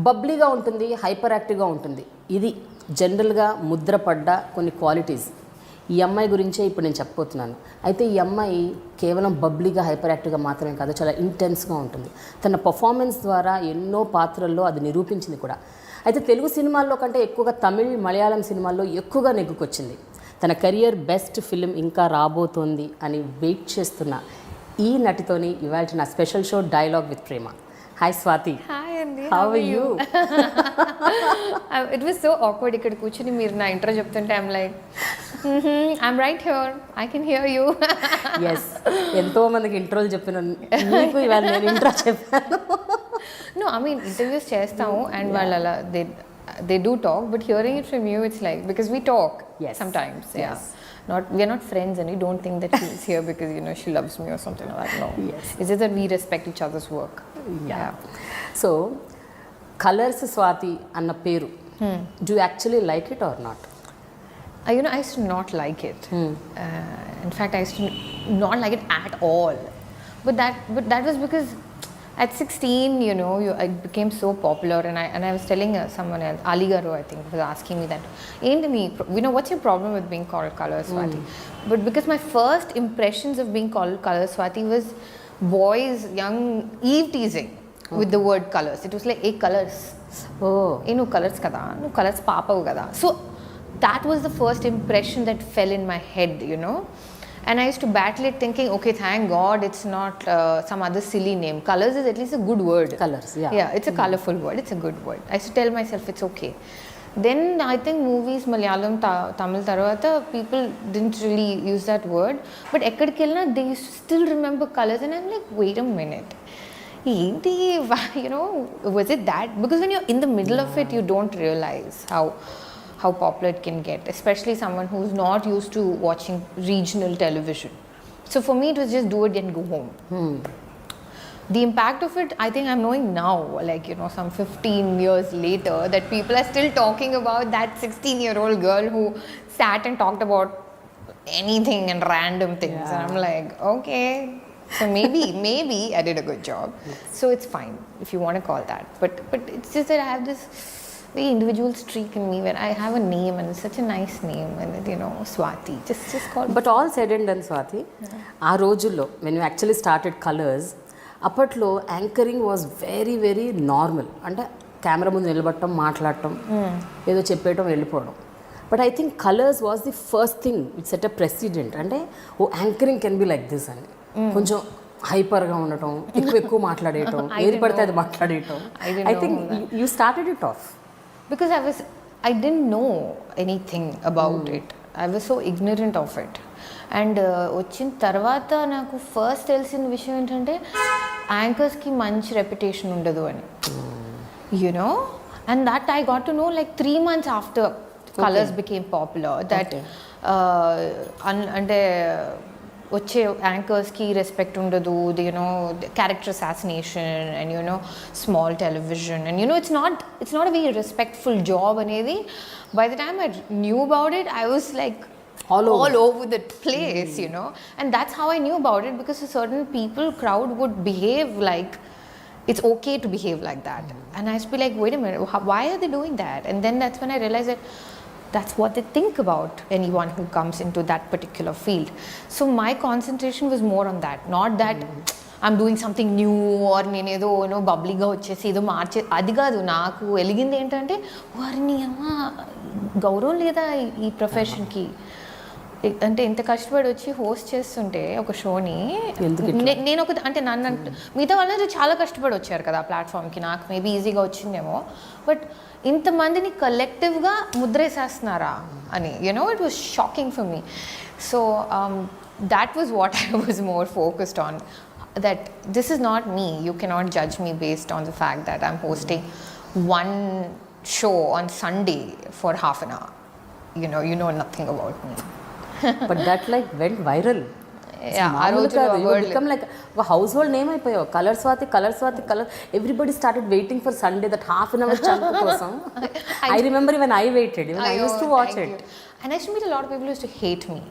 బబ్లీగా ఉంటుంది, హైపర్ యాక్టివ్గా ఉంటుంది. ఇది జనరల్గా ముద్రపడ్డ కొన్ని క్వాలిటీస్. ఈ అమ్మాయి గురించే ఇప్పుడు నేను చెప్పబోతున్నాను. అయితే ఈ అమ్మాయి కేవలం బబ్లీగా, హైపర్ యాక్టివ్గా మాత్రమే కాదు, చాలా ఇంటెన్స్గా ఉంటుంది. తన పర్ఫార్మెన్స్ ద్వారా ఎన్నో పాత్రల్లో అది నిరూపించింది కూడా. అయితే తెలుగు సినిమాల్లో కంటే ఎక్కువగా తమిళ్, మలయాళం సినిమాల్లో ఎక్కువగా నెగ్గుకొచ్చింది. తన కెరియర్ బెస్ట్ ఫిలిం ఇంకా రాబోతోంది అని వెయిట్ చేస్తున్న ఈ నటితోని ఇవాళ నా special show dialogue with Prema. Hi Swathi. Hi అండి, how are you? It was so awkward. ఇక్కడ కూర్చొని మీరు నా ఇంట్రో చెప్తుంటే I'm like I'm right here, I can hear you. Yes, ఎంతో మందికి ఇంట్రోలు చెప్పినాను, మీకు ఇవాళ నేను ఇంట్రో చెప్పాను. నో, ఐ మీన్ ఇంటర్వ్యూస్ చేస్తాము అండ్ వాళ్ళు అలా they do talk, but hearing it from you, it's like, because we talk sometimes. Yes. We are not friends and you don't think that she's here because she loves me or something like that. No. Yes. It's just that we respect each other's work. Yeah. So colors Swathi anna peru, do you actually like it or not? I used to not like it. In fact, I used to not like it at all. But that was because at 16, I became so popular, and I was telling someone else, Ali Garu, I think, was asking me that, what's your problem with being called Color Swathi? But because my first impressions of being called Color Swathi was boys, young, Eve teasing with the word colors. It was like, hey, colors. Oh. Hey, no colors kada, no colors papa kada. So that was the first impression that fell in my head, And I used to battle it thinking, okay, thank God it's not some other silly name. Colors is at least a good word. Colors, yeah. Yeah, it's a colorful word. It's a good word. I used to tell myself it's okay. Then I think movies, Malayalam, Tamil, Taravata, people didn't really use that word. But ekkadikella, they used to still remember colors. And I'm like, wait a minute. Was it that? Because when you're in the middle of it, you don't realize how popular it can get, especially someone who's not used to watching regional television. So for me, it was just do it and go home. The impact of it, I think I'm knowing now, like, some 15 years later, that people are still talking about that 16-year-old girl who sat and talked about anything and random things. Yeah. And I'm like, okay, so maybe I did a good job. Yes. So it's fine if you want to call that. But it's just that I have this very individual streak in me where I have a name and it's such a nice name, and Swathi, just call me. But all said and done, Swathi, ఆ రోజుల్లో when you actually started Colors, అప్పట్లో anchoring was very very normal. అంటే camera ముందు నిలబడటం, మాట్లాడటం, ఏదో చెప్పేయటం, వెళ్ళిపోవడం. But I think Colors was the first thing it set a precedent. అంటే anchoring can be like this అని, కొంచెం హైపర్గా ఉండటం, ఎక్కువ మాట్లాడేయటం, ఏది పడితే అది మాట్లాడేయటం. I think you started it off. Because I didn't know anything about it. I was so ignorant of it. And వచ్చిన తర్వాత నాకు ఫస్ట్ తెలిసిన విషయం ఏంటంటే యాంకర్స్కి మంచి రెప్యుటేషన్ ఉండదు అని, and that I got to know like 3 months after Colors became popular, that అంటే వచ్చే యాంకర్స్కి రెస్పెక్ట్ ఉండదు, character assassination and small television and it's not a very respectful job అనేది. By the time I knew about it, I was like all over the place, and that's how I knew about it, because a certain crowd would behave like it's okay to behave like that. And I used to be like, wait a minute, why are they doing that? And then that's when I realized that that's what they think about anyone who comes into that particular field. So my concentration was more on that, not that I'm doing something new or నేనేదో బబ్లీగా వచ్చేసి ఏదో మార్చే, అది కాదు. నాకు వెలిగింది ఏంటంటే, వారిని అమ్మ గౌరవం లేదా ఈ ప్రొఫెషన్కి. అంటే ఇంత కష్టపడి వచ్చి హోస్ట్ చేస్తుంటే ఒక షోని, నేను అంటే నన్ను మిగతా వాళ్ళందరూ చాలా కష్టపడి వచ్చారు కదా ఆ ప్లాట్ఫామ్కి, నాకు మేబీ ఈజీగా వచ్చిందేమో, బట్ ఇంతమందిని కలెక్టివ్గా ముద్రేసేస్తున్నారా అని, it was shocking for me. So that was what I was more focused on, that this is not me. You cannot judge me based on the fact that I'm hosting one show on Sunday for half an hour. You know nothing about me. But that like went viral. Become like a household name అయిపోయావు. Color Swathi, everybody started waiting for Sunday, that half an hour chunk కోసం. I remember when I waited, even I used to watch it. And I used to meet a lot of people who used to hate me.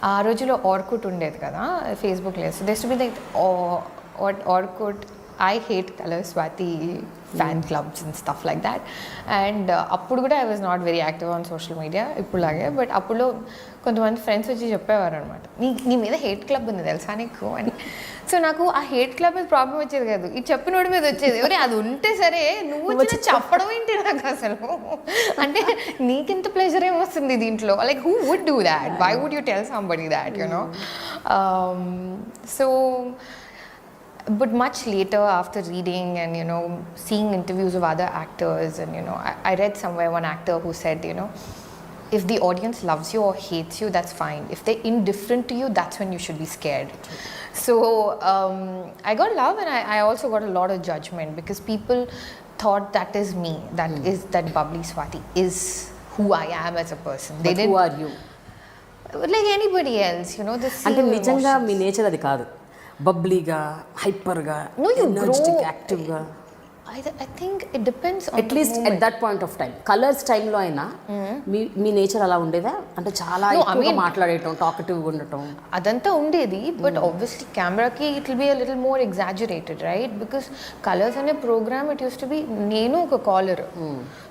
ఆ రోజులో Orkut ఉండేది కదా, Facebook లేదు. There used to be like Orkut I hate color Swathi fan clubs and stuff like that. And appudu kuda I was not very active on social media ippulage, but appulo కొంతమంది friends వచ్చి చెప్పేవారు అనమాట, నీ మీద hate club ఉంది తెలుసా నీకు అని. సో నాకు ఆ హేట్ క్లబ్ మీద ప్రాబ్లం వచ్చేది కాదు, ఈ చెప్పినోడి మీద వచ్చేది. ఎవరే అది ఉంటే సరే, నువ్వు వచ్చి చెప్పడం ఏంటి నాకు అసలు, అంటే నీకెంత ప్లెజర్ ఏమొస్తుంది దీంట్లో, like who would do that, why would you tell somebody that, you know. So but much later, after reading and seeing interviews of other actors, and I read somewhere one actor who said, if the audience loves you or hates you, that's fine. If they're indifferent to you, that's when you should be scared. So I got love, and I also got a lot of judgment, because people thought that is me, is that bubbly Swathi is who I am as a person. They didn't. Who are you? Like anybody else, the same. అంటే నిజంగా మీ nature అది కాదు, బబ్లీగా, హైపర్గా, energetic, యాక్టివ్గా. I think it depends on at least at that point of time. Colours టైంలో అయినా మీ nature అలా ఉండేదా, అంటే చాలా ఎక్కువగా మాట్లాడటం, టాకటివ్గా ఉండటం అదంతా ఉండేది. బట్ ఆబ్వియస్లీ కెమెరాకి it will be a little more exaggerated, right? Because Colors అనే program it used to be నేను ఒక కాలర్,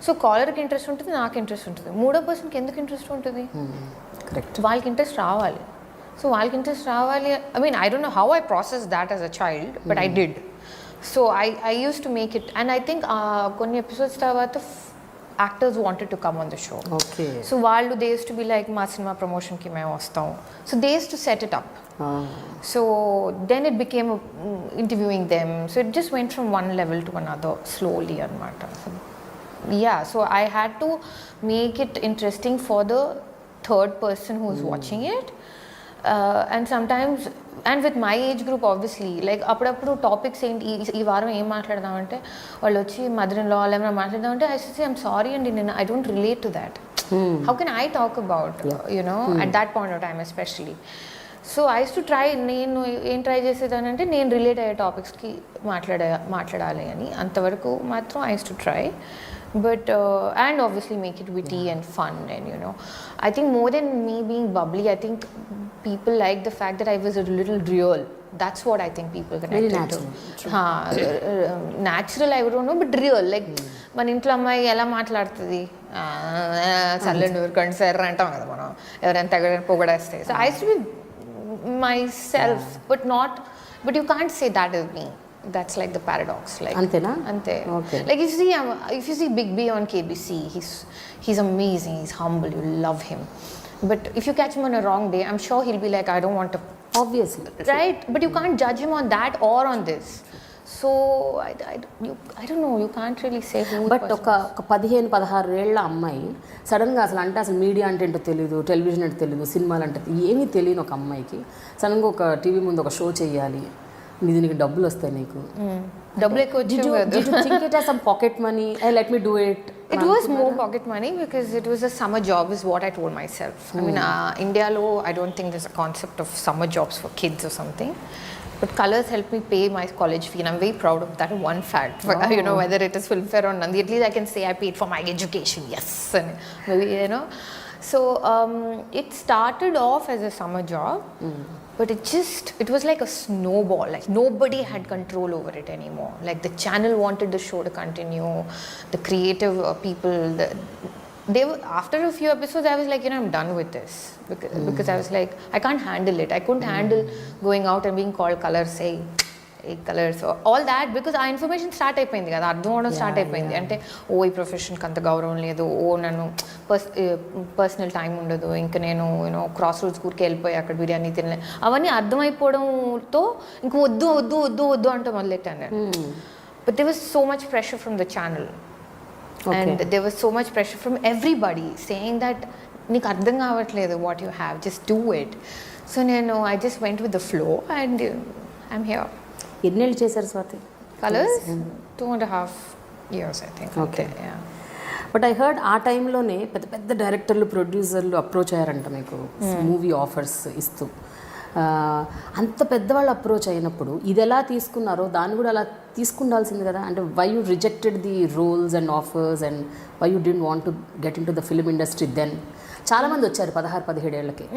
సో కాలర్కి ఇంట్రెస్ట్ ఉంటుంది, నాకు ఇంట్రెస్ట్ ఉంటుంది, మూడో పర్సన్కి ఎందుకు ఇంట్రెస్ట్ ఉంటుంది? కరెక్ట్, వాళ్ళకి ఇంట్రెస్ట్ రావాలి. సో వాళ్ళకి ఇంట్రెస్ట్ రావాలి. I mean, I don't know how I processed that as a child, but I did. So I used to make it, and I think కొన్ని ఎపిసోడ్స్ తర్వాత actors wanted to come on the show. Okay. So వాళ్ళు they used to be like, మా cinema ప్రమోషన్కి మేము వస్తాం. So they used to set it up. So then it became interviewing them. So it just went from one level to another slowly anamata. Yeah, so I had to make it interesting for the third person who's watching it. And sometimes, and with my age group obviously, like అప్పుడప్పుడు topics ఏంటి, ఈ వారం ఏం మాట్లాడదామంటే వాళ్ళు వచ్చి mother in law ఏమైనా మాట్లాడదామంటే I say I'm sorry అండి, నేను I don't relate to that. How can I talk about at that point of time especially. So I used to try, నేను ఏం ట్రై చేసేదాన్ని అంటే నేను రిలేట్ అయ్యే టాపిక్స్కి మాట్లాడాలి అని, అంతవరకు మాత్రం I used to try. But and obviously make it witty and fun, and I think more than me being bubbly, I think people like the fact that I was a little real. That's what I think people connected to. Natural I don't know, but real, like మన ఇంట్లో అమ్మాయి ఎలా మాట్లాడుతుంది, చల్లండి ఊరుకోండి sir అంటాం కదా మనం, ఎవరైనా తగ్గ పొగడేస్తే. So I used to be myself, but you can't say that is me. That's like the paradox, like antena ante. Okay. Like if you see Big B on KBC, he's amazing, he's humble, you love him. But if you catch him on a wrong day, I'm sure he'll be like, I don't want to, obviously, right? But you can't judge him on that or on this. So I don't know, you can't really say who. But ఒక 15-16 ఏళ్ల అమ్మాయి సడన్గా అసలు media అంటే ఏంటో తెలియదు, television అంటే తెలియదు, సినిమాలు అంటే ఏమీ తెలియని ఒక అమ్మాయికి సడన్గా ఒక టీవీ ముందు ఒక షో చేయాలి, నీకు డబ్బులు వస్తాయి, నీకు డబ్బులు ఎక్కువ Did you think it as some pocket money? Hey, let me do it. It was more pocket money because it was a summer job is what I told myself. I mean, India lo, I don't think there's a concept of summer jobs for kids or something. But Colors helped me pay my college fee, and I'm very proud of that one fact. Whether it is Filmfare or Nandi, at least I can say I paid for my education. Yes, and maybe So it started off as a summer job. But it was like a snowball. Like nobody had control over it anymore. Like the channel wanted the show to continue. The creative people, they were, after a few episodes, I was like, I'm done with this. Because I was like, I can't handle it. I couldn't handle going out and being called Colors, say, colours all that, because ఆ information start అయిపోయింది కదా, అర్థం అవడం start అయిపోయింది. అంటే ఈ ప్రొఫెషన్కి అంత గౌరవం లేదు, నన్ను పర్సనల్ టైం ఉండదు, ఇంకా నేను క్రాస్ రోడ్స్ ఊరికి వెళ్ళిపోయి అక్కడ బిర్యానీ తినలే, అవన్నీ అర్థమైపోవడంతో ఇంక వద్దు వద్దు వద్దు వద్దు అంటే మొదలెట్టాను నేను. But there was so much pressure from the channel and there was so much pressure from everybody saying that నీకు అర్థం కావట్లేదు, what you have, just do it. So I just went with the flow and I'm here. ఎన్నేళ్ళు చేశారు Swathi colours? 2.5 years I think. Okay. But I heard ఆ టైంలోనే పెద్ద పెద్ద డైరెక్టర్లు, ప్రొడ్యూసర్లు అప్రోచ్ అయ్యారంట మీకు మూవీ ఆఫర్స్ ఇస్తూ. అంత పెద్దవాళ్ళు అప్రోచ్ అయినప్పుడు ఇది ఎలా తీసుకున్నారో దాన్ని కూడా అలా తీసుకుండాల్సింది కదా. అంటే why you rejected the roles and offers and why you didn't want to get in to the film industry then? చాలా మంది వచ్చారు 16-17 ఏళ్ళకి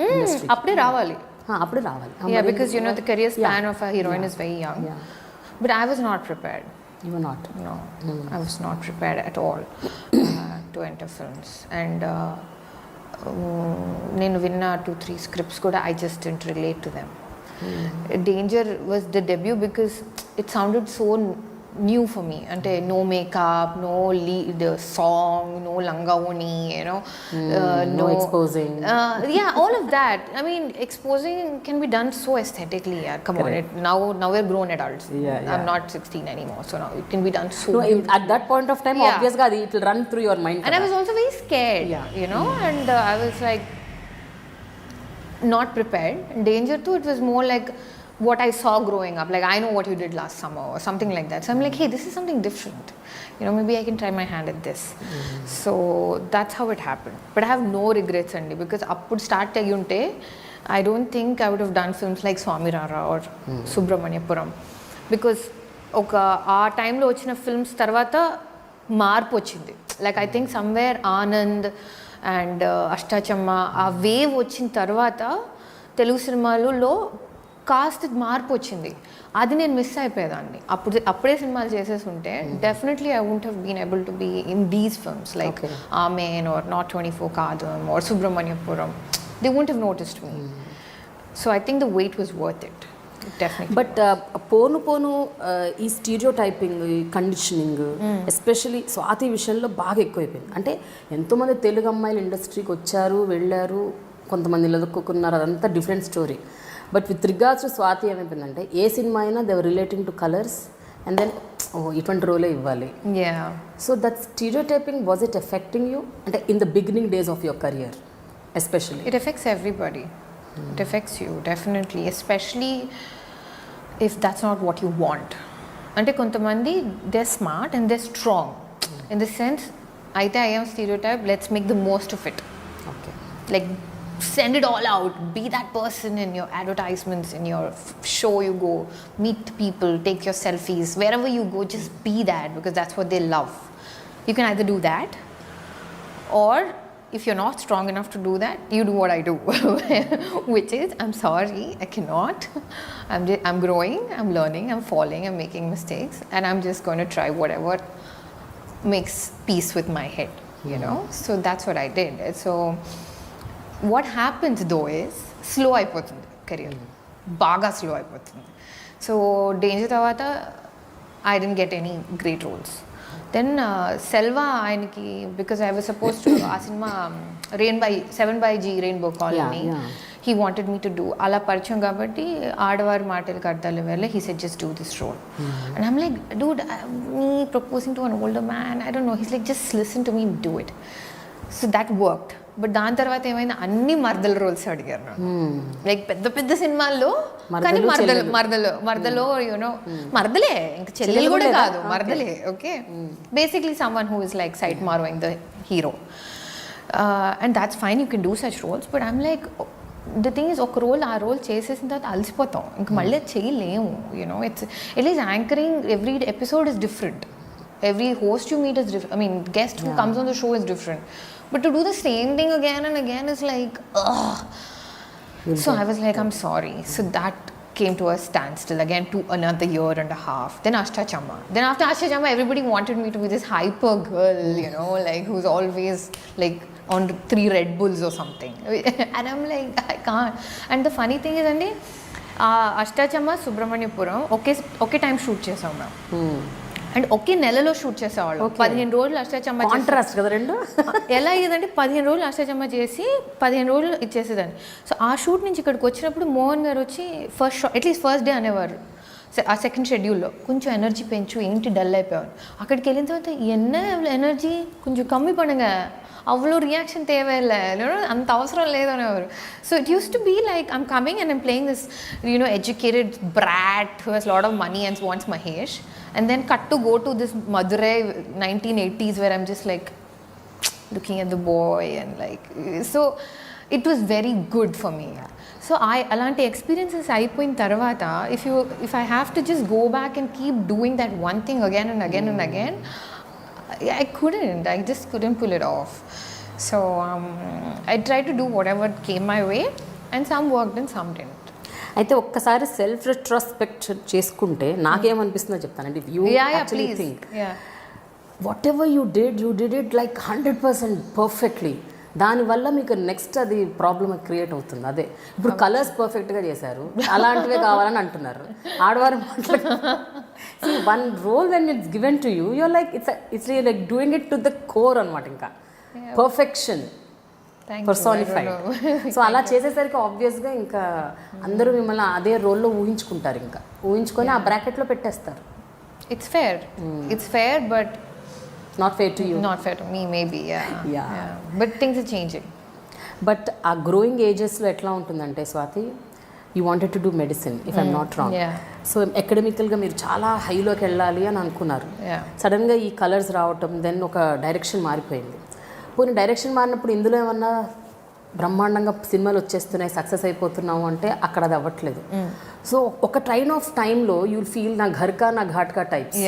అప్పుడే రావాలి. అప్పుడే రావాలి. Because the career span of a heroine is very young. But I was not prepared. You were not? No, I was not prepared at all to enter films. And నేను విన్న 2-3 scripts కూడా I just didn't relate to them. Danger was the debut because it sounded so new for me. Ante no makeup, no lead song, no langavoni, you know, no exposing. Yeah, all of that. I mean, exposing can be done so aesthetically. Yeah, come Correct. on, now we're grown adults. Yeah. I'm not 16 anymore, so now it can be done so. No, at that point of time, Yeah. obviously, it will run through your mind. And I was also very scared. Yeah. You know, and I was like not prepared. Danger too. It was more like what I saw growing up. Like, I know what you did last summer or something like that. So I'm like, hey, this is something different. You know, maybe I can try my hand at this. So that's how it happened. But I have no regrets, Andy, because appudu start ayyunte, I don't think I would have done films like Swami Rara or Subramaniapuram. Because ఆ టైంలో వచ్చిన films తర్వాత మార్పు వచ్చింది. Like I think somewhere Anand and Ashtachamma ఆ wave వచ్చిన తర్వాత తెలుగు సినిమాలలో కాస్త మార్పు వచ్చింది. అది నేను మిస్ అయిపోయేదాన్ని. అప్పుడే సినిమాలు చేసేసి ఉంటే definitely I won't have been able to be in these films like Amen or North 24 Kaatham or Subramaniapuram. They won't have noticed me. So I think the wait was worth it. But పోను ఈ స్టీరియో టైపింగ్, ఈ conditioning especially Swathi విషయంలో బాగా ఎక్కువైపోయింది. అంటే ఎంతోమంది తెలుగు అమ్మాయిలు ఇండస్ట్రీకి వచ్చారు, వెళ్ళారు, కొంతమంది నిలదొక్కున్నారు, అదంతా different story. But with regards to Swathi ఏమైపోయిందంటే ఏ సినిమా అయినా they were relating to colours and then ఇటువంటి రోలే ఇవ్వాలి. So that stereotyping was it affecting you అంటే in the beginning days of your career especially? It affects everybody. It affects you, definitely, especially if that's not what you want. Ante kontamandi, they're smart and they're strong. In the sense, aithe I am stereotype, let's make the most of it. Okay. Like, send it all out. Be that person in your advertisements, in your show you go. Meet people, take your selfies. Wherever you go, just be that because that's what they love. You can either do that or if you're not strong enough to do that, you do what I do, which is, I'm sorry, I cannot. I'm growing, I'm learning, I'm falling, I'm making mistakes, and I'm just going to try whatever makes peace with my head, you know? So that's what I did. So what happens though is, slow అయిపోతుంది career. బాగా slow అయిపోతుంది. So Danger తర్వాత I didn't get any great roles. Then Selva ఆయనకి because I was supposed to ఆ cinema 7/G Rainbow Colony, he wanted me to do అలా పరిచయం కాబట్టి ఆడవారి మాటలకు అర్థాలు వేళ he said just do this role. And I'm like, dude, me proposing to an older man, I don't know. He's like, just listen to me and do it. So that worked. But దాని తర్వాత ఏమైంది, అన్ని మరదల roles అడిగారు నన్ను. Like పెద్ద పెద్ద సినిమాల్లో, కానీ మరదలో యూనో మరదలే, ఇంకా చెల్లెలు కూడా కాదు, మరదలే. Okay, basically someone who is like side mirroring the hero. And that's fine, you can do such roles. But I'm like, the thing is ఒక రోల్ ఆ రోల్ చేసేసిన తర్వాత అలసిపోతాం, ఇంక మళ్ళీ చేయలేము. You know it's is anchoring, every episode is different, every host you meet is different. I mean, guest who comes on the show is different. But to do the same thing again and again is like, ugh. So I was like, I'm sorry. So that came to a standstill again to another year and a half. Then Ashtachamma. Then after Ashtachamma, everybody wanted me to be this hyper girl, you know, like who's always like on 3 Red Bulls or something. And I'm like, I can't. And the funny thing is, Andy, Ashtachamma, Subramaniapuram, okay time shoot chesam na. అండ్ ఒకే నెలలో shoot చేసేవాళ్ళు. 15 రోజులు Ashta Chamma, contrast కదా రెండు. ఎలా అయ్యేదంటే 15 రోజులు అష్టాచమ్మ చేసి 15 రోజులు ఇచ్చేసేదాన్ని. సో ఆ షూట్ నుంచి ఇక్కడికి వచ్చినప్పుడు మోహన్ గారు వచ్చి అట్లీస్ట్ ఫస్ట్ డే అనేవారు, ఆ సెకండ్ షెడ్యూల్లో కొంచెం ఎనర్జీ పెంచు, ఏంటి డల్ అయిపోయాను. అక్కడికి వెళ్ళిన తర్వాత ఎనర్జీ కొంచెం కమ్మి పడుங்க, అవ్వలో రియాక్షన్ తేవేలే, అంత అవసరం లేదు అనేవారు. So it used to be like I'm coming and I'm playing this you know educated brat who has lot of money and wants Mahesh. And then cut to go to this Madurai 1980s where I'm just like looking at the boy and like, so it was very good for me. So alanti experiences ayipoyin tarvata, if I have to just go back and keep doing that one thing again and again and again, I just couldn't pull it off. So I tried to do whatever came my way, and some worked and some didn't. అయితే ఒక్కసారి self retrospect చేసుకుంటే నాకేమనిపిస్తుందో చెప్తానండి. You actually think what ever you did it like 100% perfectly. దానివల్ల మీకు next అది problem create అవుతుంది. అదే ఇప్పుడు కలర్స్ పర్ఫెక్ట్గా చేశారు, అలాంటివే కావాలని అంటున్నారు ఆడవారు. One role when it's given to you, you're like it's like doing it to the core అనమాట. ఇంకా పర్ఫెక్షన్ పర్సానిఫైడ్. సో అలా చేసేసరికి ఆబ్వియస్గా ఇంకా అందరూ మిమ్మల్ని అదే రోల్లో ఊహించుకుంటారు. ఇంకా ఊహించుకొని ఆ బ్రాకెట్లో పెట్టేస్తారు. It's fair but not fair to you, not fair to me maybe. Yeah. But things are changing. But ఆ గ్రోయింగ్ ఏజెస్లో ఎట్లా ఉంటుందంటే Swathi, you wanted to do medicine if I'm not wrong. So అకాడమికల్గా మీరు చాలా హైలోకి వెళ్ళాలి అని అనుకున్నారు. సడన్గా ఈ కలర్స్ రావటం, దెన్ ఒక డైరెక్షన్ మారిపోయింది. పోనీ డైరెక్షన్ మారినప్పుడు ఇందులో ఏమన్నా బ్రహ్మాండంగా సినిమాలు వచ్చేస్తున్నాయి, సక్సెస్ అయిపోతున్నాము అంటే అక్కడ అది అవ్వట్లేదు. సో ఒక ట్రైన్ ఆఫ్ టైంలో యూ ఫీల్ నా ఘర్కా నా ఘాట్కా టైప్స్.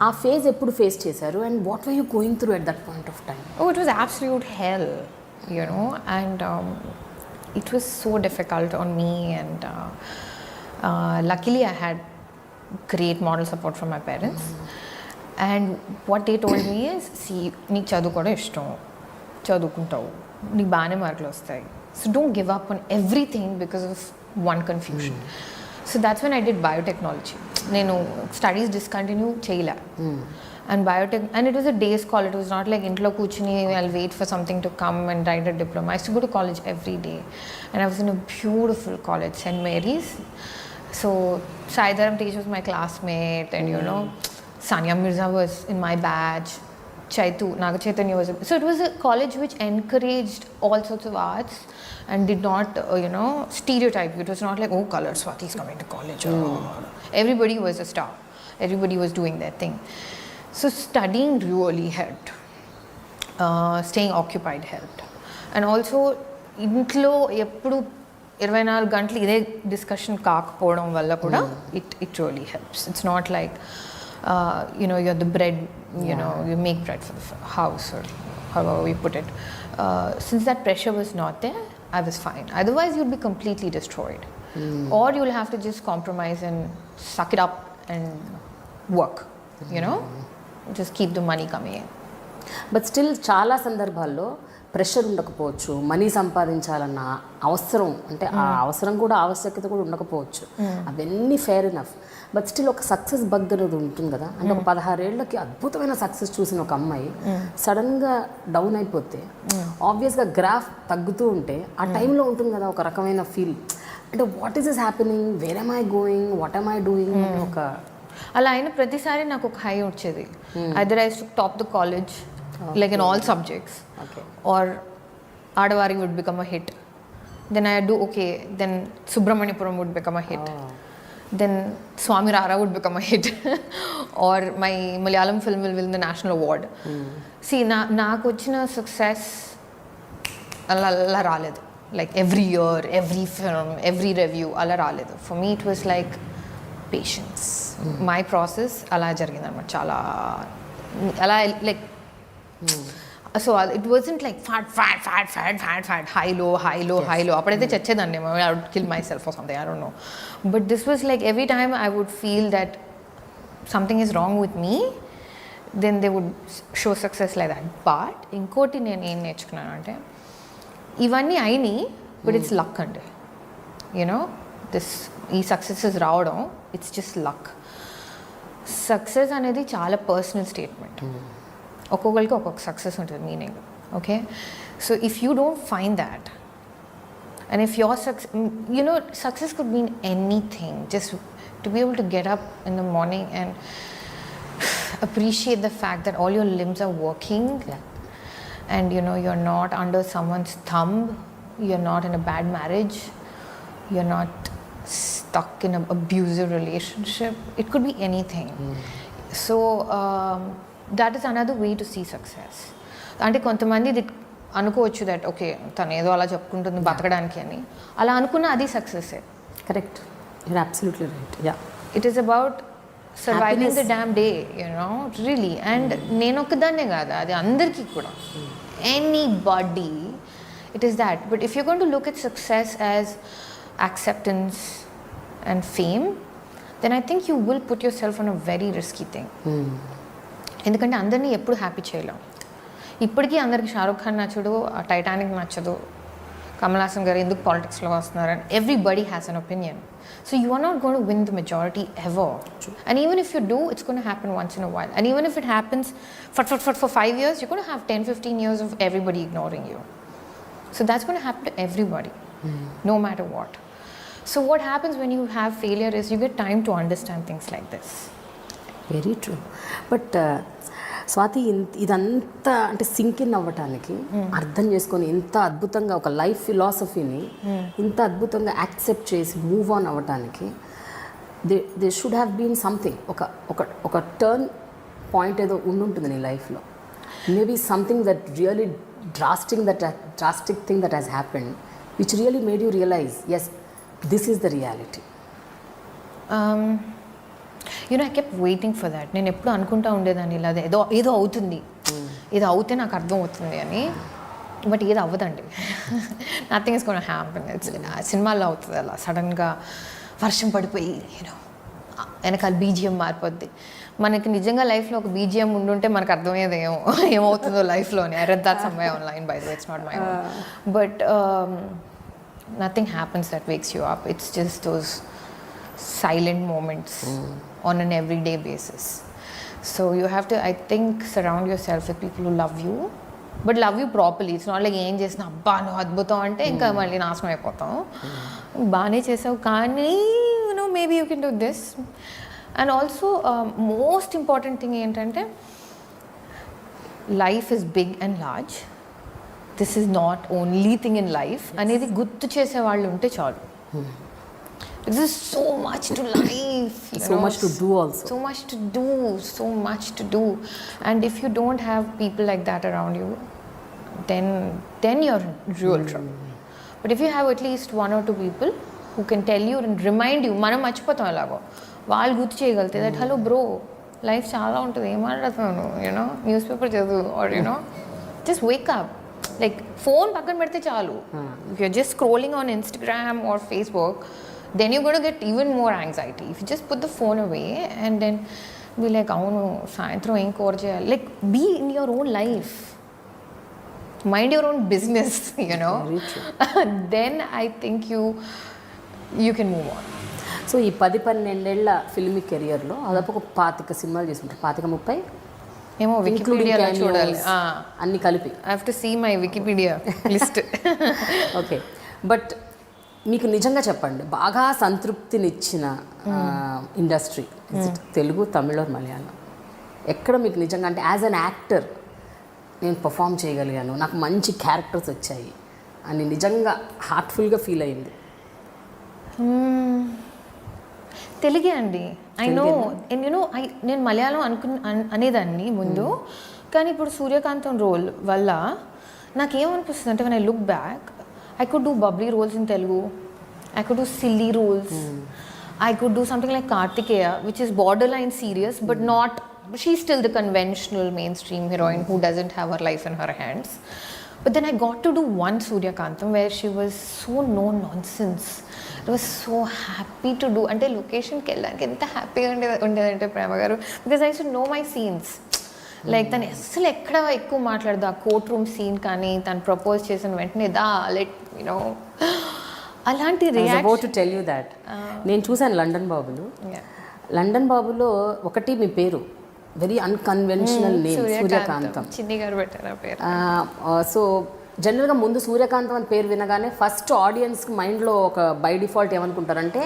ఆ ఫేజ్ ఎప్పుడు ఫేస్ చేశారు, and what were you going through at that point of time? Oh, it was absolute hell, you know, and it was so difficult on me, and luckily I had great moral support from my parents. And what they told me is, see, నీకు చదువుకోవడం ఇష్టం, చదువుకుంటావు, నీకు బాగానే మార్కులు వస్తాయి, so don't give up on everything because of one confusion. So that's when I did biotechnology. నేను studies discontinue చేయలే. And biotech, and it was a days college. It was not like ఇంట్లో కూర్చుని I'll wait for something to come and write a diploma. I to go to college every day, and I was in a beautiful college, Saint Mary's. So Saidaram Tej was my classmate, and you know, Sania Mirza was in my batch, Chaitu Naga Chaitanya was. So it was a college which encouraged all sorts of arts and did not, you know, stereotype. It was not like, oh, color, Swathi is coming to college. Everybody was a star. Everybody was doing their thing. So studying really helped. Staying occupied helped. And also, ఇంట్లో ఎప్పుడు 24 గంటలు ఇదే discussion కాకపోవడం వల్ల కూడా it really helps. It's not like, you know, you're the bread, you know, you make bread for the house, or however you put it. Since that pressure was not there, I was fine. Otherwise, you'll be completely destroyed. Or you'll have to just compromise and suck it up and work, you know? Just keep the money coming in. But still, చాలా సందర్భాల్లో pressure ఉండకపోవచ్చు, money సంపాదించాలన్న అవసరం, అంటే ఆ అవసరం కూడా ఆవశ్యకత కూడా ఉండకపోవచ్చు. అవన్నీ ఫెయిర్ ఎనఫ్. బట్ స్టిల్ ఒక సక్సెస్ బగ్ అనేది ఉంటుంది కదా. అంటే ఒక 16 ఏళ్ళకి అద్భుతమైన సక్సెస్ చూసిన ఒక అమ్మాయి సడన్గా డౌన్ అయిపోతే ఆబ్వియస్గా గ్రాఫ్ తగ్గుతూ ఉంటే ఆ టైంలో ఉంటుంది కదా ఒక రకమైన ఫీల్. అంటే what is is happening, where am I going, what am I doing. ఒక అలా అయిన ప్రతిసారి నాకు ఒక హై వచ్చేది. Either I to top the college, like in all subjects, or Adavari would become a hit. Then I do okay, then Subramanipuram would become a hit. Then Swami Rara would become a hit. Or my Malayalam film will win the national award. See, నాకు వచ్చిన success అలా రాలేదు. Like every year, every film, every review అలా రాలేదు. For me it was like patience. My process అలా జరిగింది అన్నమాట. చాలా అలా like so it wasn't like fat, high low. అప్పుడైతే చచ్చేదాన్ని, I would kill myself or something, I don't know. But this was like every time I would feel that something is wrong with me, then they would show success like that. But ఇంకోటి నేను ఏం నేర్చుకున్నాను అంటే, ఇవన్నీ అయినాయి, but it's luck అండి. You know, ఈ successes రావడం, it's just luck. సక్సెస్ అనేది చాలా పర్సనల్ స్టేట్మెంట్. ఒక్కొక్కరికి ఒక్కొక్క సక్సెస్ ఉంటుంది meaning. Okay, so if you don't find that, and if your you know, success could mean anything. Just to be able to get up in the morning and appreciate the fact that all your limbs are working, and you know, you're not under someone's thumb, you're not in a bad marriage, you're not stuck in an abusive relationship. It could be anything. So that is another way to see success. అంటే కొంతమంది ఇది అనుకోవచ్చు that okay తను ఏదో అలా చెప్పుకుంటుంది బతకడానికి అని, అలా అనుకున్న అది సక్సెస్సే. Correct, you're absolutely right. Yeah, it is about surviving the damn day, you know, really. And నేను ఒక్కదాన్నే కాదు, అది అందరికీ కూడా, anybody, it is that. But if you going to look at success as acceptance and fame, then I think you will put yourself on a very risky thing. ఎందుకంటే అందరినీ ఎప్పుడు happy చేయలేం. ఇప్పటికీ అందరికి షారూఖ్ ఖాన్ నచ్చడు, టైటానిక్ నచ్చదు, కమల్ హాసన్ గారు ఎందుకు పాలిటిక్స్లో వస్తున్నారు, and everybody has an opinion. So you are not going to win the majority ever. True. And even if you do, it's going to happen once in a while. And even if it happens for 5 years, you're going to have 10-15 years of everybody ignoring you. So that's going to happen to everybody, no matter what. So what happens when you have failure is you get time to understand things like this. Very true. But Swathi, ఇదంతా అంటే sync in అవ్వటానికి, అర్థం చేసుకొని ఇంత అద్భుతంగా ఒక life ఫిలాసఫీని ఇంత అద్భుతంగా యాక్సెప్ట్ చేసి మూవ్ ఆన్ అవ్వటానికి they should have been something, ఒక టర్న్ పాయింట్ ఏదో ఉండుంటుంది నీ లైఫ్లో. Maybe something that really drastic thing that has happened which really made you realize, yes, this is the reality. I kept waiting for that. నేను ఎప్పుడు అనుకుంటా ఉండేదాన్ని ఇలా ఏదో అవుతుంది, ఏదో అవుతే నాకు అర్థం అవుతుంది అని. బట్ ఏది అవ్వదండి. Nothing is gonna happen. సినిమాల్లో అవుతుంది అలా సడన్గా వర్షం పడిపోయి వెనకాల బీజిఎం మారిపోద్ది. మనకి నిజంగా లైఫ్లో ఒక బీజిఎం ఉండుంటే మనకు అర్థమయ్యేది ఏమవుతుందో లైఫ్లోని. I read that somewhere online, by the way, it's not my own. But nothing happens that wakes you up. It's just those silent moments on an everyday basis. So you have to, I think, surround yourself with people who love you, but love you properly. It's not like ఏం చేసినా అబ్బా నువ్వు అద్భుతం అంటే ఇంకా మళ్ళీ నాశనం అయిపోతాం. బాగానే చేసావు కానీ maybe you can do this. And also most important thing ఏంటంటే life is big and large. This is not only thing in life అనేది గుర్తు చేసే వాళ్ళు ఉంటే చాలు. There's so much to life, so much to do also. So much to do. And if you don't have people like that around you, then you're in real trouble. But if you have at least one or two people who can tell you and remind you, మనం మర్చిపోతాం ఎలాగో, వాళ్ళు గుర్తు చేయగలితే that hello bro, life చాలా ఉంటుంది, ఏం మాట్లాడుతున్నాను, news paper చదువు, or just wake up. Like phone పక్కన పెడితే చాలు. If you're just scrolling on Instagram or Facebook, then you're going to get even more anxiety. If you just put the phone away and then be like, avunu sayanthram em kor cheyali, like be in your own life, mind your own business, Very true. Then I think you can move on. So ఈ 10-12 ఏళ్ల ఫిల్మీ కెరియర్లో అదొక 25 సినిమాలు చేసుకుంటారు. 25-30 ఏమో వికీపీడియాలో చూడాలి అన్ని కలిపి. I have to see my Wikipedia list. Okay, but మీకు నిజంగా చెప్పండి, బాగా సంతృప్తినిచ్చిన ఇండస్ట్రీ తెలుగు, తమిళ, మలయాళం, ఎక్కడ మీకు నిజంగా అంటే యాజ్ అన్ యాక్టర్ నేను పర్ఫామ్ చేయగలిగాను, నాకు మంచి క్యారెక్టర్స్ వచ్చాయి అని నిజంగా హార్ట్ఫుల్గా ఫీల్ అయింది? తెలుగే అండి. ఐ నో, నేను మలయాళం అనేదాన్ని ముందు, కానీ ఇప్పుడు సూర్యకాంతం రోల్ వల్ల నాకేమనిపిస్తుంది అంటే, when I look back, I could do bubbly roles in Telugu. I could do silly roles. I could do something like Kartikeya, which is borderline serious, but not. She's still the conventional mainstream heroine who doesn't have her life in her hands. But then I got to do one Suryakantam where she was so no nonsense. I was so happy to do. Ante location ki ellaniki enta happy ga undedante Prema garu, because I used to know my scenes. Like తను అసలు ఎక్కడ ఎక్కువ మాట్లాడదు. ఆ court room scene కానీ తను propose చేసిన వెంటనే అలాంటి నేను చూసాను లండన్ బాబులో ఒకటి మీ పేరు వెరీ అన్కన్వెన్షనల్ నేమ్, సూర్యకాంతం. చిన్ని గారు పెట్టారు ఆ పేరు. సో జనరల్గా ముందు సూర్యకాంతం అని పేరు వినగానే ఫస్ట్ ఆడియన్స్కి మైండ్లో ఒక బై డిఫాల్ట్ ఏమనుకుంటారంటే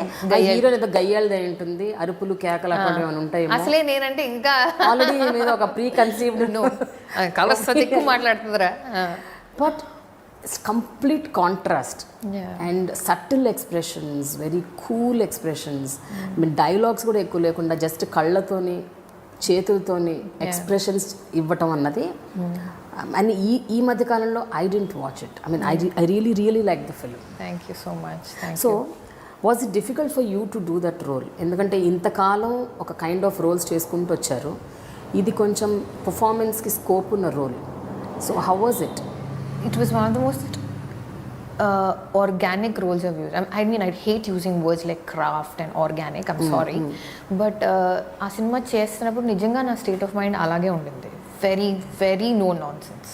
హీరో ఏదో గయ్యాలదే ఉంటుంది, అరుపులు కేకలు అట్లాంటివి ఏమైనా ఉంటాయి. అసలే నేనంటే ఇంకా ఆల్రెడీ మీద ఒక ప్రీ కన్సీవ్డ్ మాట్లాడుతుందిరా. But complete contrast and subtle expressions, very cool expressions. Dialogues కూడా ఎక్కువ లేకుండా జస్ట్ కళ్ళతోని చేతులతోని ఎక్స్ప్రెషన్స్ ఇవ్వటం అన్నది. అండ్ ఈ మధ్య కాలంలో I didn't watch it. I really like the film. Thank you so much. So was it difficult for you to do that role? ఎందుకంటే ఇంతకాలం ఒక కైండ్ ఆఫ్ రోల్స్ చేసుకుంటూ వచ్చారు, ఇది కొంచెం పర్ఫార్మెన్స్కి స్కోప్ ఉన్న role. So how was it? It was one of the most organic roles of use. I mean, I hate using words like craft and organic. I'm sorry. But ఆ cinema చేస్తున్నప్పుడు నిజంగా నా స్టేట్ ఆఫ్ మైండ్ అలాగే ఉండింది. Very, very no nonsense.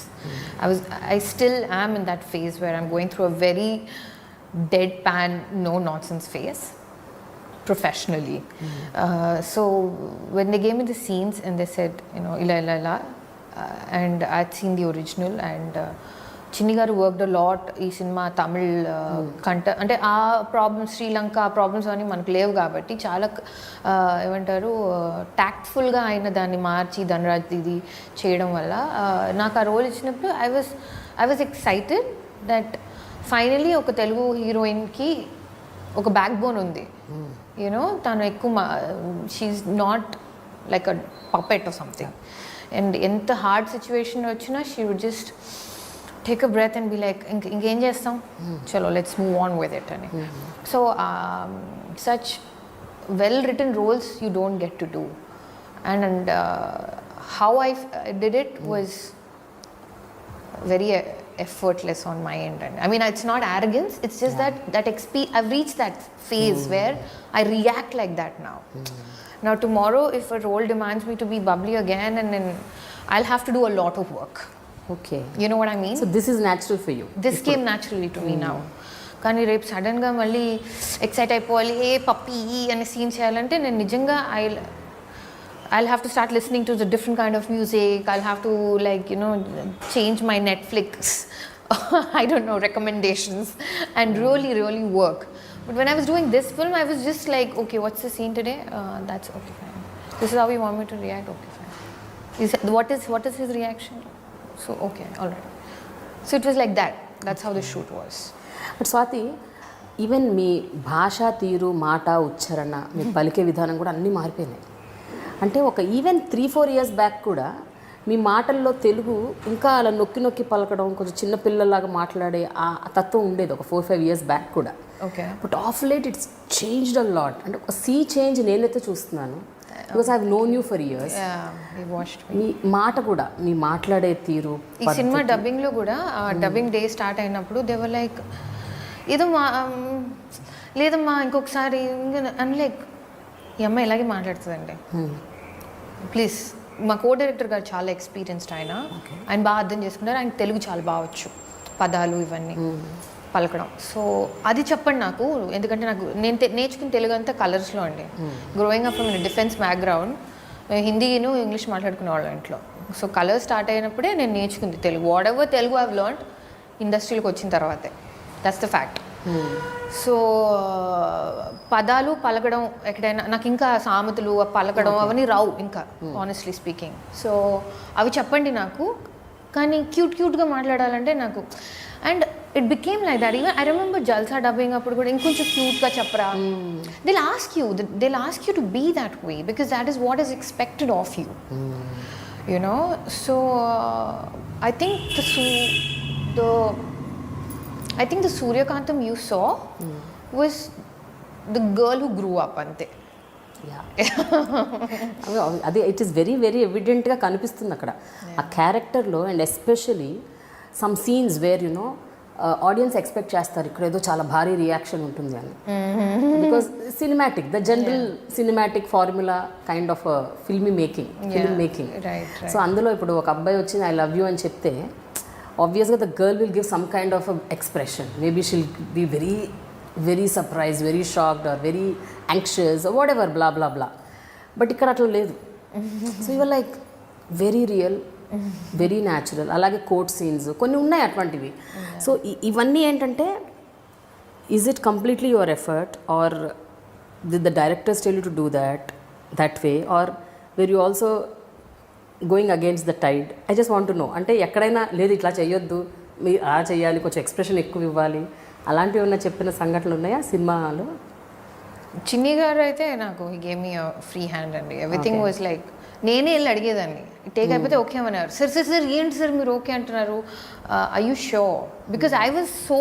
I still am in that phase where I'm going through a very deadpan, no nonsense phase professionally. So when they gave me the scenes and they said, you know, ila, and I'd seen the original and చిన్ని గారు worked a lot ఈ cinema Tamil అంటే ఆ problems Sri Lanka ఆ problems అని మనకు లేవు కాబట్టి చాలా ఏమంటారు టాక్ట్ఫుల్గా ఆయన దాన్ని మార్చి ధనరాజ్ ఇది చేయడం వల్ల నాకు ఆ రోల్ ఇచ్చినప్పుడు I was excited that finally ఒక తెలుగు హీరోయిన్కి ఒక బ్యాక్ బోన్ ఉంది. యూనో తను ఎక్కువ she's not like a puppet or something. And ఎంత హార్డ్ సిచ్యువేషన్ వచ్చినా she would just take a breath and be like, ఇంకేం చేస్తాం, చలో let's move on with it అని. So such well written roles you don't get to do, and how I did it was very effortless on my end. And I mean, it's not arrogance, it's just that I've reached that phase where I react like that now. Now tomorrow if a role demands me to be bubbly again, and then I'll have to do a lot of work. Okay. You know what I mean? So this is natural for you. This came naturally to me now. కానీ రేపు సడన్గా మళ్ళీ excite అయిపోవాలి, ఏ puppy అనే scene చేయాలంటే నేను నిజంగా I'll have to start listening to the different kind of music. I'll have to change my Netflix I don't know recommendations and really work. But when I was doing this film, I was just like, okay, what's the scene today? That's okay, fine. This is how you want me to react? Okay, fine. What is his reaction? So okay, all right. So it was like that. That's how the shoot was. But Swathi, even మీ భాష తీరు మాట ఉచ్చారణ మీ పలికే విధానం కూడా అన్నీ మారిపోయినాయి. అంటే ఒక ఈవెన్ 3-4 years బ్యాక్ కూడా మీ మాటల్లో తెలుగు ఇంకా అలా నొక్కి పలకడం, కొంచెం చిన్నపిల్లలాగా మాట్లాడే ఆ తత్వం ఉండేది ఒక 4-5 years బ్యాక్ కూడా. Okay. But of late it's changed a lot. అంటే ఒక సీ చేంజ్ నేనైతే చూస్తున్నాను. Because I have known you for years. మీ మాట కూడా, మీ మాట్లాడే తీరు. ఈ సినిమా డబ్బింగ్లో కూడా డబ్బింగ్ డే స్టార్ట్ అయినప్పుడు దే వర్ లైక్ ఏదో లేదమ్మా ఇంకొకసారి అని లైక్ ఈ అమ్మాయి ఇలాగే మాట్లాడుతుందండి ప్లీజ్. మా కో డైరెక్టర్ గారు చాలా ఎక్స్పీరియన్స్డ్ ఆయన బాగా అర్థం చేసుకుంటారు. ఆయన తెలుగు చాలా బాగొచ్చు, పదాలు ఇవన్నీ పలకడం. సో అది చెప్పండి నాకు, ఎందుకంటే నాకు నేను నేర్చుకున్న తెలుగు అంతా కలర్స్లో అండి. Growing up from defence background, మేము హిందీను ఇంగ్లీష్ మాట్లాడుకునే వాళ్ళం ఇంట్లో. సో కలర్స్ స్టార్ట్ అయినప్పుడే నేను నేర్చుకుంది Telugu. What ever Telugu I've learned ఇండస్ట్రీలోకి వచ్చిన తర్వాతే. That's the fact. సో పదాలు పలకడం ఎక్కడైనా నాకు ఇంకా సామెతలు పలకడం అవన్నీ రావు ఇంకా, ఆనెస్ట్లీ స్పీకింగ్. సో అవి చెప్పండి నాకు, కానీ క్యూట్గా మాట్లాడాలంటే నాకు. And it became like that. Even I remember Jalsa dubbing అప్పుడు కూడా ఇంకొంచెం క్యూట్గా చెప్పరా. They'll ask you to be that way because that is what is expected of you, you know. So I think the Suryakantam you saw was the girl who grew up ante. అది it is very ఎవిడెంట్గా కనిపిస్తుంది అక్కడ ఆ క్యారెక్టర్లో. And especially some scenes where you know audience expect చేస్తారు ఇక్కడ ఏదో చాలా భారీ రియాక్షన్ ఉంటుంది అని. Because cinematic, the general cinematic formula kind of film making. So అందులో ఇప్పుడు ఒక అబ్బాయి వచ్చి ఐ లవ్ యూ అని చెప్తే obviously the girl will give some kind of a expression. Maybe she'll be very surprised, very shocked or very anxious or whatever, blah blah blah. But ikkada atla ledhu. So you were like very real, very natural. Alage court scenes konni unnai atvantivi. So ivanni entante, is it completely your effort or did the directors tell you to do that way, or were you also going against the tide? I just want to know. అంటే ఎక్కడైనా లేదు ఇట్లా చేయొద్దు, మీరు అలా చేయాలి, కొంచెం expression ఎక్కువ ఇవ్వాలి, అలాంటివి ఉన్న చెప్పిన సంఘటనలు ఉన్నాయా సినిమాలో? చిన్ని గారు అయితే నాకు గేమ్ మీ ఫ్రీ హ్యాండ్ అండి. ఎవ్రీథింగ్ వాజ్ లైక్ నేనే వెళ్ళి అడిగేదాన్ని, టేక్ అయిపోతే ఓకే అన్నారు. సార్ ఏంటి సార్ మీరు ఓకే అంటున్నారు, I you sure? Because I was so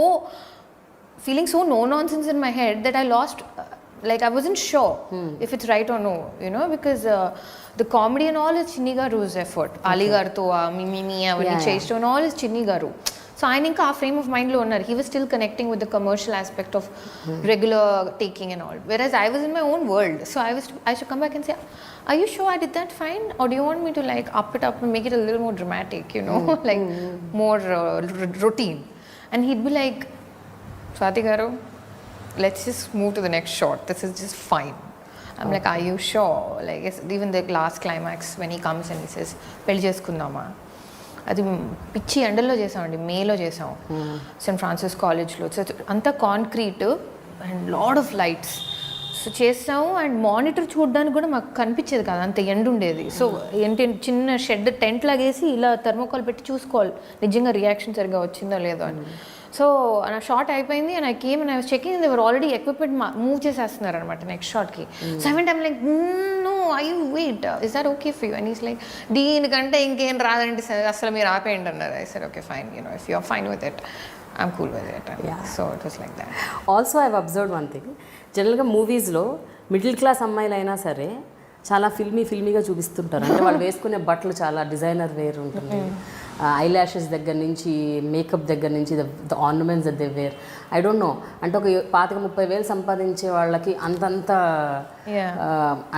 feeling so no nonsense in my head that I lost, like I wasn't sure if it's right or no, you know, because the comedy and all is Chinni Garu's effort. Ali Garto me అవన్నీ చేస్తూ and all is Chinni Garu. So ఆయన ఇంకా ఆ frame of మైండ్లో ఉన్నారు. He was still connecting with the commercial aspect of regular taking and all, where as I was in my own world. So I should come back and say, are you sure I did that fine, or do you want me to like up it up and make it a little more dramatic, you know, like more routine? And he'd be like, Swathi garu, let's just move to the next shot, this is just fine. I'm like, are you sure? Like, even the last climax when he comes and he says, పెళ్లి చేసుకుందామా, అది పిచ్చి ఎండల్లో చేసామండి, మేలో చేసాం Saint Francis కాలేజ్లో. So అంతా concrete and lot of lights. So చేసాము అండ్ మానిటర్ చూడడానికి కూడా మాకు కనిపించేది కాదు, అంత ఎండ ఉండేది. సో ఏంటి చిన్న షెడ్ టెంట్ లాగేసి ఇలా థర్మోకాల్ పెట్టి చూసుకోవాలి నిజంగా రియాక్షన్ సరిగా వచ్చిందో లేదో అని. సో నా షార్ట్ అయిపోయింది and I came and I was checking, they were already equipment move చేసేస్తున్నారు అనమాట నెక్స్ట్ షాట్కి. So I went, I'm like, no I wait, is that okay for you? And is like, దీనికంటే ఇంకేం రాదండి అసలు మీరు ఆపేయండి అన్నారు. I said okay fine, you know, if you are fine with it, I'm cool with it. So it was like that. Also I have observed one thing, జనరల్గా మూవీస్లో middle class అమ్మాయిలైనా సరే చాలా ఫిల్మీగా చూపిస్తుంటారు. అంటే వాళ్ళు వేసుకునే బట్టలు చాలా డిజైనర్ వేర్ ఉంటుంది, ఐ ల్యాషెస్ దగ్గర నుంచి మేకప్ దగ్గర నుంచి the ornaments that they were. I don't no, అంటే ఒక 25,000-30,000 సంపాదించే వాళ్ళకి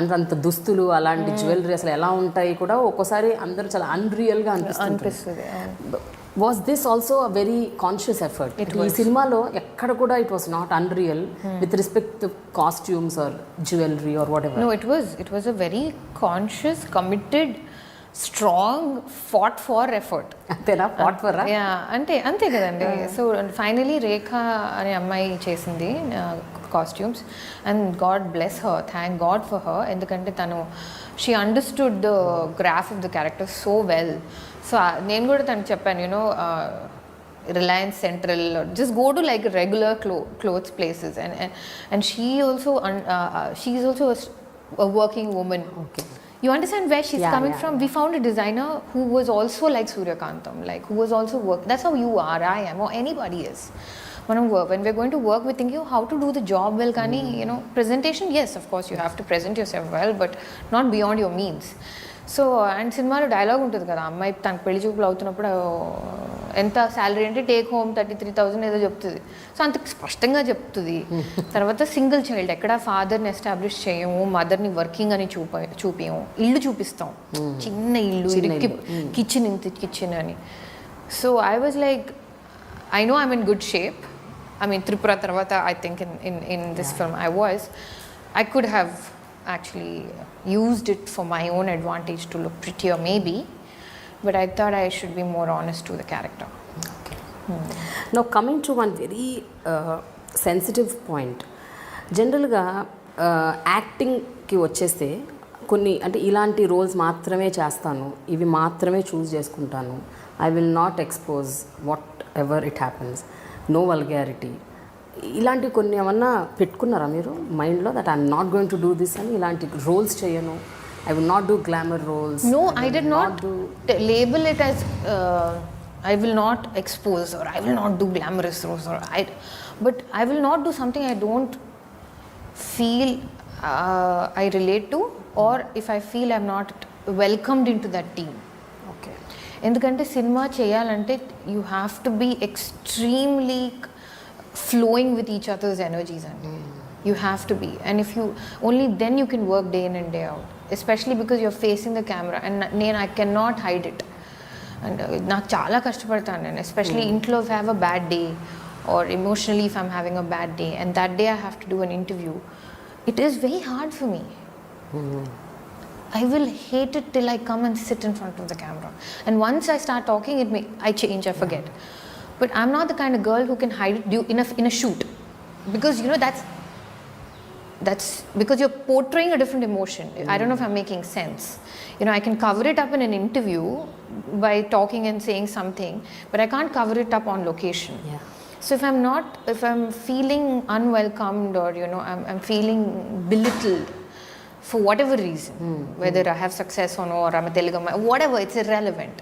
అంతంత దుస్తులు అలాంటి జ్యువెలరీ అసలు ఎలా ఉంటాయి కూడా ఒక్కోసారి అందరూ చాలా అన్రియల్గా అనిపిస్తుంది. Was this also a very conscious effort? ఈ సినిమాలో ఎక్కడ కూడా it was not unreal with respect to costumes or jewellery or whatever. No, it was a very conscious, committed, strong, fought for effort. అంతేనా? Fought for? అంతే కదండి. So finally రేఖ అనే అమ్మాయి చేసింది costumes and God bless her, thank God for her. ఎందుకంటే తను she understood the graph of the character so well. So నేను కూడా తనకు చెప్పాను, you know, Reliance Central, or just go to like regular clothes places, and she's also a working woman. Okay. You understand where she's coming from? We found a designer who was also like Suryakantam, like who was also That's how you are, I am, or anybody is. When we're going to work, we're thinking how to do the job well. Kani, you know, presentation, yes, of course you have to present yourself well, but not beyond your means. So and సినిమాలో dialogue ఉంటుంది కదా, అమ్మాయి తనకు పెళ్లి చూపులు అవుతున్నప్పుడు ఎంత salary అంటే టేక్ హోమ్ 33,000 ఏదో చెప్తుంది. సో అంత స్పష్టంగా చెప్తుంది. తర్వాత సింగిల్ చైల్డ్, ఎక్కడ ఫాదర్ని ఎస్టాబ్లిష్ చేయము, మదర్ని వర్కింగ్ అని చూపించము, ఇల్లు చూపిస్తాం, చిన్న ఇల్లు, ఇరికి కిచెన్ అని. So I was like, I know I'm in good shape. I mean Tripura తర్వాత I think in this film I could have actually used it for my own advantage to look prettier maybe, but I thought I should be more honest to the character. Okay. Now coming to one very sensitive point, జనరల్గా యాక్టింగ్కి వచ్చేస్తే కొన్ని అంటే ఇలాంటి roles మాత్రమే చేస్తాను, ఇవి మాత్రమే choose చేసుకుంటాను, I will not expose whatever it happens, no vulgarity, ఇలాంటివి కొన్ని ఏమన్నా పెట్టుకున్నారా మీరు మైండ్లో, that I'm not going to do this అని, ఇలాంటి రోల్స్ చేయను, I will not do glamour roles? No, I did not label it as I will not expose or I will not do glamorous roles, but I will not do something I don't feel I relate to, or if I feel I'm not welcomed into that team. Okay. ఎందుకంటే cinema చేయాలంటే you have to be extremely flowing with each other's energies, and you have to be, and if you only then you can work day in and day out, especially because you're facing the camera, and I cannot hide it, and నాకు చాలా కష్టపడతాను నేను, especially intlo if I have a bad day or emotionally if I'm having a bad day and that day I have to do an interview, it is very hard for me. I will hate it till I come and sit in front of the camera, and once I start talking I change, I forget. But I'm not the kind of girl who can hide it in a shoot, because you know that's because you're portraying a different emotion. I don't know if I'm making sense. You know, I can cover it up in an interview by talking and saying something, but I can't cover it up on location. Yeah. So if I'm feeling unwelcomed, or you know, I'm feeling belittled for whatever reason, whether I have success or no, or I'm a Telugu, whatever, it's irrelevant.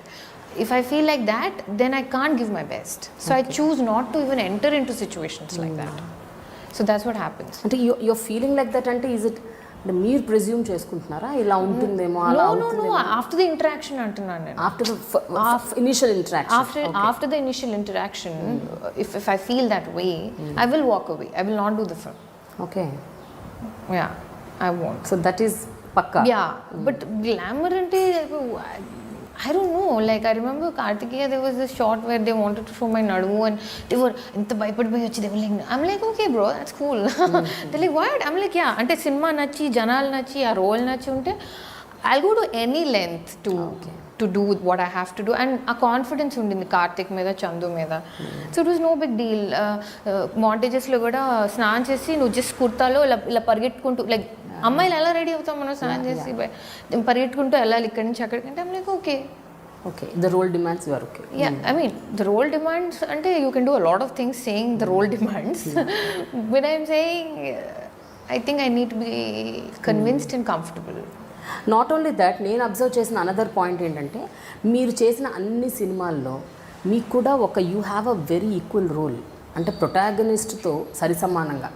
If I feel like that, then I can't give my best. So I choose not to even enter into situations like that. So that's what happens. అంటే you're feeling like that, అంటే is it అంటే మీరు presume చేసుకుంటున్నారా ఇలా ఉంటుందేమో అలా No, after the interaction అంటున్నాను నేను. After initial interaction After the initial interaction, if I feel that way, I will walk away. I will not do the film. Okay Yeah, I won't. So that is పక్కా. Yeah, but glamour ante, I don't know. Like I remember Kartikeya, there was this shot where they wanted to show my nadu and they were inta bhayapadi vachi. They were like, I'm like, okay bro, that's cool. They're like, what? I'm like, yeah. Ante cinema nachi, janal nachi, a role nachi unte, I'll go to any length to do what I have to do. And a confidence undindi Kartik meeda, Chandu meeda. So it was no big deal. Montages lo kuda snaan chesi nu just kurtalo ila పరిగెట్టుకుంటూ like అమ్మాయిలు ఎలా ready అవుతాం మనం స్నానం చేసి పరిగెట్టుకుంటూ వెళ్ళాలి ఇక్కడి నుంచి అక్కడికంటే I'm like okay the role demands your okay. Yeah I mean the role demands అంటే you can do a lot of things saying the role demands but I'm saying I think I need to be convinced and comfortable. Not only that, నేను observe చేసిన another point ఏంటంటే మీరు చేసిన అన్ని సినిమాల్లో మీకు కూడా you have a very equal role. అంటే ప్రొటాగనిస్ట్తో సరిసమానంగా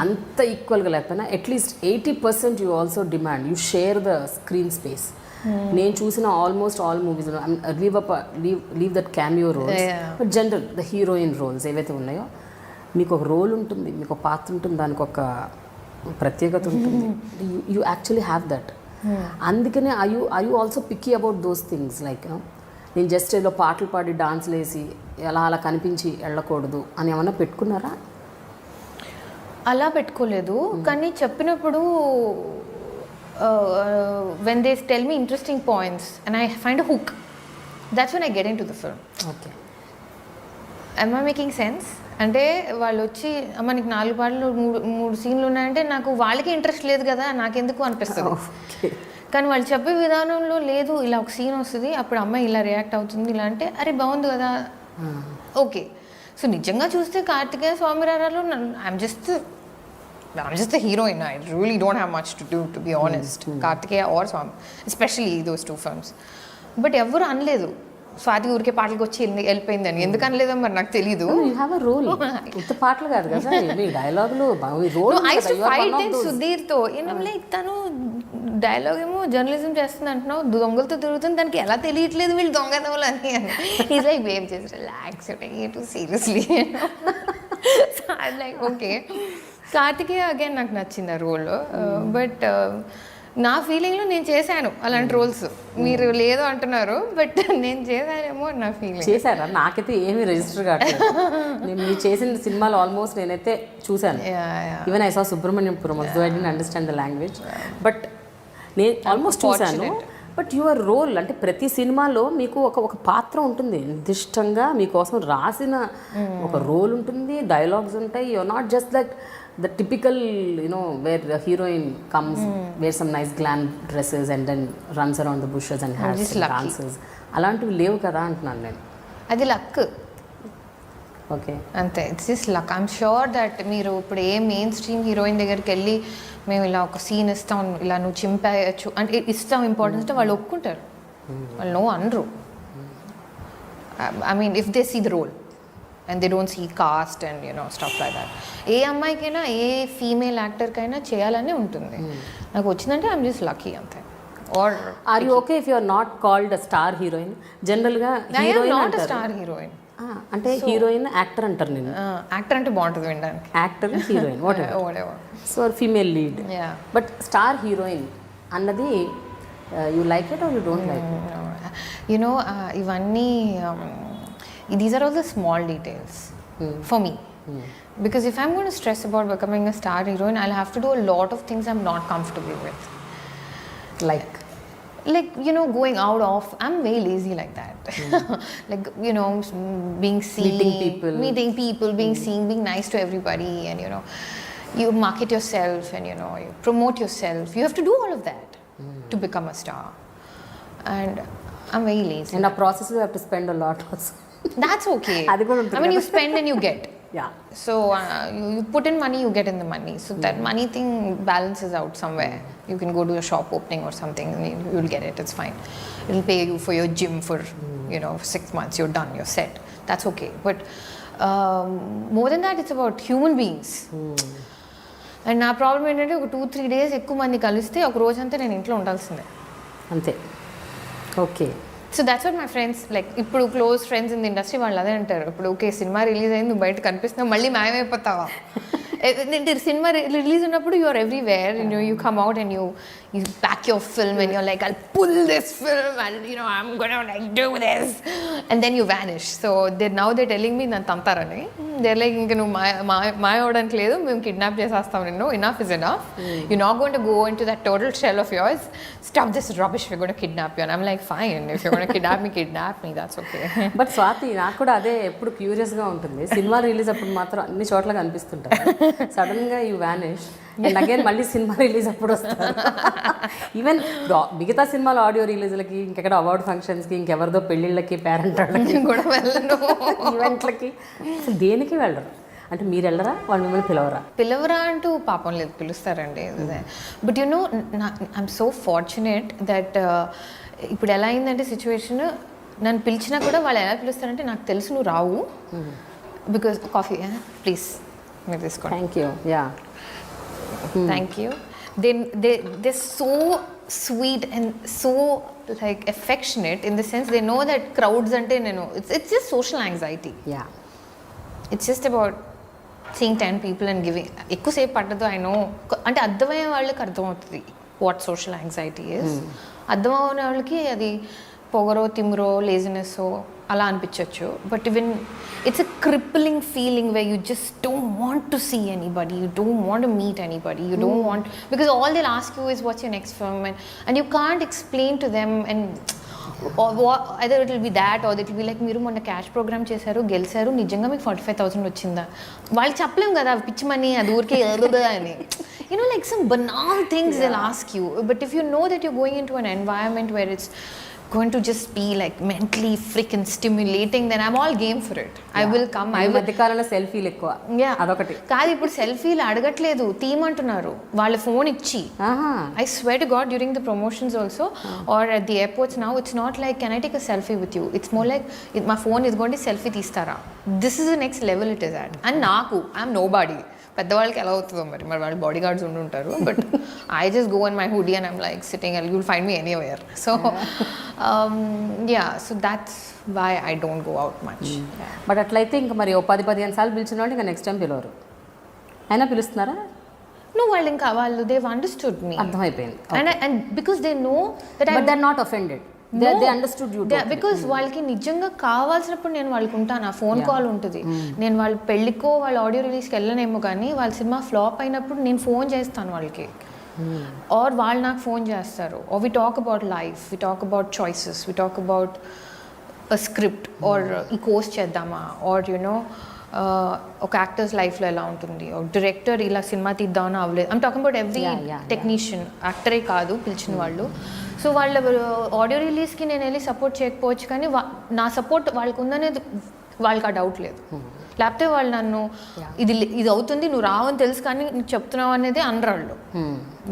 అంత ఈక్వల్గా లేకపోయినా at least 80% you also demand, you share the screen space. నేను చూసిన almost all movies leave that cameo roles, but general the heroine roles ఏవైతే ఉన్నాయో మీకు ఒక రోల్ ఉంటుంది, మీకు ఒక పాత్ర ఉంటుంది, దానికి ఒక ప్రత్యేకత ఉంటుంది. You actually have that. అందుకనే I you also picky about those things. Like నేను జస్ట్ ఏదో పాటలు పాడి డాన్స్లు వేసి అలా కనిపించి వెళ్ళకూడదు అని ఏమన్నా పెట్టుకున్నారా? అలా పెట్టుకోలేదు, కానీ చెప్పినప్పుడు when they tell me interesting points and I find a hook, that's when I get into the film. Okay. Am I making sense? అంటే వాళ్ళు వచ్చి అమ్మ నీకు 4 పాటలు 3 సీన్లు ఉన్నాయంటే నాకు వాళ్ళకి ఇంట్రెస్ట్ లేదు కదా, నాకెందుకు అనిపిస్తుంది. కానీ వాళ్ళు చెప్పే విధానంలో లేదు, ఇలా ఒక సీన్ వస్తుంది అప్పుడు అమ్మాయి ఇలా రియాక్ట్ అవుతుంది ఇలా అంటే అరే బాగుంది కదా, ఓకే. సో నిజంగా చూస్తే కార్తికేయ స్వామిరారాలో I'm just the heroine. I really don't have much to do, to be honest. Kartikeya or Swami, especially those 2 films. But ఎవరు అనలేదు స్వాతి ఊరికే పాటలకు వచ్చి వెళ్ళిపోయిందని. ఎందుకు అనలేదో మరి నాకు తెలీదు. You have a role. ఇంత పాటలు కాదు కదా మీ డైలాగులు role. I use to fight with సుధీర్తో. లైక్ తను డైలాగ్ ఏమో జర్నలిజం చేస్తుంది అంటున్నావు, దొంగలతో తిరుగుతుంది, దానికి ఎలా తెలియట్లేదు వీళ్ళు దొంగదవులు అని. ఈజ్ లైక్ వేవ్ చేసి relax to seriously. Like okay. Karthikeya again నాకు నచ్చింది ఆ రోల్, బట్ నా ఫీలింగ్లో నేను చేశాను అలాంటి రోల్స్. మీరు లేదు అంటున్నారు, బట్ నేను చేశానేమో అని నా ఫీలింగ్. చేశారా? నాకైతే ఏమీ రిజిస్టర్ కావట్లేదు. నేను మీరు చేసిన సినిమాలు ఆల్మోస్ట్ నేనైతే చూశాను. Even I saw Subramaniapuram, though I didn't understand the language, but నేను ఆల్మోస్ట్ చూశాను. బట్ యువర్ రోల్ అంటే ప్రతి సినిమాలో మీకు ఒక పాత్ర ఉంటుంది, నిర్దిష్టంగా మీకోసం రాసిన ఒక రోల్ ఉంటుంది, డైలాగ్స్ ఉంటాయి. Your not just that the typical, where the heroine comes, wears some nice glam dresses and then runs around the bushes and has dances. అలాంటివి లేవు కదా అంటున్నాను నేను. అది లక్. ఓకే, అంతే. It's just luck. I'm sure that మీరు ఇప్పుడు ఏ main stream heroine దగ్గరికి వెళ్ళి మేము ఇలా ఒక సీన్ ఇస్తాం, ఇలా నువ్వు చింపేయచ్చు అంటే ఇస్తాం ఇంపార్టెన్స్ అంటే వాళ్ళు ఒప్పుకుంటారు. వాళ్ళు నో అనరు. I mean if they see the role and they don't see caste and stuff like that. ఏ అమ్మాయికైనా ఏ ఫీమేల్ యాక్టర్కైనా చేయాలనే ఉంటుంది. నాకు వచ్చిందంటే ఐఎమ్ జస్ట్ లక్కీ అంతే. Or are you okay if you are not called a star heroine? జనరల్గా heroine not a star heroine. అంటే హీరోయిన్ యాక్టర్ అంటారు. నేను యాక్టర్ అంటే బాగుంటుంది వినడానికి. Actor heroine whatever. So female lead. But star heroine అన్నది you like it or you don't like it? ఇవన్నీ these are all the small details for me. Because if I'm going to stress about becoming a star heroine, I'll have to do a lot of things I'm not comfortable with. Like going out of, I'm very lazy like that. Like being seen, meeting people, being seen, being nice to everybody, and you market yourself and you promote yourself. You have to do all of that to become a star. And I'm very lazy. And a process you have to spend a lot also. That's okay. I mean, you spend and you get. Yeah. So you put in money, you get in the money. So that money thing balances out somewhere. You can go to a shop opening or something, and you'll get it. It's fine. It'll pay you for your gym for 6 months. You're done. You're set. That's okay. But more than that, it's about human beings. And నా problem ఏంటంటే ఒక 2-3 days ఎక్కువ మంది కలిస్తే ఒక రోజంతా నేను ఇంట్లో ఉండాల్సిందే అంతే. Okay. So that's what my friends like. ఇప్పుడు close friends in the industry వాళ్ళు అదే అంటారు, ఇప్పుడు ఓకే సినిమా రిలీజ్ అయింది నువ్వు బయట కనిపిస్తున్నావు మళ్ళీ మాయమైపోతావా. సినిమా రిలీజ్ ఉన్నప్పుడు you are everywhere, you come out and you pack your film and you're like I'll pull this film and I'm gonna like do this and then you vanish. So now they telling me నన్ను తంతారని. There like ఇంక నువ్వు మాయ అవడానికి లేదు, మేము kidnap చేసేస్తాం నిన్ను, enough is enough, you not going to go into that total shell of yours, stop this rubbish, we're going to kidnap you. And I'm like fine, if you're going to kidnap me, that's okay. But Swathi నాకు కూడా అదే ఎప్పుడు క్యూరియస్గా ఉంటుంది, cinema release అప్పుడు మాత్రం అన్ని చోట్ల కనిపిస్తుంటారు, సడన్గా యూ వ్యానిష్ అండ్ అగైన్ మళ్ళీ సినిమా రిలీజ్ అప్పుడు వస్తారు. ఈవెన్ మిగతా సినిమాలు ఆడియో రిలీజ్లకి, ఇంకెక్కడ అవార్డ్ ఫంక్షన్స్కి, ఇంకెవరిదో పెళ్ళిళ్ళకి, పేరెంట్ వాళ్ళకి కూడా వెళ్ళను, ఈవెంట్లకి, అసలు దేనికి వెళ్ళరు. అంటే మీరు వెళ్ళరా, వాళ్ళు మిమ్మల్ని పిలవరా అంటూ పాపం లేదు, పిలుస్తారండి. But you know I'm so fortunate that ఇప్పుడు ఎలా అయిందంటే సిచ్యువేషన్, నన్ను పిలిచినా కూడా వాళ్ళు ఎలా పిలుస్తారంటే నాకు తెలుసు నువ్వు రావు, బికాస్ కాఫీ ప్లీజ్ మీరు తీసుకోండి. Thank you. Yeah thank you. They so sweet and so like affectionate in the sense they know that crowds అంటే నేను it's just social anxiety. Yeah it's just about seeing 10 people and giving. ఎక్కువసేపు పట్టదు, I know. అంటే అర్థమయ్యే వాళ్ళకి అర్థమవుతుంది what social anxiety is. అర్థమవునే వాళ్ళకి అది పొగరో, తిమ్రో, లేజినెస్సో అలా అనిపించవచ్చు. But even it's a crippling feeling way you just don't want to see anybody, you don't want to meet anybody, you don't want, because all they ask you is what's your next film and you can't explain to them and either it will be that or it will be like మీరు మొన్న cash programme చేశారు, గెలిచారు, నిజంగా మీకు 45,000 వచ్చిందా, వాళ్ళు చెప్పలేము కదా పిచ్చి మనీ అది ఊరికే అని. You know, like some banal things they'll ask you. But if you know that you're going into an environment where it's going to just be like mentally freaking stimulating, then I'm all game for it. I will come. I will. మధ్యకాలంలో సెల్ఫీలు ఎక్కువ, అదొకటి కాదు. ఇప్పుడు సెల్ఫీలు అడగట్లేదు, తీయమంటున్నారు వాళ్ళ phone ఇచ్చి. I swear to God, during the promotions also or at the airports now, it's not like can I take a selfie with you. It's more like my phone is going to selfie తీస్తారా. This is the next level it is at. And నాకు I'm nobody. పెద్దవాళ్ళకి ఎలా అవుతుందో మరి వాళ్ళు bodyguards ఉంటారు. But I just go in my hoodie and I'm like sitting and you'll find me anywhere. So so that's why I don't go out much. But అట్లయితే ఇంకా మరి 10-15 సార్లు పిలిచిన వాళ్ళు ఇంకా నెక్స్ట్ టైం పిలవరు, అయినా పిలుస్తున్నారా? నువ్వు వాళ్ళు ఇంకా వాళ్ళు దే అండర్స్టూడ్ మీ, అర్థమైపోయింది. And because they know that but they are not offended. They understood you totally. Because వాళ్ళకి నిజంగా కావాల్సినప్పుడు నేను వాళ్ళకి ఉంటాను, ఆ ఫోన్ కాల్ ఉంటుంది. నేను వాళ్ళ పెళ్ళికో వాళ్ళ ఆడియో రిలీజ్కి వెళ్ళనేమో కానీ వాళ్ళ సినిమా ఫ్లాప్ అయినప్పుడు నేను ఫోన్ చేస్తాను వాళ్ళకి, ఆర్ వాళ్ళు నాకు ఫోన్ చేస్తారు. Or we talk about life, we talk about choices, we talk about a script, or ఈ కోర్స్ చేద్దామా, ఆర్ యునో ఒక యాక్టర్స్ లైఫ్లో ఎలా ఉంటుంది, ఒక డైరెక్టర్ ఇలా సినిమా తీద్దామని అవ్వలేదు. I'm talking about every technician, యాక్టరే కాదు పిలిచిన వాళ్ళు. సో వాళ్ళ ఆడియో రిలీజ్కి నేను వెళ్ళి సపోర్ట్ చేయకపోవచ్చు కానీ నా సపోర్ట్ వాళ్ళకు ఉందనేది వాళ్ళకి ఆ డౌట్ లేదు. లేకపోతే వాళ్ళు నన్ను ఇది అవుతుంది నువ్వు రావని తెలుసు కానీ నువ్వు చెప్తున్నావు అనేది అనరాళ్ళు.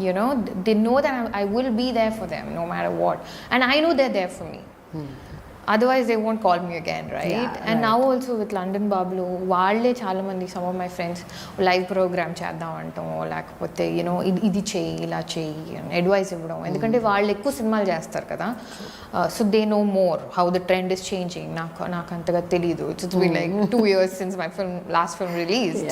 You know they know that I will be there for them no matter what, and I know they there for me. Otherwise they won't call me again, right? And now also with London Bablu, వాళ్ళే చాలా మంది, some of my friends live programme చేద్దాం అంటాం, లేకపోతే you know ఇది చేయి ఇలా చేయి అడ్వైస్ ఇవ్వడం. ఎందుకంటే వాళ్ళు ఎక్కువ సినిమాలు చేస్తారు కదా, so they know more how the trend is changing. నాకు అంతగా తెలీదు. It's been like 2 years since my last film released.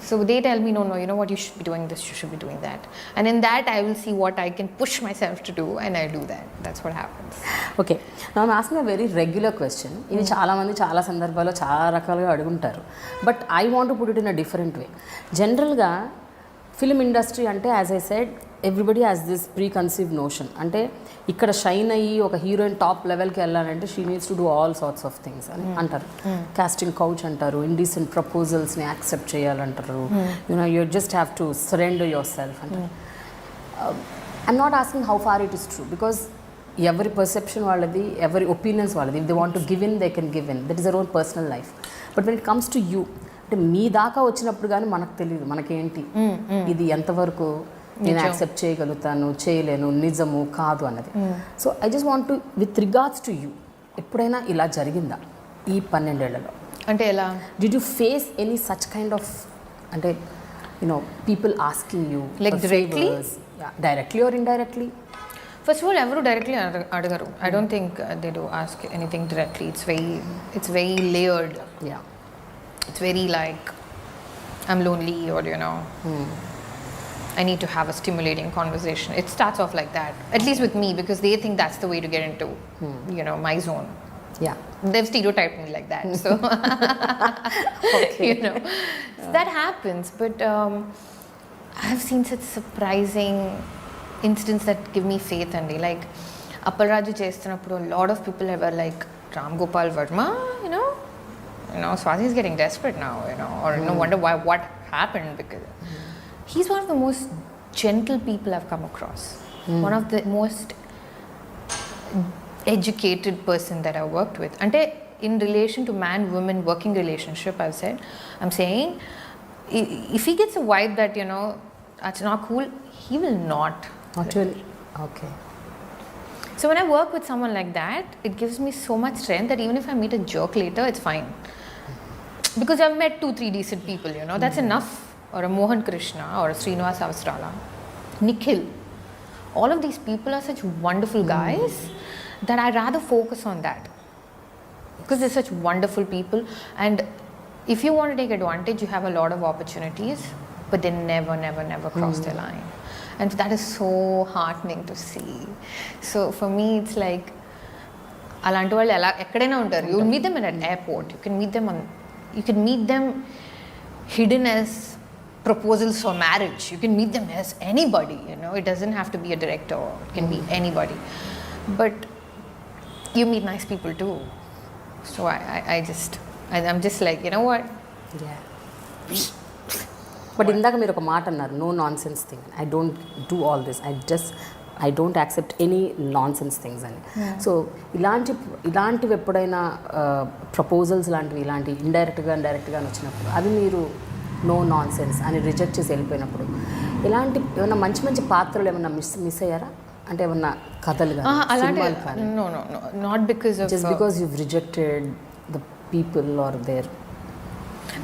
So they tell me no, you know what, you should be doing this, you should be doing that, and in that I will see what I can push myself to do and I do that. That's what happens. Okay, now I'm asking a very regular question. ఇది చాలా మంది చాలా సందర్భాల్లో చాలా రకాలుగా అడుగుంటారు, but I want to put it in a different way. జనరల్గా film industry అంటే as I said everybody has this preconceived notion. అంటే ఇక్కడ షైన్ అయ్యి ఒక హీరోయిన్ టాప్ లెవెల్కి వెళ్ళాలంటే she needs to do all sorts of things అని అంటారు. కాస్టింగ్ కౌచ్ అంటారు, ఇండీసెంట్ ప్రపోజల్స్ని యాక్సెప్ట్ చేయాలంటారు, you know you just have to surrender yourself అంటారు. I'm not asking how far it is true, because ఎవరి perception వాళ్ళది, ఎవరి ఒపీనియన్స్ వాళ్ళది. If they want to give in they can give in, that is their own personal life. But when it comes to you, అంటే మీ దాకా వచ్చినప్పుడు కానీ మనకు తెలియదు మనకేంటి ఇది ఎంతవరకు నేను యాక్సెప్ట్ చేయగలుగుతాను, చేయలేను, నిజము కాదు అన్నది. So I just want to with regards to you, ఎప్పుడైనా ఇలా జరిగిందా ఈ 12 ఏళ్లలో? అంటే ఎలా? Did you face any such kind of, అంటే people asking you Like for directly? favors, directly or indirectly? First of all, ఎవరు డైరెక్ట్లీ అడగరు. I don't think they do ask anything directly. It's very layered. Yeah. It's very like, I'm lonely, or I need to have a stimulating conversation. It starts off like that, at least with me, because they think that's the way to get into my zone. Yeah. They've stereotyped me like that, so Okay. So that happens. But I have seen such surprising incidents that give me faith, and like Appalraju చేస్తున్నప్పుడు a lot of people were like, Ram Gopal Verma, Swathi is getting desperate now, or no wonder why, what happened, because he's one of the most gentle people I've come across. One of the most educated person that I've worked with. Ante in relation to man-woman working relationship, I'm saying, if he gets a vibe that, that's not cool, he will not. Actually, okay. So when I work with someone like that, it gives me so much strength that even if I meet a jerk later, it's fine. Because I've met 2-3 decent people, that's enough. Or a Mohan Krishna, or a Srinivas Avasrala, Nikhil. All of these people are such wonderful guys that I'd rather focus on that. Because they're such wonderful people. And if you want to take advantage, you have a lot of opportunities, but they never cross their line. And that is so heartening to see. So for me, it's like, అలాంటి వాళ్ళు ఎక్కడైనా ఉంటారు. You will meet them in an airport. You can meet them hidden as proposals for marriage. You can meet them as anybody, It doesn't have to be a director. It can be anybody. But you meet nice people too. So I'm just like, you know what? Yeah. But ఇందాక మీరు ఒక మాట అన్నారు, no nonsense thing. I don't do all this. I don't accept any nonsense things అని. So ఇలాంటివి ఎప్పుడైనా proposals లాంటివి ఇలాంటి డైరెక్ట్గా వచ్చినప్పుడు అవి మీరు నో నాన్ సెన్స్ అని రిజెక్ట్ చేసి వెళ్ళిపోయినప్పుడు ఏమైనా మంచి పాత్రలు ఏమైనా మిస్ అయ్యారా? అంటే ఏమన్నా కథలు కానీ not because of just because you rejected the people are there.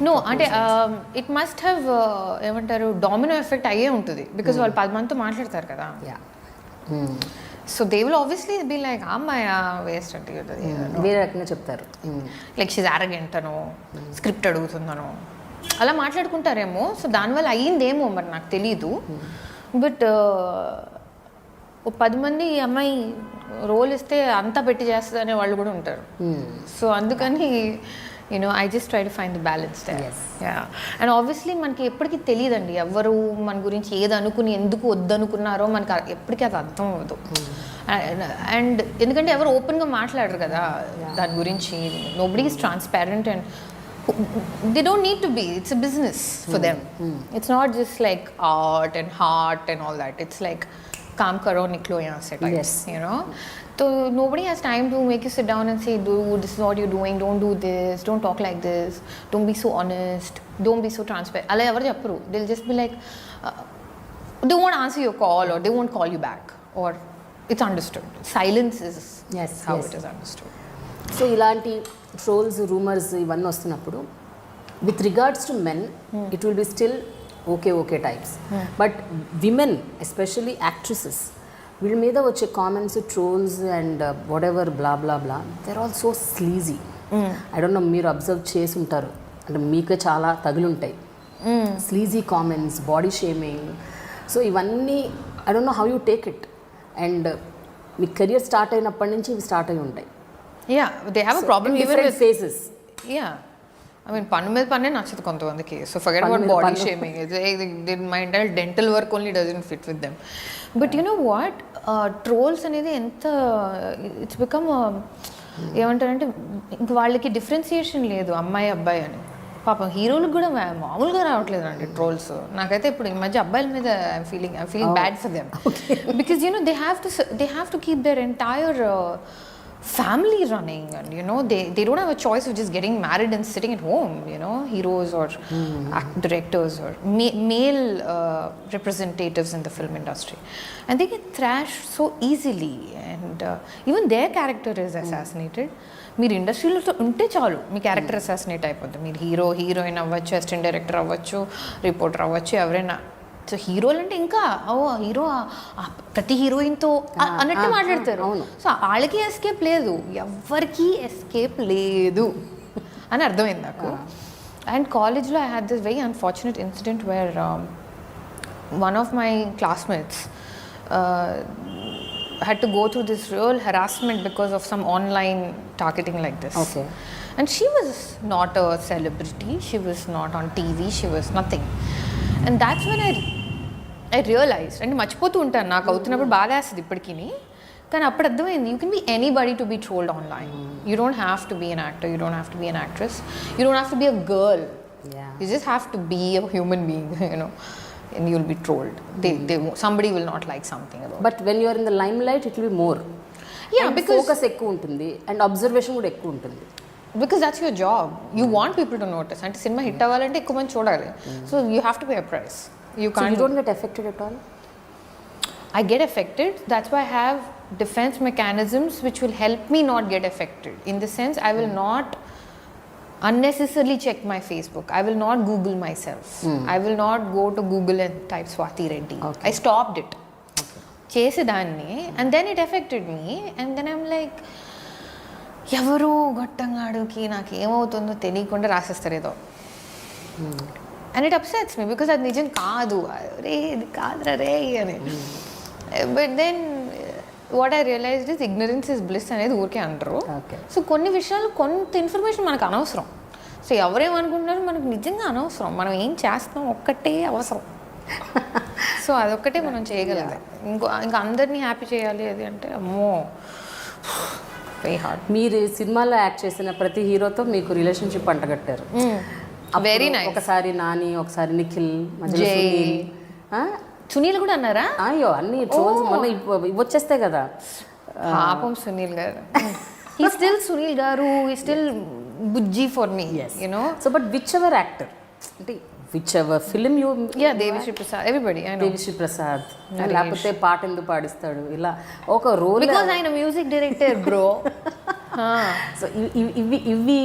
No అంటే ఇట్ మస్ట్ హ్యావ్ ఏమంటారు డామినో ఎఫెక్ట్ అయ్యే ఉంటుంది. బికాజ్ వాళ్ళు 10 మందితో మాట్లాడతారు కదా. So they will obviously be like, అమ్మాయి వేస్ట్ అంటే వేరే రకంగా చెప్తారు. లైక్ షీజ్ అరగెంట్ అనో, స్క్రిప్ట్ అడుగుతుందనో అలా మాట్లాడుకుంటారేమో. సో దానివల్ల అయ్యిందేమో మరి నాకు తెలీదు. బట్ 10 మంది ఈ అమ్మాయి రోల్ ఇస్తే అంతా పెట్టి చేస్తుంది అనే వాళ్ళు కూడా ఉంటారు. సో అందుకని I just try to find the balance there. Yes. Yeah. And obviously మనకి ఎప్పటికీ తెలియదండి ఎవరు మన గురించి ఏది అనుకుని ఎందుకు వద్దనుకున్నారో మనకి ఎప్పటికీ అది అర్థం అవ్వదు. అండ్ ఎందుకంటే ఎవరు ఓపెన్గా మాట్లాడరు కదా దాని గురించి. Nobody is transparent and they don't need to be. It's a business for them. It's not just like art and heart and all that. It's like काम करो निकलो यहाँ से types, So nobody has time to make you sit down and say, dude, this is what you're doing, don't do this, don't talk like this, don't be so honest, don't be so transparent. Alla evaru chepparu. They'll just be like, they won't answer your call, or they won't call you back, or it's understood. Silence is how it is understood. So ilanti trolls, rumors ivanni vastunnappudu, with regards to men, it will be still okay types. But women, especially actresses, వీళ్ళ మీద వచ్చే comments, trolls and whatever blah blah blah, they're all so sleazy. I don't know, మీరు observe చేసి ఉంటారు, అంటే మీకు చాలా తగులుంటాయి. Sleazy comments, body shaming. So ఇవన్నీ I don't know how you take it. And మీ కెరియర్ స్టార్ట్ అయినప్పటి నుంచి ఇవి స్టార్ట్ అయి ఉంటాయి. They have a problem even with faces. పన్ను మీద పన్నే నచ్చదు కొంతమందికి. So forget about body shaming. My entire dental work only doesn't fit with them. But you know what, trolls అనేది ఎంత ఇట్స్ బికమ్ ఏమంటారంటే ఇంక వాళ్ళకి డిఫరెన్సియేషన్ లేదు అమ్మాయి అబ్బాయి అని. పాపం హీరోలకు కూడా మామూలుగా రావట్లేదు అండి ట్రోల్స్. నాకైతే ఇప్పుడు ఈ మధ్య అబ్బాయిల మీద I'm feeling bad for them. Because they have to keep their entire family running, and they don't have a choice of just getting married and sitting at home, heroes or directors or male representatives in the film industry, and they get thrashed so easily, and even their character is assassinated. మీరు ఇండస్ట్రీలో ఉంటే చాలు మీ character assassinate అయిపోద్ది. మీరు heroine అవ్వచ్చు, assistant director అవ్వచ్చు, reporter అవ్వచ్చు, ఎవరైనా. సో హీరోలు అంటే ఇంకా హీరో ప్రతి హీరోయిన్తో అన్నట్టు మాట్లాడతారు. సో వాళ్ళకి ఎస్కేప్ లేదు, ఎవరికి ఎస్కేప్ లేదు అని అర్థమైంది నాకు. అండ్ కాలేజ్లో I had this very unfortunate incident wear one of my classmates had to go through this real harassment because of some online targeting like this. Okay. And she was not a celebrity, she was not on TV, she was nothing. And that's when I realized, and మర్చిపోతూ ఉంటాను, నాకు అవుతున్నప్పుడు బాధేస్తుంది ఇప్పటికీ, కానీ అప్పుడు అర్థమైంది, you can be anybody to be trolled online. You don't have to be an actor, you don't have to be an actress, you don't have to be a girl. You just have to be a human being, and you'll be trolled. Somebody will not like something about it. But when you are in the limelight, it will be more. Yeah, and because focus ekku untundi and observation kuda ekku untundi. Because that's your job. You want people to notice. And cinema hit avalante ekku mandi chodali. So you have to pay a price. You can't. So you don't get affected at all? I get affected. That's why I have defense mechanisms which will help me not get affected. In the sense, I will not unnecessarily check my Facebook. I will not Google myself. I will not go to Google and type Swathi Reddy. Okay. I stopped it. Chesedanni, and then it affected me, and then I'm like, ఎవరు గొట్టంగాడుకి నాకు ఏమవుతుందో తెలియకుండా రాసేస్తారు ఏదో. And it upsets me because అది నిజం కాదు, రే ఇది కాదురా రే అని. But then what I realized is ignorance is bliss అనేది ఊరికే అంటారు. సో కొన్ని విషయాలు కొంత ఇన్ఫర్మేషన్ మనకు అనవసరం. సో ఎవరేమనుకుంటున్నారో మనకు నిజంగా అనవసరం. మనం ఏం చేస్తాం ఒక్కటే అవసరం. సో అదొక్కటే మనం చేయగలదు. ఇంకా అందరినీ హ్యాపీ చేయాలి అది అంటే అమ్మో వెరీ హార్డ్. మీరు సినిమాలో యాక్ట్ చేసిన ప్రతి హీరోతో మీకు రిలేషన్షిప్ అంటగట్టారు. Very nice. ఒకసారి నాని, ఒకసారి నిఖిల్, సునీల్ కూడా అన్నారా? అయ్యో అన్ని ట్రోల్స్ మొన్న వచ్చేస్తాయి కదా. పాపం Sunil garu. He still Sunil garu, he still Bujji for me, so but whichever actor అంటే whichever film you, Devi Sri Prasad, everybody, Devi Sri Prasad, లేకపోతే పాట ఎందుకు పాడిస్తాడు ఇలా ఒక రోల్, బికాజ్ ఆయన మ్యూజిక్ డైరెక్టర్ బ్రో. సో ఇవి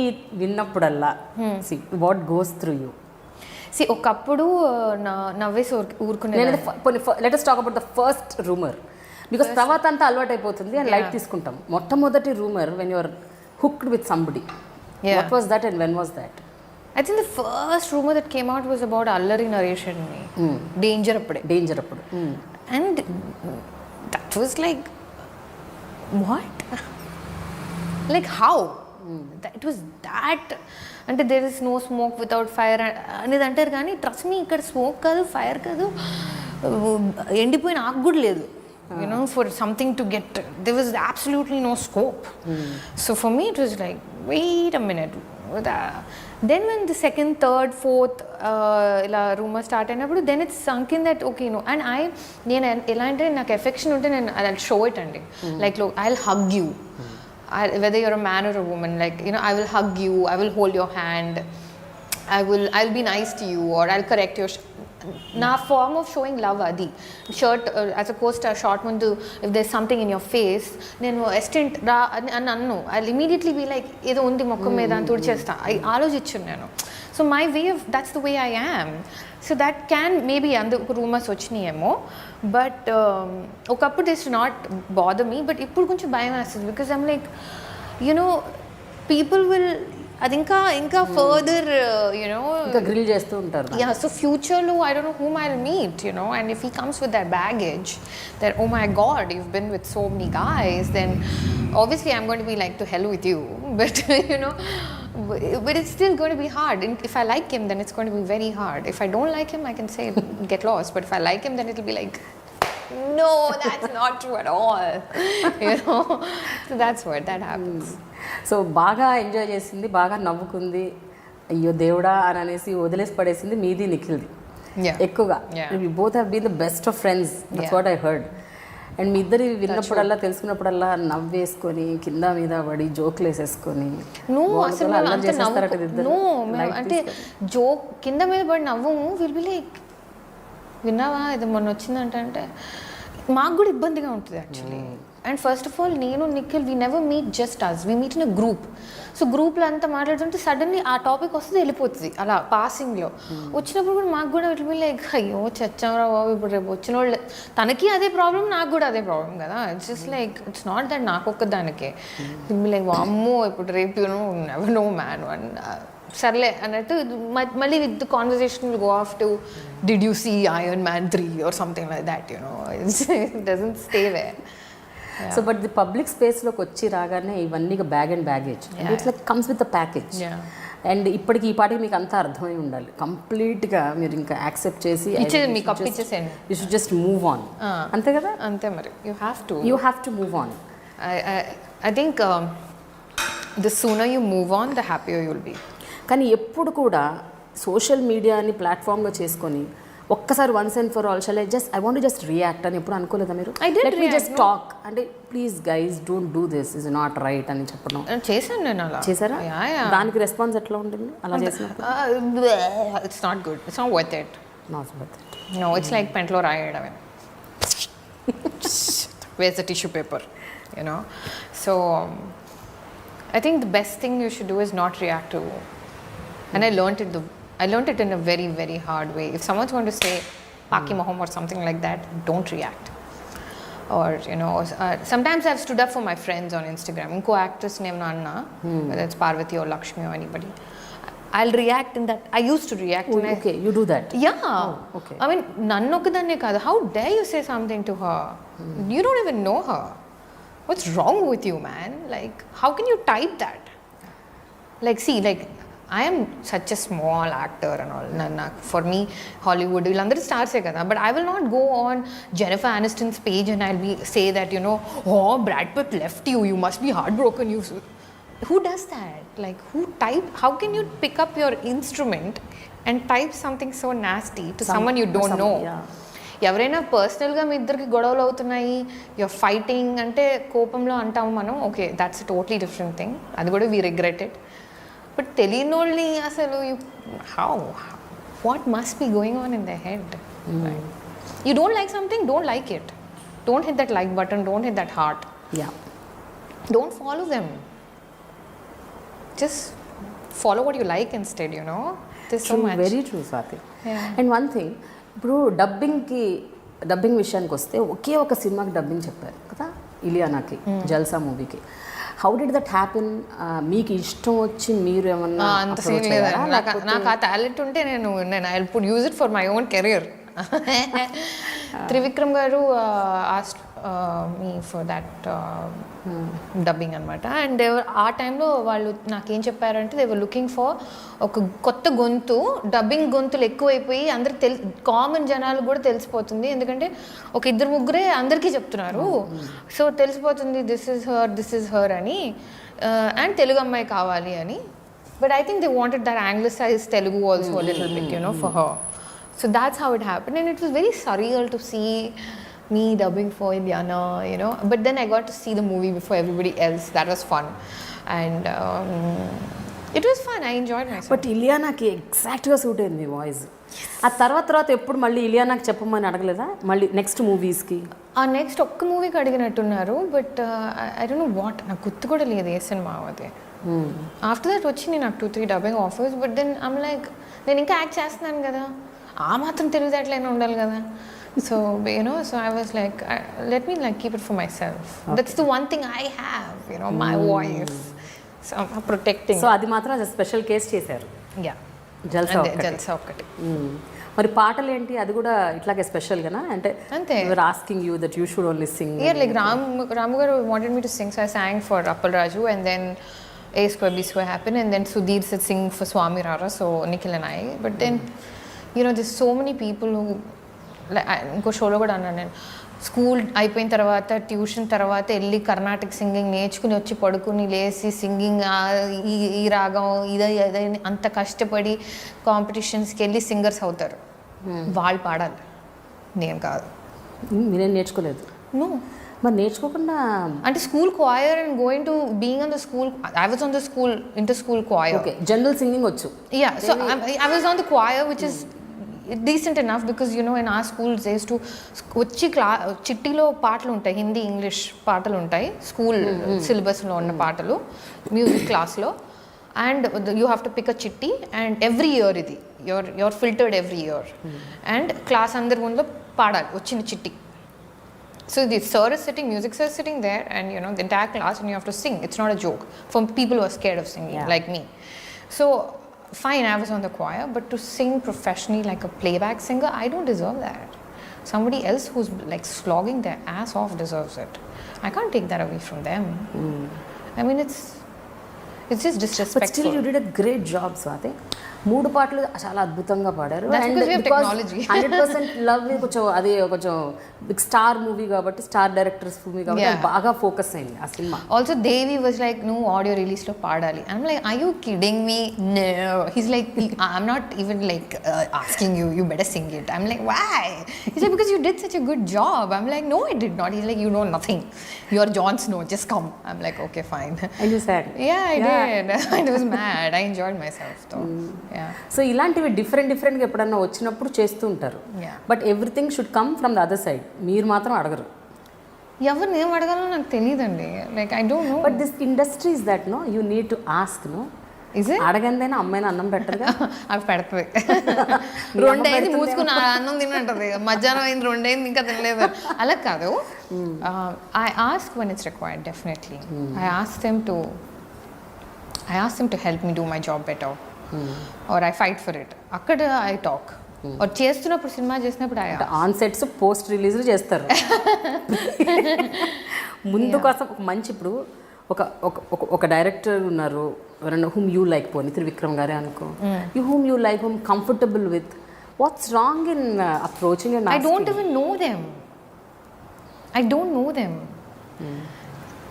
విన్నప్పుడల్లా వాట్ గోస్ త్రూ యూ? ఒకప్పుడు నవ్వేసి ఊరుకునే. Let us talk about the first rumor, because తర్వాత అంతా అలవాటు అయిపోతుంది అండ్ లైట్ తీసుకుంటాం. మొట్టమొదటి rumour when you are hooked with somebody, what was that and when was that? I think the first rumor that came out was about Allari Naresh and me. Danger appudu. And that was like, what? Like how? It was that, అంటే there is no smoke without fire అనేది అంటారు, కానీ trust me ఇక్కడ smoke కాదు, fire కాదు, ఎండిపోయిన ఆకు కూడా లేదు. For something to get, there was absolutely no scope. So for me it was like, wait a minute. Then when the second, third, fourth ఇలా rumor start అయినప్పుడు then it's sunk in that okay, and నేను ఎలా అంటే నాకు affection ఉంటే నేను I'll show it అండి. Like look, I'll hug you. Whether you're a man or a woman, like I will hug you, I will hold your hand, I'll be nice to you, or I'll correct your na form of showing love adi. Shirt as a co-star short mundu, if there's something in your face, then assistant ra annu, I'll immediately be like edo undi mokkam meda an tudichesta. I alochichu nenu. So my way of, that's the way I am. So that can maybe andu rumors vachiniyemo, but okappudu this did not bother me, but ippudu koncham bayam vestadi, because I'm like, people will అది ఇంకా further ఇంకా grill చేస్తూ ఉంటారు. So ఫ్యూచర్లో I don't know whom I'll meet, and if he comes with that baggage that oh my god you've been with so many guys, then obviously I'm going to be like to hell with you, but but it's still going to be hard. If I like him, then it's going to be very hard. If I don't like him, I can say get lost, but if I like him, then it'll be like, no, that's not true at all. So that's what that happens. So బాగా enjoy చేసింది, బాగా నవ్వుకుంది, అయ్యో దేవుడా అని అనేసి వదిలేసి పడేసింది మీది నిఖిల్ది ఎక్కువగా. You both have been the best of friends, that's what I heard. And మీ ఇద్దరు విన్నప్పుడల్లా తెలుసుకున్నప్పుడల్లా నవ్వేసుకొని కింద మీద పడి జోక్లు వేసేసుకొని అసలు అంటే జోక్ కింద మీద పడి నవ్వము. విల్ బి లైక్ విన్నావా ఇది మొన్న వచ్చిందంటే మాకు కూడా ఇబ్బందిగా ఉంటుంది actually. And first of all నేను Nikhil we never meet just us, we meet in a group. So గ్రూప్లో అంతా మాట్లాడుతుంటే సడన్లీ ఆ టాపిక్ వస్తుంది వెళ్ళిపోతుంది అలా పాసింగ్లో. వచ్చినప్పుడు కూడా మాకు కూడా ఇట్లా లైక్ అయ్యో చచ్చాంరా బాబు ఇప్పుడు రేపు వచ్చిన వాళ్ళు తనకి అదే ప్రాబ్లం నాకు కూడా అదే ప్రాబ్లం కదా. It's just like it's not that నాకు ఒక్కదానికే. లైక్ అమ్మో ఇప్పుడు రేపు you know never no man one సర్లే అన్నట్టు మళ్ళీ with the conversation will go off to did you see Iron Man 3 or something like that, you know. It doesn't stay there. So but the public స్పేస్లోకి వచ్చి రాగానే ఇవన్నీ bag and baggage, it's like comes with the package. And ఇప్పటికి ఈ పాటికి మీకు అంతా అర్థమై ఉండాలి కంప్లీట్గా, మీరు ఇంకా యాక్సెప్ట్ చేసి you should just move on. అంతే కదా? అంతే మరి. You have to move on. I think the sooner you move on the happier you will be. కానీ ఎప్పుడు కూడా సోషల్ మీడియాని ప్లాట్ఫామ్గా చేసుకొని ఒక్కసారి once and for all shall I want just react అని ఎప్పుడు అనుకోలేదా మీరు? లెట్ మీ జస్ట్ టాక్ అంటే please guys don't do this is not right అని చెప్పడం చేశాను నేను. అలా చేశారా? దానికి రెస్పాన్స్ ఎట్లా ఉంటుంది అలా చేసినప్పుడు? It's not good, it's not worth it. Not worth it. No, it's like పెంట్లో రాయడమే. Where's the tissue paper, you know. So I think the best thing you should do is not react to. And I learned it in a very, very hard way. If someone's going to say Paki Moham or something like that, don't react. Or, you know, sometimes I've stood up for my friends on Instagram. Inko actress name na anna, whether it's Parvati or Lakshmi or anybody. I'll react in that. I used to react. Okay, you do that? Yeah. Oh, okay. I mean, nannokadanne kaadu. How dare you say something to her? You don't even know her. What's wrong with you, man? Like, how can you type that? Like, see, like, I am such a small actor and all. For me, Hollywood, villandru stars e kada. But I will not go on Jennifer Aniston's page and I'll say that, you know, oh, Brad Pitt left you. You must be heartbroken. Who does that? Like, how can you pick up your instrument and type something so nasty to someone you don't know? Yeah. ఎవరైనా పర్సనల్గా మీ ఇద్దరికి గొడవలు అవుతున్నాయి, you're fighting అంటే కోపంలో అంటాము మనం, okay that's totally different thing, అది కూడా వీ రిగ్రెట్ ఇట్. బట్ తెలియని వాళ్ళని అసలు what must be going on in the head? You don't like something, don't like it, don't hit that like button, don't hit that heart, don't follow them, just follow what you like instead, you know. This so much very true Swathi. And one thing, ఇప్పుడు dubbing విషయానికి వస్తే ఒకే ఒక సినిమాకి dubbing చెప్పారు కదా, ఇలియానాకి, జల్సా మూవీకి. How did that happen? మీకు ఇష్టం వచ్చి మీరు ఏమన్నా? అంత సీన్ లేదా, నాకు ఆ టాలెంట్ ఉంటే నేను I will use it for my own career. Trivikram garu asked me for that dubbing అనమాట. అండ్ ఆ టైంలో వాళ్ళు నాకేం చెప్పారంటే దే వర్ లుకింగ్ ఫర్ ఒక కొత్త గొంతు. డబ్బింగ్ గొంతులు ఎక్కువైపోయి అందరికి కామన్ జనాలు కూడా తెలిసిపోతుంది, ఎందుకంటే ఒక ఇద్దరు ముగ్గురే అందరికీ చెప్తున్నారు. సో తెలిసిపోతుంది దిస్ ఇస్ హర్ అని, అండ్ తెలుగు అమ్మాయి కావాలి అని. But I think they wanted that anglicised Telugu also a little bit, you know, for her. So that's how it happened, and it was very surreal to see me dubbing for Ilyana, you know. But then I got to see the movie before everybody else. That was fun, and it was fun. I enjoyed myself. But ఇలియానాకి ఎగ్జాక్ట్గా suit అయింది మీ voice. ఆ తర్వాత ఎప్పుడు మళ్ళీ ఇలియానాకి చెప్పమని అడగలేదా మళ్ళీ next మూవీస్కి? ఆ నెక్స్ట్ ఒక్క మూవీకి అడిగినట్టున్నారు, but I don't know what, నాకు గుర్తు కూడా లేదు ఏ సినిమా అదే. ఆఫ్టర్ దట్ వచ్చింది నాకు 2-3 dubbing offers, but then I'm like నేను ఇంకా యాక్ట్ చేస్తున్నాను కదా, ఆ మాత్రం తెలివితేటలైనా ఉండాలి కదా. So, you know, so I was like, let me like keep it for myself. Okay. That's the one thing I have, you know, my voice. So I'm protecting. So అది మాత్రం అది స్పెషల్ కేస్ చేశారు. Yeah. జల్సా ఒక్కటి. మరి పాటలు ఏంటి, అది కూడా ఇట్లాగే స్పెషల్గానా? అంటే asking you that you should only Singh. Yeah, like Ramu garu wanted me to sing, so I sang for Appal Raju, and then A Square B Square happened, and then Sudhir said sing for Swami Rara, so Nikhil and I. But then, you know, there's so many people who, ఇంకో షోలో కూడా అన్నాను నేను, school అయిపోయిన తర్వాత tuition తర్వాత వెళ్ళి Karnataka singing నేర్చుకుని వచ్చి పడుకుని లేచి సింగింగ్ ఈ రాగం ఇదని అంత కష్టపడి కాంపిటీషన్స్కి వెళ్ళి సింగర్స్ అవుతారు. వాళ్ళు పాడాలి, నేను కాదు. నేనేం నేర్చుకోలేదు. No. మరి నేర్చుకోకుండా అంటే school choir and going to being on the school, I was on the school inter school choir. Okay, general singing వచ్చు. Yeah, so I was on the choir, which is decent enough because you know in our schools they used to వచ్చి చిట్టిలో పాటలు ఉంటాయి, Hindi English పాటలు ఉంటాయి school సిలబస్లో ఉన్న పాటలు music క్లాస్లో. And you have to pick a చిట్టి అండ్ ఎవ్రీ ఇయర్ ఇది your filtered every year and class అందరి ముందు పాడాలి వచ్చిన చిట్టి. So the sir is sitting, music sir is sitting there, and you know the entire class, and you have to sing. It's not a joke for people who are scared of singing like me. So fine, I was on the choir, but to sing professionally like a playback singer, I don't deserve that. Somebody else who's like slogging their ass off deserves it. I can't take that away from them. I mean it's just disrespectful. But still you did a great job, Swathi. 3 పాటలు చాలా అద్భుతంగా పాడారు. That's because we have technology. 100% love కొంచెం అది కొంచెం big star movie కాబట్టి, star directors movie కాబట్టి బాగా ఫోకస్ అయింది ఆ cinema. Also Devi was like, no audio release lo paadali. I'm like, are you kidding me? No. He's like, I'm not even like asking you, you better sing it. I'm like, why? He's like, because you did such a good job. I'm like, no, I did not. He's like, you know nothing. You're Jon Snow, just come. I'm like, okay, fine. And you said? Yeah, I did. I was mad. I enjoyed myself though. Yeah. So ఇలాంటివి డిఫరెంట్గా ఎప్పుడన్నా వచ్చినప్పుడు చేస్తూ ఉంటారు. But everything should come from the other side. మీరు మాత్రం అడగరు. ఎవరిని ఏం అడగాలో నాకు తెలియదండి. Like I don't know. But this industry is that no you need to ask no. అడగందైనా అమ్మాయిని అన్నం పెట్టరుగా. అవి పెడతది. 2 అయింది మూసుకుని అన్నం తినంటది. మధ్యాహ్నం అయింది 2 అయింది ఇంకా తినలేదు. అలా కాదు. I ask when it's required definitely. I ask them to help me do my job better. Or I fight for it. అక్కడ I talk. Or చేస్తున్నప్పుడు సినిమా చేసినప్పుడు ఆన్ సెట్స్ పోస్ట్ రిలీజ్లు చేస్తారు. ముందు కోసం మంచి ఇప్పుడు ఒక డైరెక్టర్ ఉన్నారు ఎవరన్నా హూమ్ యూ లైక్, పోనీ త్రివిక్రమ్ గారే అనుకో, you whom you like, whom comfortable with. What's wrong in approaching and I don't even know them. I don't know them.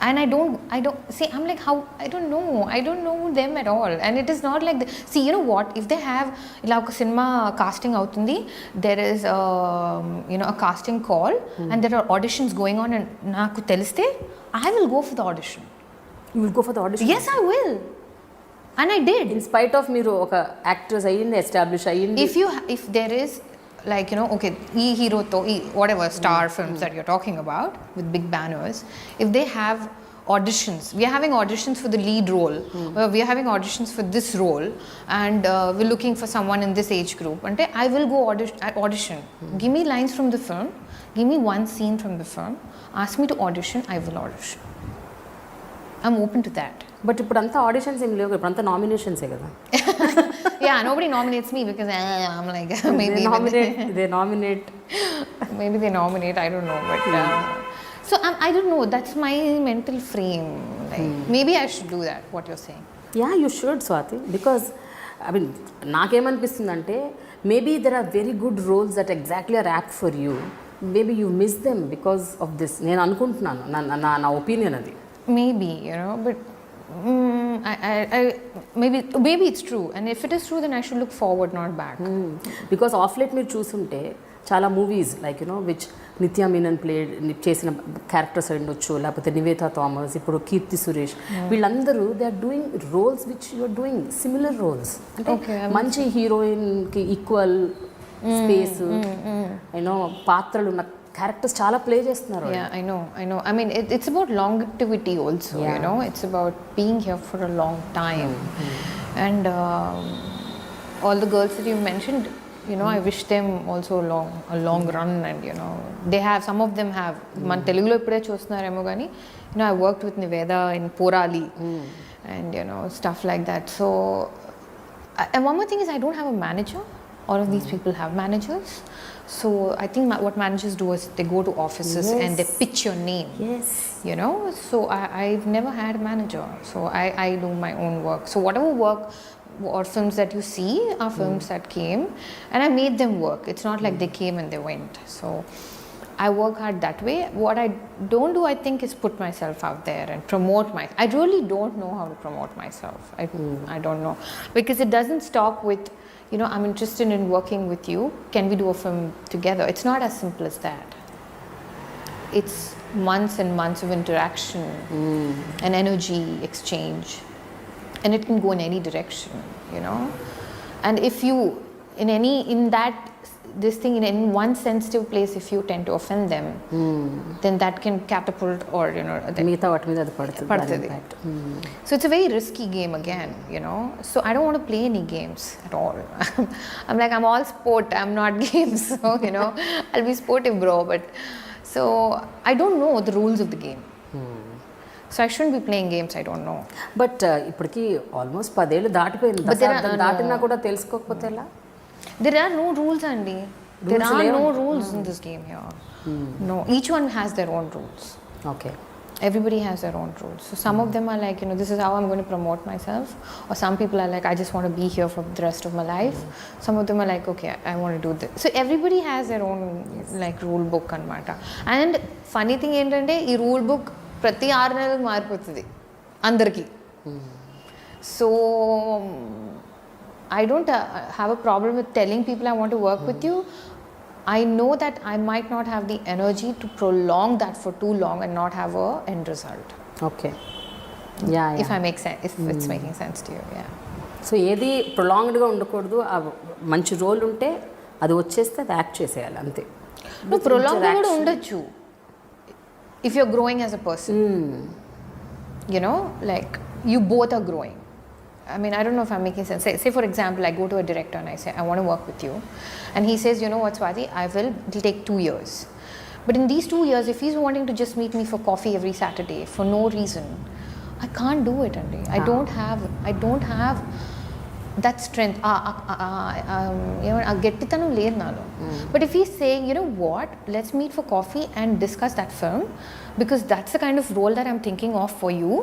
And I don't see, I'm like, how, I don't know them at all. And it is not like see, you know what, if they have ila oka cinema casting avutundi, there is you know a casting call and there are auditions going on, and naaku teliste I will go for the audition. You will go for the audition? Yes, I will. And I did, in spite of మీరు ఒక actress అయ్యింది, establish అయ్యింది. if there is like, you know, okay, hero to whatever star films that you're talking about with big banners, if they have auditions, we are having auditions for the lead role, we are having auditions for this role, and we're looking for someone in this age group, and I will go audition. Give me lines from the film, give me one scene from the film, ask me to audition, I will audition. I'm open to that. But ఇప్పుడు అంతా auditions ఏం లేవు, ఇప్పుడు అంతా నామినేషన్సే కదా. Yeah, nobody nominates me because I'm like maybe they nominate. Maybe they nominate, I don't know, but so I don't know, that's my mental frame. Like maybe I should do that, what you're saying. Yeah, you should, Swathi, because I mean నాకేమనిపిస్తుందంటే maybe there are very good roles that exactly are apt for you. Maybe you miss them because of this. నేను అనుకుంటున్నాను, నా opinion అది. Maybe, you know, but I maybe it's true, and if it is true then I should look forward, not back. Because of late మీరు చూసుంటే చాలా movies like you know which Nithya Menon played చేసిన characters ఉండొచ్చు, లేకపోతే నివేతా థామస్, ఇప్పుడు కీర్తి సురేష్, వీళ్ళందరూ they are doing roles which you are doing similar roles. అంటే మంచి హీరోయిన్కి ఈక్వల్ స్పేస్ యూనో పాత్రలు ఉన్న క్యారెక్టర్స్ చాలా ప్లే చేస్తున్నారు. Yeah, I know. I mean, it's about longevity also, you know. It's about being here for a long time. And all the girls that you mentioned, you know, I wish them also a long run, and you know, they have, some of them have, man Telugu ippude chustunaremo gani, you know, I worked with Niveda in Porali and you know stuff like that. So and one more thing is I don't have a manager. All of these people have managers. So I think what managers do is they go to offices and they pitch your name. Yes. You know, so I've never had a manager. So I do my own work. So whatever work or films that you see are films that came and I made them work. It's not like they came and they went. So I work hard that way. What I don't do, I think, is put myself out there and promote I really don't know how to promote myself. I don't know, because it doesn't stop with, you know, I'm interested in working with you, can we do a film together? It's not as simple as that. it's months and months of interaction and energy exchange, and it can go in any direction, you know. And if you in that this thing in one sensitive place, if you tend to offend them, then that can catapult or, you know, మిగతా వాటి మీద అది పడుతుంది. So it's a very risky game again, you know. So I don't want to play any games at all. I'm like, I'm all sport, I'm not games. So, you know, I'll be sportive, bro, but so I don't know the rules of the game. So I shouldn't be playing games I don't know. But ఇప్పటికి almost 10 ఏళ్ళు దాటిపోయింది. దాటినా కూడా తెలుసుకోకపోతే ఎలా? There are no rules, Andy. There are no rules in this game here. No, each one has their own rules. Okay. Everybody has their own rules. So some of them are like, you know, this is how I'm going to promote myself. Or some people are like, I just want to be here for the rest of my life. Some of them are like, okay, I want to do this. So everybody has their own like rule book and matter. And funny thing ఏంటంటే ఈ rule book ప్రతి 6 నెలలకు మారిపోతుంది అందరికీ. So I don't have a problem with telling people I want to work with you. I know that I might not have the energy to prolong that for too long and not have a end result. Okay. Yeah. If I make sense, if it's making sense to you, yeah. So ఏది ప్రొలాంగ్డ్గా ఉండకూడదు. మంచి role ఉంటే అది వచ్చేస్తే అది act చేసేయాలి అంతే. No, prolonged కూడా ఉండొచ్చు if you're growing as a person. You know, like you both are growing. I mean, I don't know if I'm making sense. Say for example, I go to a director and I say, I want to work with you. And he says, you know what, Swathi, it'll take 2 years. But in these 2 years, if he's wanting to just meet me for coffee every Saturday for no reason, I can't do it, Andy. I don't have that strength. You know, gettitanam ledhu nalo. But if he's saying, you know what, let's meet for coffee and discuss that film, because that's the kind of role that I'm thinking of for you,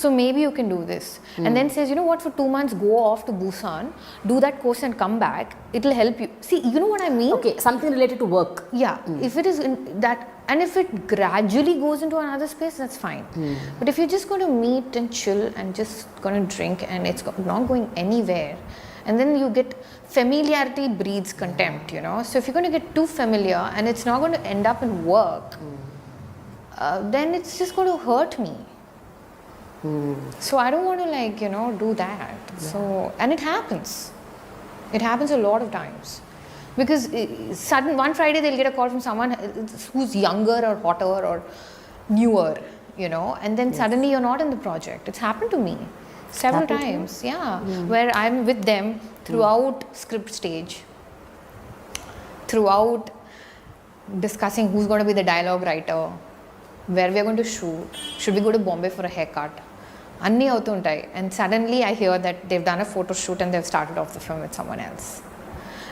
so maybe you can do this. And then says, you know what, for 2 months go off to Busan, do that course and come back, it'll help you. See, you know what I mean? Okay, something related to work. Yeah, if it is in that, and if it gradually goes into another space, that's fine. But if you're just going to meet and chill and just going to drink and it's not going anywhere, and then you get familiarity breeds contempt, you know. So if you're going to get too familiar and it's not going to end up in work, then it's just going to hurt me. So I don't want to, like, you know, do that. Yeah. So, and it happens a lot of times, because sudden one Friday they'll get a call from someone who's younger or hotter or newer, you know, and then suddenly you're not in the project. It's happened to me several times. Where I'm with them throughout script stage, throughout discussing who's going to be the dialogue writer, where we are going to shoot, should we go to Bombay for a haircut, anni avutuntai, and suddenly I hear that they've done a photo shoot and they've started off the film with someone else.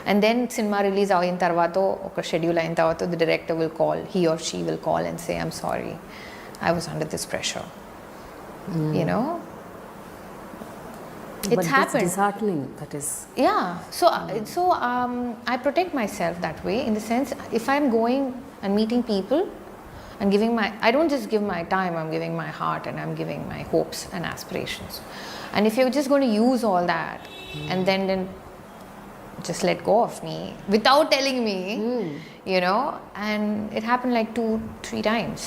And then cinema release ayin tarvato oka schedule ayin tarvato the director will call, he or she will call and say, I'm sorry, I was under this pressure. You know, it's happened. It's disheartening, that is. Yeah, so I protect myself that way, in the sense, if I'm going and meeting people and giving I don't just give my time, I'm giving my heart and I'm giving my hopes and aspirations. And if you're just going to use all that and then just let go of me without telling me, you know, and it happened like 2-3 times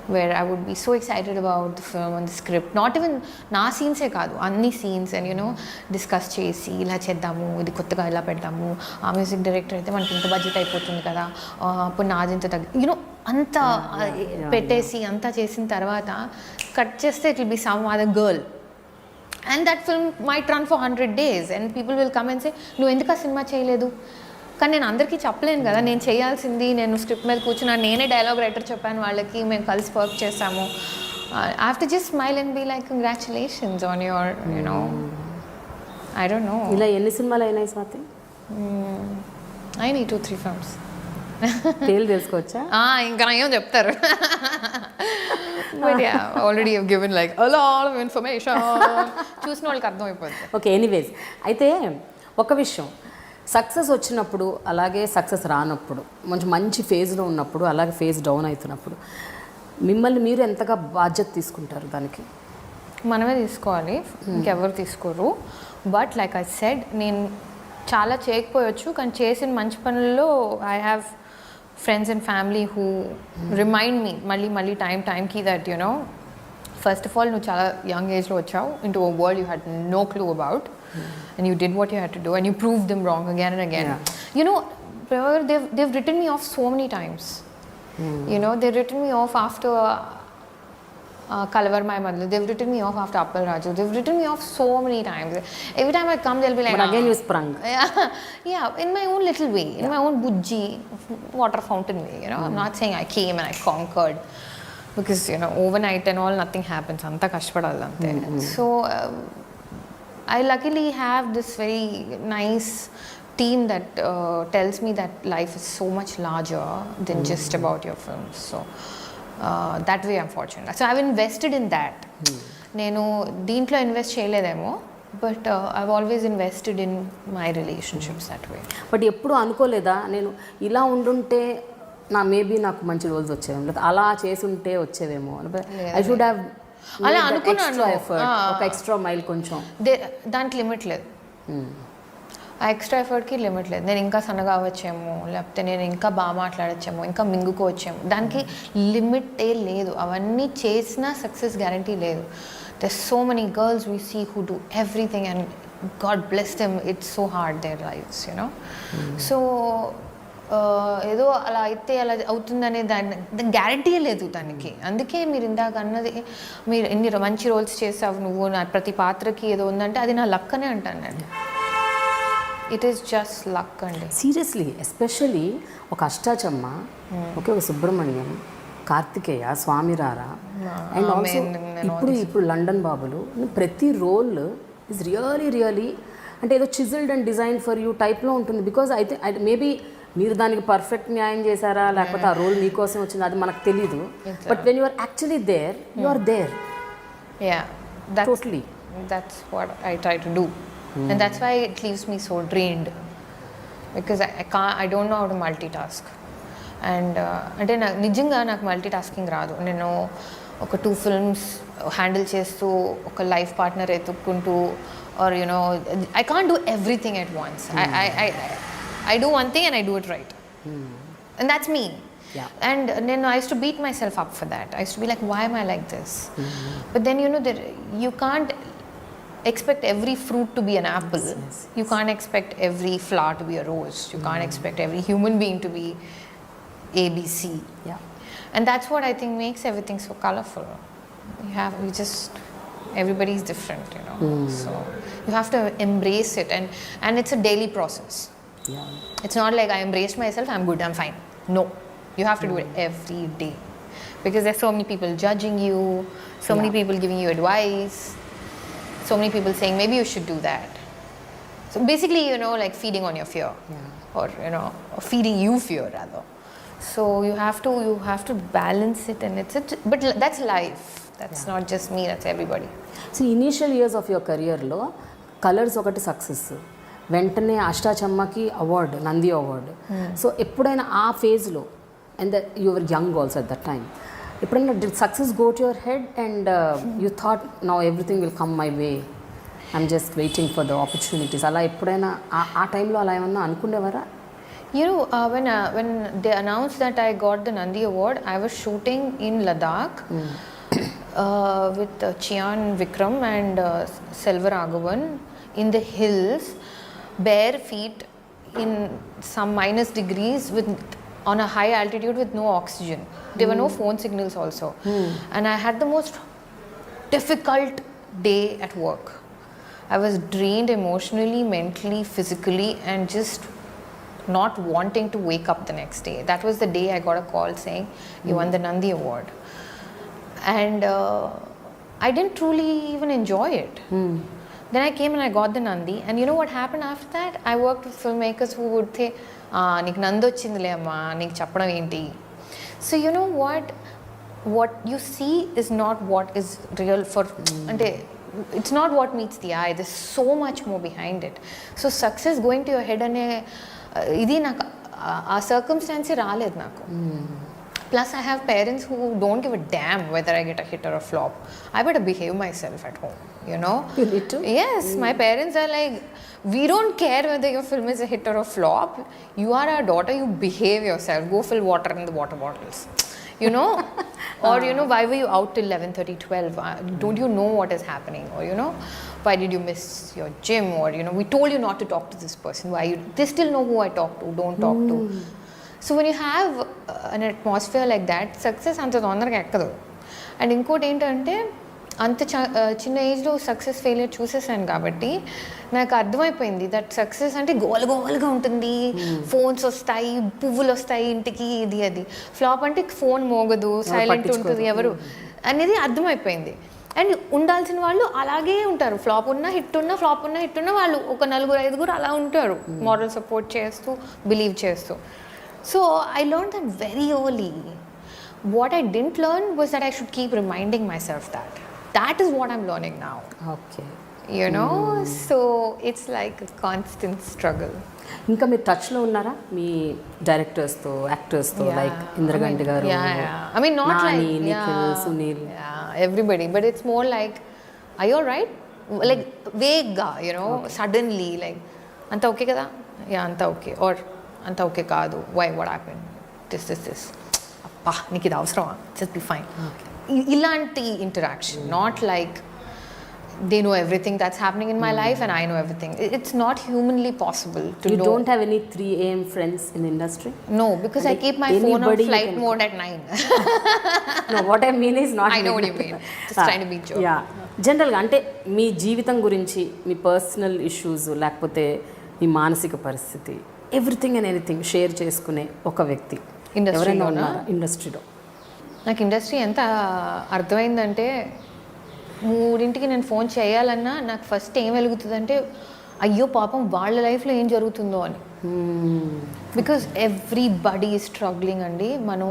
where I would be so excited about the film and the script, not even na scenes e kaadu, anni scenes, and you know, discuss chesi ila cheddamu, idi kottaga ila peddamu, aa music director aithe manaki inta budget ayipotundi kada, appu naadi inta you know, anta petesi anta chesin tarvata cut cheste it will be some other girl, and that film might run for 100 days and people will come and say, nu enduka cinema cheyaledu. కానీ నేను అందరికీ చెప్పలేను కదా, నేను చేయాల్సింది, నేను script మీద కూర్చున్నా, నేనే డైలాగ్ రైటర్ చెప్పాను వాళ్ళకి, మేము కలిసి వర్క్ చేస్తాము. I have to just smile and be like, congratulations on your, you know, I don't know. ఇలా ఎన్ని సినిమాలు అయినాయి స్వాతి? I need 2-3 films. పేర్లు తెలుసుకోవచ్చా? ఇంకా ఏం చెప్తారు. But yeah, already I've given like a lot of information. చూసిన వాళ్ళకి అర్థమైపోతుంది. ఓకే, ఎనీవేస్, అయితే ఒక విషయం, సక్సెస్ వచ్చినప్పుడు అలాగే సక్సెస్ రానప్పుడు, మంచి ఫేజ్లో ఉన్నప్పుడు అలాగే ఫేజ్ డౌన్ అవుతున్నప్పుడు మిమ్మల్ని మీరు ఎంతగా బాధ్యత తీసుకుంటారు దానికి? మనమే తీసుకోవాలి, ఇంకెవరు తీసుకోరు. బట్ లైక్ ఐ సెడ్, నేను చాలా చేయకపోవచ్చు, కానీ చేసిన మంచి పనుల్లో I have friends and family who remind me mali time ki that, you know, first of all, నువ్వు చాలా young age లో వచ్చావు into a world you had no clue about, and you did what you had to do, and you proved them wrong again and again. You know, they've written me off so many times. You know, they've written me off after Kalavar My Mother. They've written me off after Appal Raju. They've written me off so many times. Every time I come, they'll be like, but again you sprung. Yeah, in my own little way, in my own bujji water fountain way, you know. I'm not saying I came and I conquered, because, you know, overnight and all, nothing happens. Anta kashpadallu ante. So I luckily have this very nice team that tells me that life is so much larger than just about your films. So that way I'm fortunate. So I've invested in that. నేను దీంట్లో invest చేయలేదేమో, but I've always invested in my relationships that way. బట్ ఎప్పుడు అనుకోలేదా నేను ఇలా ఉండుంటే maybe నాకు మంచి రోజులు వచ్చేవేమో, లేదా అలా చేసుంటే వచ్చేవేమో, ఐ షుడ్ హ్యావ్ అలా అనుకున్నాను. ఒక ఎక్స్ట్రా మైల్ కొంచెం దానికి లిమిట్ లేదు. ఆ ఎక్స్ట్రా ఎఫర్ట్కి లిమిట్ లేదు. నేను ఇంకా సన్నగా అవ్వచ్చేమో, లేకపోతే నేను ఇంకా బాగా మాట్లాడచ్చేమో, ఇంకా మింగుకోవచ్చేమో, దానికి లిమిటే లేదు. అవన్నీ చేసినా సక్సెస్ గ్యారంటీ లేదు. There so many girls we see who do everything and God bless them, it's so hard their lives, you know. So ఏదో అలా అయితే అలా అవుతుందనే దాని గ్యారంటీ లేదు దానికి. అందుకే మీరు ఇందాక అన్నది, మీరు ఎన్ని మంచి రోల్స్ చేసావు నువ్వు, నా ప్రతి పాత్రకి ఏదో ఉందంటే అది నా లక్ అనే అంటాను నేను. ఇట్ ఈస్ జస్ట్ లక్ అండి, సీరియస్లీ. ఎస్పెషలీ ఒక అష్టాచమ్మ, ఓకే, ఒక సుబ్రహ్మణ్యం, కార్తికేయ, స్వామిరారా, అండ్ ఆల్సో ఇప్పుడు లండన్ బాబులు, ప్రతి రోల్ ఈజ్ రియలీ అంటే ఏదో చిజిల్డ్ అండ్ డిజైన్ ఫర్ యూ టైప్లో ఉంటుంది. బికాజ్ అయితే మేబీ మీరు దానికి పర్ఫెక్ట్ న్యాయం చేశారా, లేకపోతే ఆ రోల్ మీకోసం వచ్చింది, అది మనకు తెలీదు. But when you are actually there, you are there. Totally. That's what I try to do. And that's why it leaves me so drained, because I don't know how to multitask. And అంటే నిజంగా నాకు multitasking రాదు. నేను ఒక 2 films handle చేస్తూ, ఒక life partner ఎత్తుక్కుంటూ, or you know, I can't do everything at once. I do one thing and I do it right. And that's me. And then I used to beat myself up for that. I used to be like, why am I like this? But then, you know, you can't expect every fruit to be an apple. You can't expect every flower to be a rose. You can't expect every human being to be ABC. And that's what I think makes everything so colorful. Everybody's different, you know. So you have to embrace it, and it's a daily process. It's not like I embraced myself, I'm good, I'm fine. No, you have to do it every day, because there's so many people judging you, so many people giving you advice, so many people saying maybe you should do that. So basically, you know, like feeding on your fear, or you know, feeding you fear rather. So you have to balance it, and but that's life. That's not just me, that's everybody. So initial years of your career lo colours ఒకటి success, వెంటనే అష్టాచమ్మకి award, Nandi award. So ఎప్పుడైనా ఆ ఫేజ్లో, and that you were young also at that time, ఎప్పుడైనా did success go to your head and you thought now everything will come my way, I'm just waiting for the opportunities, అలా ఎప్పుడైనా ఆ టైంలో అలా ఏమన్నా అనుకునేవారా? You know, when they announced that I got the Nandi Award, I was shooting in Ladakh with Chian Vikram and Selva Raghavan in the hills, bare feet in some minus degrees on a high altitude with no oxygen. There were no phone signals also. And I had the most difficult day at work. I was drained emotionally, mentally, physically, and just not wanting to wake up the next day. That was the day I got a call saying, you won the Nandi Award. And I didn't truly even enjoy it. Then I came and I got the Nandi, and you know what happened after that? I worked with filmmakers who would say, నీకు నంది వచ్చిందిలే అమ్మా, నీకు చెప్పడం ఏంటి. So you know what you see is not what is real for, అంటే it's not what meets the eye. There's so much more behind it. So success going to your head అనే ఇది నాకు ఆ సర్కమ్స్టాన్సే రాలేదు నాకు. Plus, I have parents who don't give a damn whether I get a hit or a flop. I better behave myself at home, you know? You need to? Yes, my parents are like, we don't care whether your film is a hit or a flop. You are our daughter, you behave yourself. Go fill water in the water bottles. You know? Or, you know, why were you out till 11:30, 12? Don't you know what is happening? Or, you know, why did you miss your gym? Or, you know, we told you not to talk to this person. Why you? They still know who I talk to, don't talk to. So when you have an atmosphere like that, success అంత తొందరగా ఎక్కదు. And ఇంకోటి ఏంటంటే అంత చిన్న ఏజ్లో success failure చూసేసాను కాబట్టి నాకు అర్థమైపోయింది దట్ సక్సెస్ అంటే గోలగోలుగా ఉంటుంది, ఫోన్స్ వస్తాయి, పువ్వులు వస్తాయి ఇంటికి, ఇది అది. ఫ్లాప్ అంటే ఫోన్ మోగదు, సైలెంట్ ఉంటుంది ఎవరు అనేది అర్థమైపోయింది. అండ్ ఉండాల్సిన వాళ్ళు అలాగే ఉంటారు. ఫ్లాప్ ఉన్నా హిట్ ఉన్నా, ఫ్లాప్ ఉన్నా హిట్ ఉన్నా వాళ్ళు ఒక 4-5 అలా ఉంటారు, మారల్ సపోర్ట్ చేస్తూ, బిలీవ్ చేస్తూ. So I learned that very early. What I didn't learn was that I should keep reminding myself that. That is what I'm learning now. Okay. You know, so it's like a constant struggle. ఇంకా మీరు టచ్లో ఉన్నారా మీ డైరెక్టర్స్తో, యాక్టర్స్తో, like Indraganti గారు, I mean, not Nani, like Nikhil, Sunil, everybody, but it's more like, are you alright? Like vague, you know, suddenly like, anta okay kada? Yeah, anta okay. Or అంత okay కాదు, why what happen, this అప్పా నీకు ఇది అవసరమా, just be fine. ఇలాంటి interaction, not like they know everything that's happening in my life and I know everything. It's not humanly possible to you don't have any 3 AM friends in industry? No, because I keep my phone on flight mode at 9. No, what I mean is not. I know what you mean. Just trying to be joke. Yeah. జనరల్గా అంటే మీ జీవితం గురించి, మీ personal issues, లేకపోతే మీ మానసిక పరిస్థితి, everything and anything share చేసుకునే ఒక వ్యక్తి ఎవరైనా ఉన్నారా ఇండస్ట్రీలో? నాకు ఇండస్ట్రీ ఎంత అర్థమైందంటే 3ంటికి నేను ఫోన్ చేయాలన్నా నాకు ఫస్ట్ ఏం వెలుగుతుందంటే అయ్యో పాపం వాళ్ళ లైఫ్లో ఏం జరుగుతుందో అని. బికాజ్ ఎవ్రీబడీ ఈజ్ స్ట్రగ్లింగ్ అండి. మనం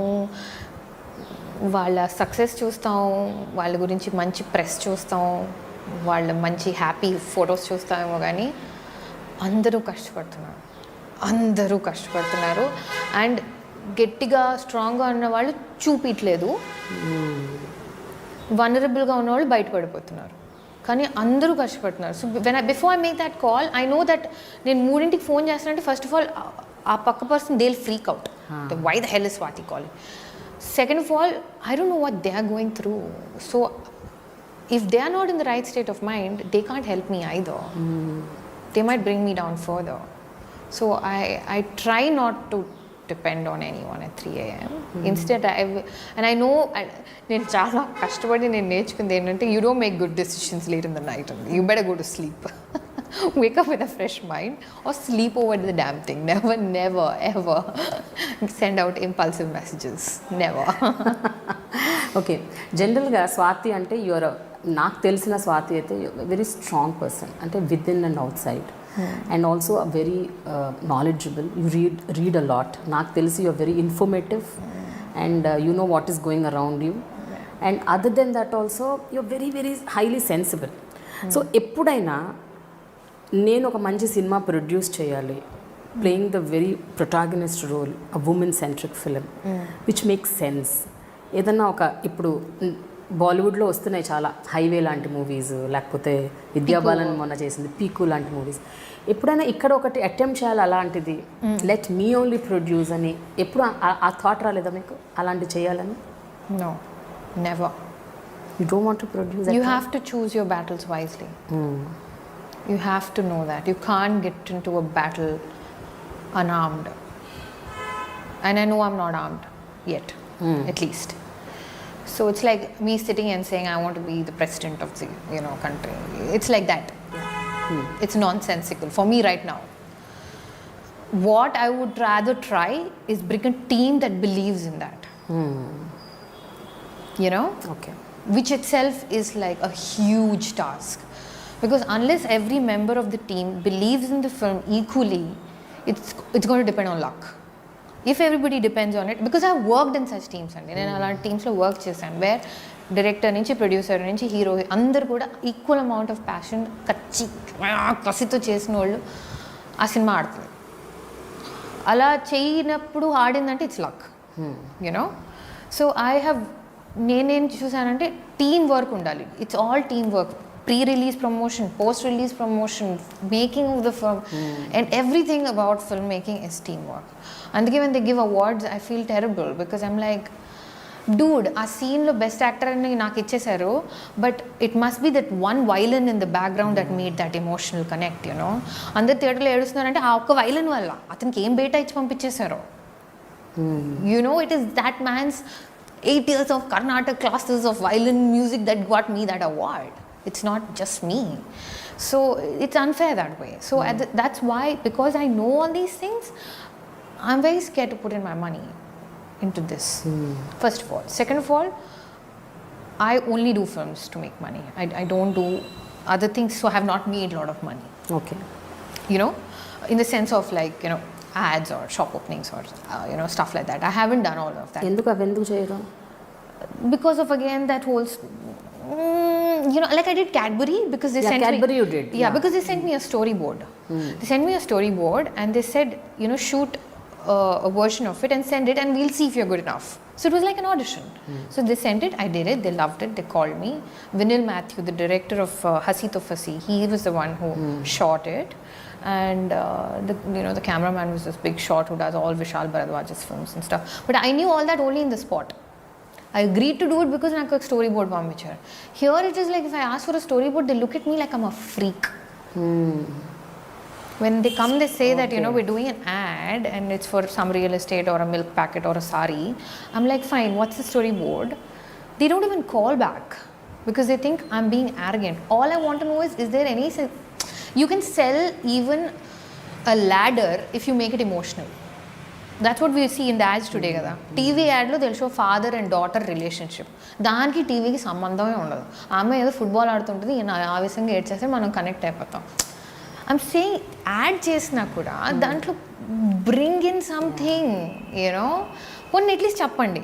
వాళ్ళ సక్సెస్ చూస్తాం, వాళ్ళ గురించి మంచి ప్రెస్ చూస్తాం, వాళ్ళ మంచి హ్యాపీ ఫొటోస్ చూస్తామేమో, కానీ అందరూ కష్టపడుతున్నారు. అండ్ గట్టిగా స్ట్రాంగ్గా ఉన్న వాళ్ళు చూపించలేదు, వనరబుల్గా ఉన్నవాళ్ళు బయటపడిపోతున్నారు, కానీ అందరూ కష్టపడుతున్నారు. So before I make that call, I know that నేను 3ంటికి ఫోన్ చేస్తానంటే ఫస్ట్ ఆఫ్ ఆల్ ఆ పక్క person they will freak out, why the hell is Swathi calling. Second of all, I don't know what they are going through. So if they are not in the right state of mind, they can't help me either. They might bring me down further. So I try not to depend on anyone at 3 AM. Instead, I know నేను చాలా కష్టపడి నేను నేర్చుకుంది ఏంటంటే, you don't make good decisions late in the night. You better go to sleep. Wake up with a fresh mind or sleep over the damn thing. Never, ever send out impulsive messages. Never. Okay, జనరల్గా స్వాతి అంటే నాకు తెలిసిన స్వాతి అయితే very strong person, అంటే within and outside, and also very knowledgeable. You read a lot. నాకు తెలిసి you're very informative and you know what is going around you, and other than that also you're very very highly sensible. సో ఎప్పుడైనా నేను ఒక మంచి సినిమా produce చేయాలి, playing the very protagonist role, a women centric film which makes sense, ఏదన్నా ఒక ఇప్పుడు బాలీవుడ్లో వస్తున్నాయి చాలా, హైవే లాంటి మూవీస్, లేకపోతే విద్యాబాలన్ మొన్న చేసింది పీకు లాంటి మూవీస్, ఎప్పుడైనా ఇక్కడ ఒకటి అటెంప్ట్ చేయాలి అలాంటిది, లెట్ మీ ఓన్లీ ప్రొడ్యూస్ అని ఎప్పుడు ఆ థాట్ రాలేదా మీకు అలాంటి చేయాలని? No, never. You don't want to produce? You have to choose your battles wisely. You have to know that. You can't get into a battle unarmed. And I know I'm not armed yet, at least. So it's like me sitting and saying I want to be the president of the country. It's like that. It's nonsensical for me right now. What I would rather try is bring a team that believes in that. Okay. Which itself is like a huge task, because unless every member of the team believes in the film equally, it's going to depend on luck. If everybody depends on it, because I've worked in such teams and నేను అలాంటి టీమ్స్లో work చేశాను, wear director నుంచి producer నుంచి hero అందరు కూడా equal amount of passion కసితో చేసిన వాళ్ళు ఆ సినిమా ఆడుతుంది. అలా చేయనప్పుడు ఆడిందంటే it's luck, so I have నేనేం చూసానంటే టీమ్ వర్క్ ఉండాలి. It's all team work. Pre-release promotion, post-release promotion, making of the film, and everything about filmmaking is teamwork. And when they give awards, I feel terrible because I'm like, dude, ఆ సీన్లో best actor అని నాకు ఇచ్చేసారు, but it must be that one villain in the background that made that emotional connect. You know అందరు థియేటర్లో ఏడుస్తున్నారంటే ఆ ఒక్క వైలన్ వల్ల అతనికి ఏం బేటా ఇచ్చి పంపించేశారు. You know it is that man's 8 years of Carnatic classes of violin music that got me that award. It's not just me. So it's unfair that way. So that's why, because I know all these things, I'm very scared to put in my money into this. First of all. Second of all, I only do films to make money. I don't do other things, so I have not made a lot of money. Okay. You know, in the sense of like, you know, ads or shop openings or you know, stuff like that. I haven't done all of that. ఎందుకు చేయరు? Because of, again, that whole you know, like I did Cadbury because they sent Cadbury me. you did. Yeah, because they sent me a storyboard. They sent me a storyboard and they said, you know, shoot a version of it and send it and we'll see if you're good enough. So it was like an audition. So they sent it, I did it, they loved it, they called me. Vinil Matthew, the director of Hasi to Fasi, he was the one who shot it. And you know, the cameraman was this big shot who does all Vishal Bharadwaj's films and stuff. But I knew all that only in the spot. I agreed to do it because నాకు ఒక storyboard పంపించారు. Here it is like if I ask for a storyboard, they look at me like I'm a freak. When they come, they say that, you know, we're doing an ad and it's for some real estate or a milk packet or a sari. I'm like, fine, what's the storyboard? They don't even call back because they think I'm being arrogant. All I want to know is there any... You can sell even a ladder if you make it emotional. That's what we see in the ads today కదా. TV యాడ్లో they'll show father and daughter relationship. దానికి టీవీకి సంబంధమే ఉండదు. ఆమె ఏదో football ఆడుతుంటుంది, ఈయన ఆవేశంగా ఏడ్చేస్తే మనం కనెక్ట్ అయిపోతాం. ఐమ్ సేయింగ్ యాడ్ చేసినా కూడా దాంట్లో బ్రింగ్ ఇన్ సంథింగ్, యూనో, కొన్ని అట్లీస్ట్ చెప్పండి.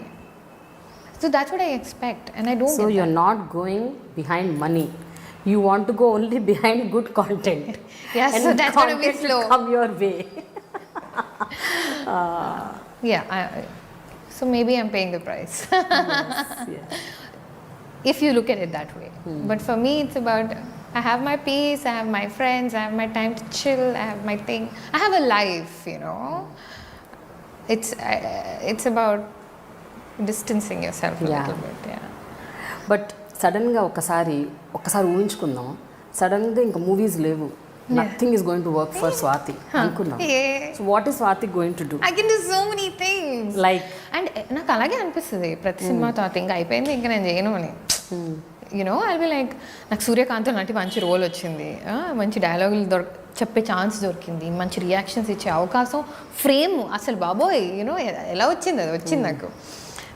So that's what I expect and I don't. So you are not going behind money. You want to go only behind good content. Yeah, so that's going to be slow. Come your way. Yeah, so maybe I'm paying the price. Yes. If you look at it that way. But for me, it's about, I have my peace, I have my friends, I have my time to chill, I have my thing. I have a life, you know. It's about distancing yourself a little bit. Yeah. But సడన్గా ఒకసారి ఊహించుకుందాం, సడన్గా ఇంకా movies లేవు, nothing is going to work for Swathi అనుకున్నాం. So what is Swathi going to do? I can do so many things. Like, and నాకు అలాగే అనిపిస్తుంది ప్రతి సినిమా తర్వాత ఇంకా అయిపోయింది, ఇంకా నేను చేయను అని. యూనో ఐ బి లైక్, నాకు సూర్యకాంత్ లాంటి మంచి రోల్ వచ్చింది, మంచి డైలాగులు చెప్పే ఛాన్స్ దొరికింది, మంచి రియాక్షన్స్ ఇచ్చే అవకాశం, ఫ్రేమ్ అసలు బాబోయ్, యూనో ఎలా వచ్చింది, అది వచ్చింది నాకు.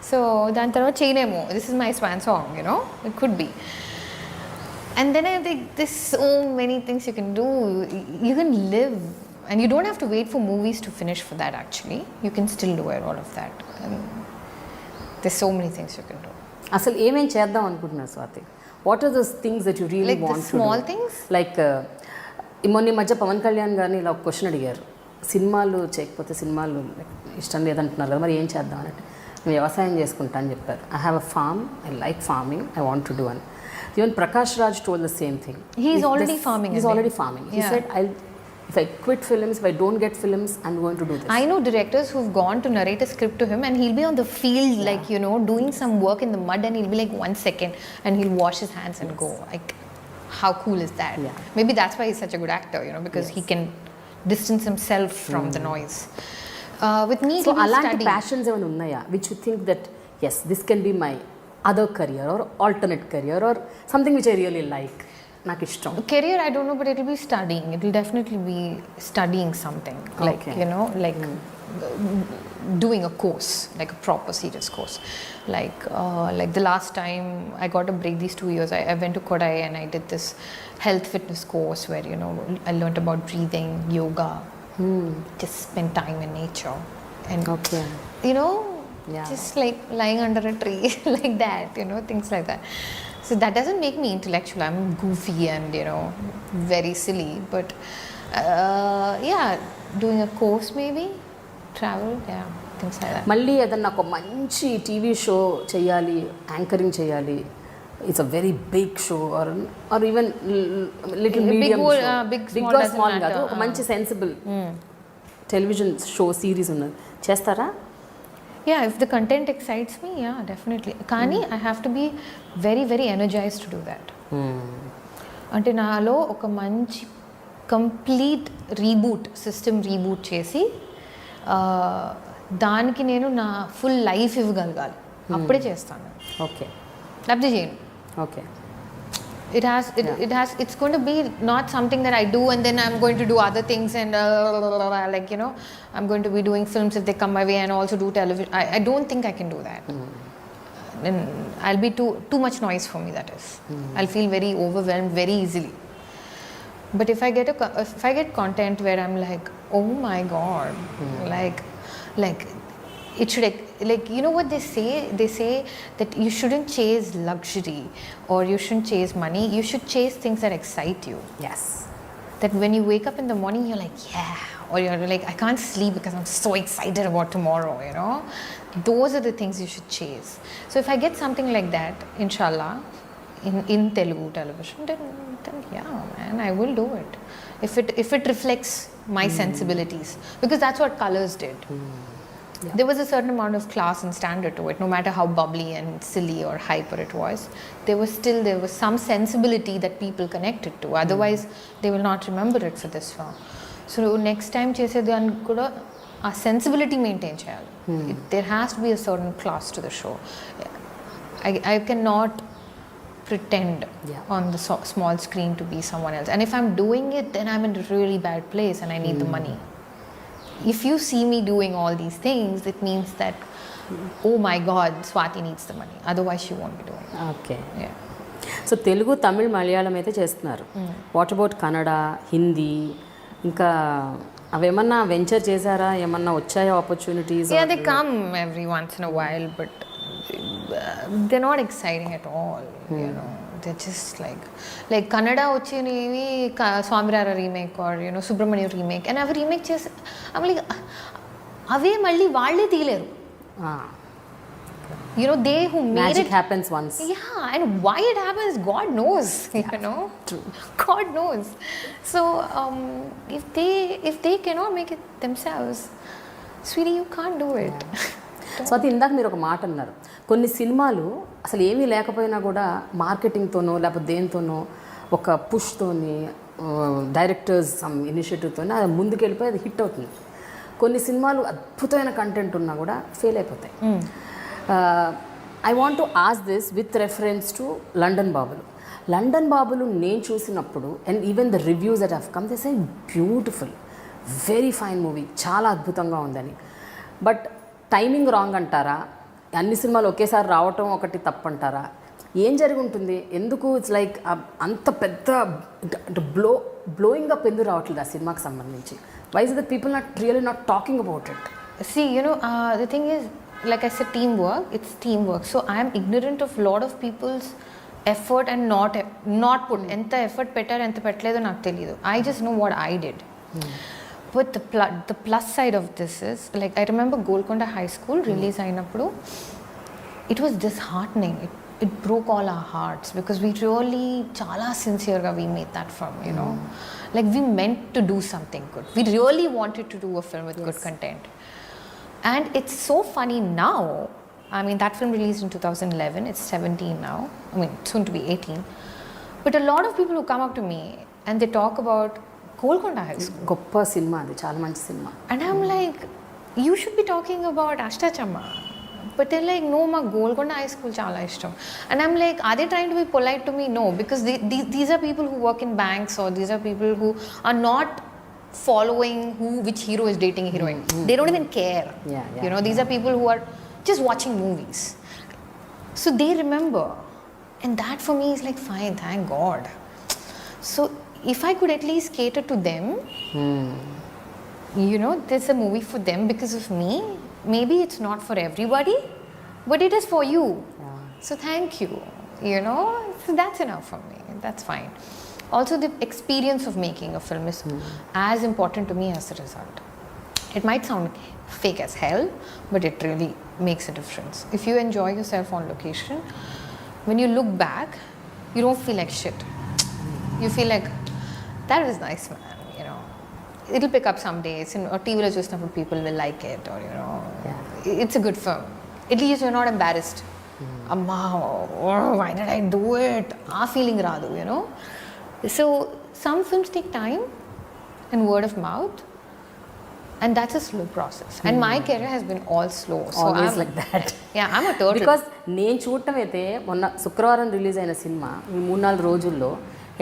సో దాని తర్వాత చేయలేము, this is my swan song, you know, it could be. And then I think there's so many things you can do. You can live and you don't have to wait for movies to finish for that actually. You can still do it, all of that. And there's so many things you can do. అసలు ఏమేం చేద్దాం అనుకుంటున్నారు Swathi? What are those things that you really like want the to small do? things? Like మొన్న మధ్య పవన్ కళ్యాణ్ గారిని ఇలా ఒక question అడిగారు, సినిమాలు చేయకపోతే సినిమాలు ఇష్టం లేదంటున్నారు కదా, మరి ఏం చేద్దాం అంటే, నేను వ్యవసాయం చేసుకుంటా అని చెప్పారు. I have a farm, I like farming, I want to do అని. Even Prakash Raj told the same thing. He's already farming. He's already farming. He said, if I quit films, if I don't get films, I'm going to do this. I know directors who've gone to narrate a script to him and he'll be on the field, like, you know, doing some work in the mud and he'll be like 1 second and he'll wash his hands and go. Like, how cool is that? Yeah. Maybe that's why he's such a good actor, you know, because he can distance himself from the noise. With me, So, it will అలాంటి study. passions ఏమైనా ఉన్నాయా which you think that, yes, this can be my other career or alternate career or something which I really like, నాకు ఇష్టం? Career, I don't know, but it'll be studying. It'll definitely be studying something. Like, Okay. you know, like doing a course, like a proper serious course. Like the last time I got a break these 2 years, I went to Kodai and I did this health fitness course where, you know, I learned about breathing, yoga, just spend time in nature. And, Okay. you know, Yeah. just like lying under a tree like that, you know, things like that. So that doesn't make me intellectual. I'm goofy and, you know, very silly. But yeah, doing a course maybe, travel, yeah, things like that. మళ్ళీ ఏదన్నా ఒక మంచి TV show చేయాలి, anchoring చేయాలి, it's a very big show or even little medium big or small కాదు, ఒక మంచి sensible television show series ఉన్నది, చేస్తారా? Yeah, if the content excites me, yeah, definitely. Kani, I have to be very, very energized to do that. అంటే నాలో ఒక మంచి complete reboot system reboot చేసి దానికి నేను నా ఫుల్ లైఫ్ ఇవ్వగలగాలి, అప్పుడే చేస్తాను. ఓకే, లేకపోతే చేయను. Okay, it's going to be not something that I do and then I'm going to do other things and like, you know, I'm going to be doing films if they come my way and also do television. I don't think I can do that. And I'll be too much noise for me, that is. I'll feel very overwhelmed very easily. But if I get content where I'm like, oh my god, like it should, like, you know what they say that you shouldn't chase luxury or you shouldn't chase money, you should chase things that excite you. Yes, that when you wake up in the morning you're like, yeah, or you're like, I can't sleep because I'm so excited about tomorrow, you know. Those are the things you should chase. So if I get something like that, inshallah, in Telugu television, then yeah, man, I will do it if it reflects my sensibilities, because that's what Colors did. Yeah. There was a certain amount of class and standard to it, no matter how bubbly and silly or hyper it was. There was some sensibility that people connected to. Otherwise, they will not remember it for this long. So next time chesedaniki kuda aa sensibility maintain cheyali. There has to be a certain class to the show. I cannot pretend on the small screen to be someone else. And if I'm doing it, then I'm in a really bad place and I need the money. If you see me doing all these things, it means that, oh my god, Swathi needs the money. Otherwise, she won't be doing it. Okay. Yeah. So Telugu, Tamil, Malayalam అయితే చేస్తున్నారు. What about Kannada, Hindi, ఇంకా అవేమన్నా venture చేశారా? ఏమన్నా వచ్చాయా opportunities? Yeah, they come every once in a while, but they're not exciting at all, you know. They're just like Kannada వచ్చినవి Swamy Ra Ra remake or, you know, Subrahmanyam remake, and అవి remake చేసి I'm like, అవే మళ్ళీ వాళ్ళే తీయలేరు. You know, they who made magic it happens once. Yeah, and why it happens, God knows. You know, true. God knows. So if they cannot make it themselves, sweetie, you can't do it. So అది ఇందాక మీరు ఒక మాట అన్నారు, కొన్ని సినిమాలు అసలు ఏమీ లేకపోయినా కూడా మార్కెటింగ్తోనో లేకపోతే దేనితోనో ఒక పుష్తోని డైరెక్టర్స్ సమ్ ఇనిషియేటివ్తోనే అది ముందుకు వెళ్ళిపోయి అది హిట్ అవుతుంది. కొన్ని సినిమాలు అద్భుతమైన కంటెంట్ ఉన్నా కూడా ఫెయిల్ అయిపోతాయి. I want to ask this with reference to London బాబులు. లండన్ బాబులు నేను చూసినప్పుడు, and even the reviews that have come, they say beautiful, very fine movie, చాలా అద్భుతంగా ఉందని. బట్ టైమింగ్ రాంగ్ అంటారా? అన్ని సినిమాలు ఒకేసారి రావటం ఒకటి తప్పంటారా? ఏం జరిగి ఉంటుంది? ఎందుకు ఇట్స్ లైక్ అంత పెద్ద బ్లోయింగ్ అప్ ఎందుకు రావట్లేదు ఆ సినిమాకి సంబంధించి? Why is the people really not talking about it? See, you know, the thing is, like I said, teamwork. It's teamwork. So I am ignorant of lot of people's effort and not put. Enta effort pettar, enta petledo నాకు తెలియదు. I just know what I did. But the plus side of this is, like, I remember Golconda High School release అయినప్పుడు, it was disheartening. It broke all our hearts because we really చాలా సిన్సియర్గా we made that film, you know. Like, we meant to do something good. We really wanted to do a film with good content. And it's so funny now. I mean, that film released in 2011. It's 17 now. I mean, soon to be 18. But a lot of people who come up to me and they talk about Golconda High School. గొప్ప cinema అది, చాలా మంచి cinema. And I'm like, you should be talking about Ashtachamma. But they're like, no, ma Golconda High School chala ishtam. And I'm like, are they trying to be polite to me? No, because these are people who work in banks, or these are people who are not following which hero is dating a heroine. They don't even care. You know, these are people who are just watching movies. So they remember. And that for me is like, fine, thank God. So if I could at least cater to them, you know, there's a movie for them because of me. Maybe it's not for everybody, but it is for you. So thank you. You know, so that's enough for me. That's fine. Also, the experience of making a film is as important to me as the result. It might sound fake as hell, but it really makes a difference. If you enjoy yourself on location, when you look back, you don't feel like shit. You feel like, that was nice, man, you know. It'll pick up some days, or TV lo chusinapudu people will like it, or, you know, it's a good film. At least you're not embarrassed. Amma, oh, why did I do it? Aa feeling radu, you know. So some films take time and word of mouth, and that's a slow process. And my career has been all slow. So Always I'm, like that. Yeah, I'm a turtle. Because నేను చూడటం అయితే మొన్న శుక్రవారం release అయిన cinema ఈ 3-4 రోజుల్లో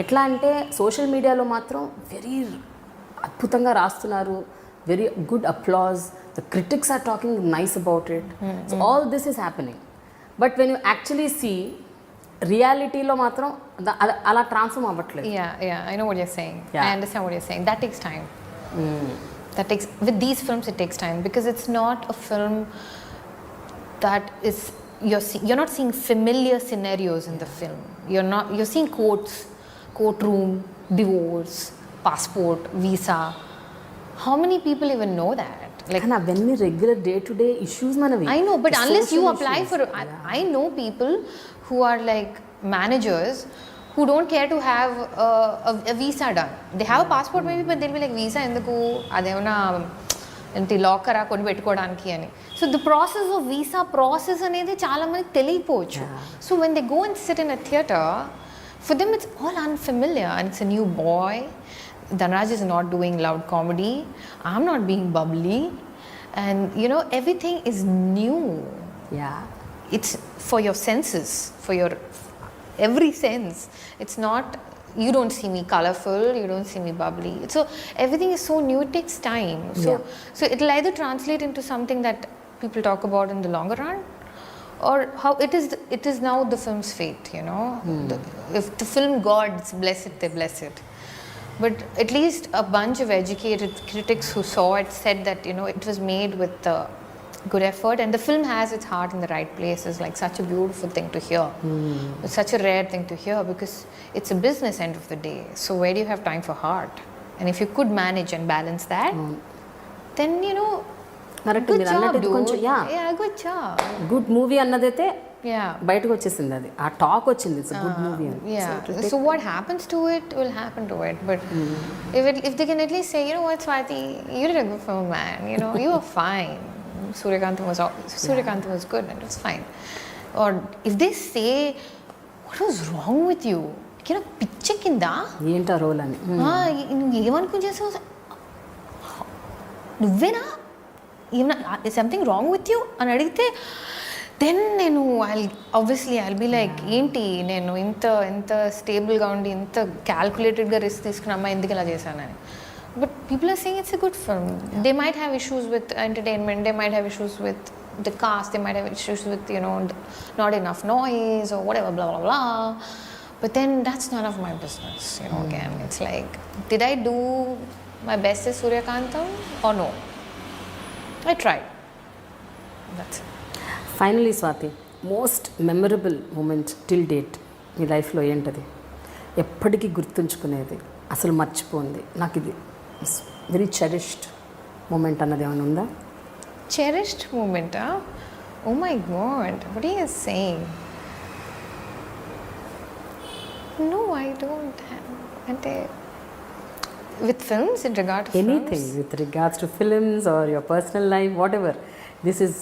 ఎట్లా అంటే సోషల్ మీడియాలో మాత్రం వెరీ అద్భుతంగా రాస్తున్నారు, very good applause, the critics are talking nice about it, so all this is happening. But when you actually see రియాలిటీలో మాత్రం అలా ట్రాన్స్ఫార్మ్ అవ్వట్లేదు. Yeah, I know what you're saying. Yeah. I understand what you're saying. That takes time. That takes, with these films it takes time, because it's not a film that is, you're not seeing familiar scenarios in the film. You're seeing courts, courtroom, divorce, passport, visa. How many people even know that? Like, కానీ అవన్నీ regular day to day issues మనవి. I know, but unless you Social apply issues. for, I know people who are like managers who don't care to have a visa done. They have a passport maybe, but they'll be like, visa enduku adevana enti locker a koni pettukodaniki ani. So the process of visa process anedi chaala maniki teliyipochu. So when they go and sit in a theater, for them it's all unfamiliar, and it's a new boy. Dhanraj is not doing loud comedy, I'm not being bubbly, and you know, everything is new. Yeah. It's for your senses, for your every sense. It's not, you don't see me colorful, you don't see me bubbly. So everything is so new, it takes time. So it'll either translate into something that people talk about in the longer run, or how it is now the film's fate, you know. If the film gods bless it, they bless it. But at least a bunch of educated critics who saw it said that, you know, it was made with good effort, and the film has its heart in the right place. Is like such a beautiful thing to hear. It's such a rare thing to hear, because it's a business end of the day. So where do you have time for heart? And if you could manage and balance that, then, you know, good job, dude. Yeah, good job. Good movie అన్నదైతే Yeah. బయటకు వచ్చేసింది, అది ఆ talk వచ్చింది, it's good movie అని. Yeah. So what happens to it will happen to it. But if they can at least say, you know what, Swathi, you did a good film, man. You know, you were fine. Suryakantham was good, and it was fine. Or if they say, what was wrong with you? You know, పిచ్చె కింద ఏంటా role అని, నువ్వు ఏమనుకుని చేసావు, నువ్వేనా, ఏమన్నా something wrong with you అని అడిగితే, then నేను I'll be like, ఏంటి నేను ఇంత స్టేబుల్గా ఉండి ఇంత క్యాల్కులేటెడ్గా రిస్క్ తీసుకున్న అమ్మాయి ఎందుకు ఇలా చేశానని. But people are saying it's a good film. They might have issues with entertainment, they might have issues with the cast, they might have issues with, you know, not enough noise or whatever, blah blah blah. But then that's none of my business, you know. Again, it's like, did I do my best as Suryakantham or no? I tried. That's it. Finally Swathi, most memorable moment till date మీ లైఫ్లో ఏంటది? ఎప్పటికీ గుర్తుంచుకునేది, అసలు మర్చిపోయింది, నాకు ఇది very cherished moment అన్నది ఏమైనా ఉందా? Cherished moment, huh? Oh my God, what are you saying? No, I don't have. With films, in regard to Anything films? with regards to films or your personal life, whatever. This is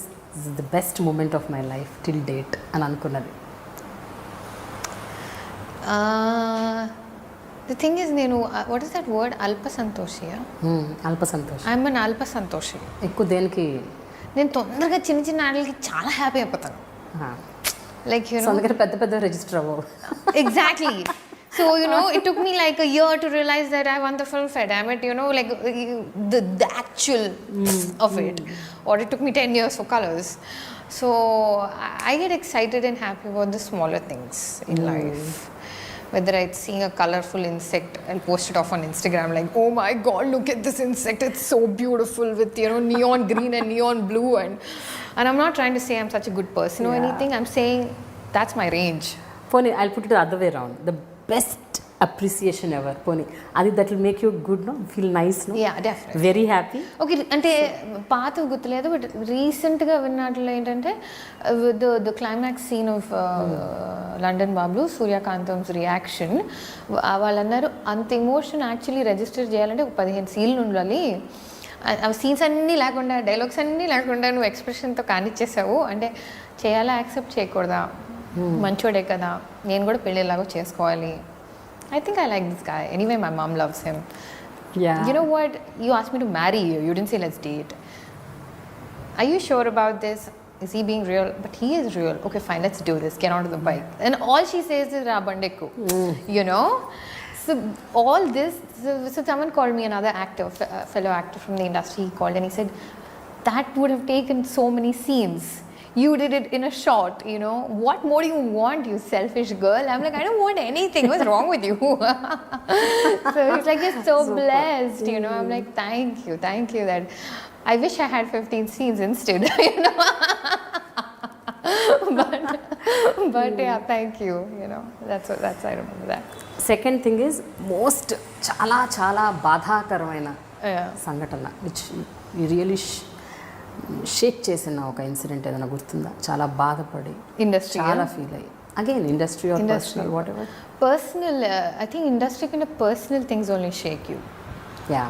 the best moment of my life till date అని అనుకున్నది. The thing is, నేను what is that word? అల్పసంతోషి. అల్పసంతోషి. I'm an అల్పసంతోషి. ఎక్కువ దేనికి? నేను తొందరగా చిన్న ఆటలకి చాలా happy అయిపోతాను. Like, you know, అందుకని పెద్ద రిజిస్టర్ అవ్వవు. Exactly. So, you know, it took me like a year to realize that I won the film fair, damn it, you know, like the actual of it. Or it took me 10 years for colors. So I get excited and happy about the smaller things in life. Whether it's seeing a colorful insect, I'll post it off on Instagram like, oh my God, look at this insect, it's so beautiful with, you know, neon green and neon blue. And I'm not trying to say I'm such a good person or anything. I'm saying that's my range. Funny, I'll put it the other way around. The best appreciation ever పోనీ అది that will make you good no feel nice no yeah definitely. Very happy. Okay, అంటే పాత గుర్తులేదు, but రీసెంట్గా విన్నట్లు ఏంటంటే the climax scene of London Babulu Suryakantham's reaction, వాళ్ళన్నారు అంత ఎమోషన్ యాక్చువల్లీ రిజిస్టర్ చేయాలంటే ఒక 15 సీన్లు ఉండాలి, ఆ సీన్స్ అన్నీ లేకుండా డైలాగ్స్ అన్నీ లేకుండా నువ్వు ఎక్స్ప్రెషన్తో కానిచ్చేసావు అంటే చేయాలా యాక్సెప్ట్ చేయకూడదా, మంచోడే కదా, నేను కూడా పెళ్ళిలాగా చేసుకోవాలి. I think I like this guy. Anyway, my mom loves him. Yeah. You know what? You asked me to marry you. You didn't say let's date. Are you sure about this? Is he being real? But he is real. Okay, fine. Let's do this. Get onto the bike. And all she says is Rabandeku. You know? So all this. So someone called me, another actor, fellow actor from the industry. He called and he said that would have taken so many scenes. You did it in a shot, you know. What more do you want, you selfish girl? I'm like, I don't want anything. What's wrong with you? So he's like, you're so blessed, you know. I'm like, thank you. That I wish I had 15 scenes instead, you know. but yeah, thank you. You know, that's I remember that. Second thing is most చాలా బాధాకరమైన సంఘటన which you really Sheikh చేసిన ఒక incident ఏదైనా గుర్తుందా? చాలా బాధపడి industry చాలా ఫీల్ అయ్యి again industry or personal whatever personal. I think industry కింద personal things only shake you. Yeah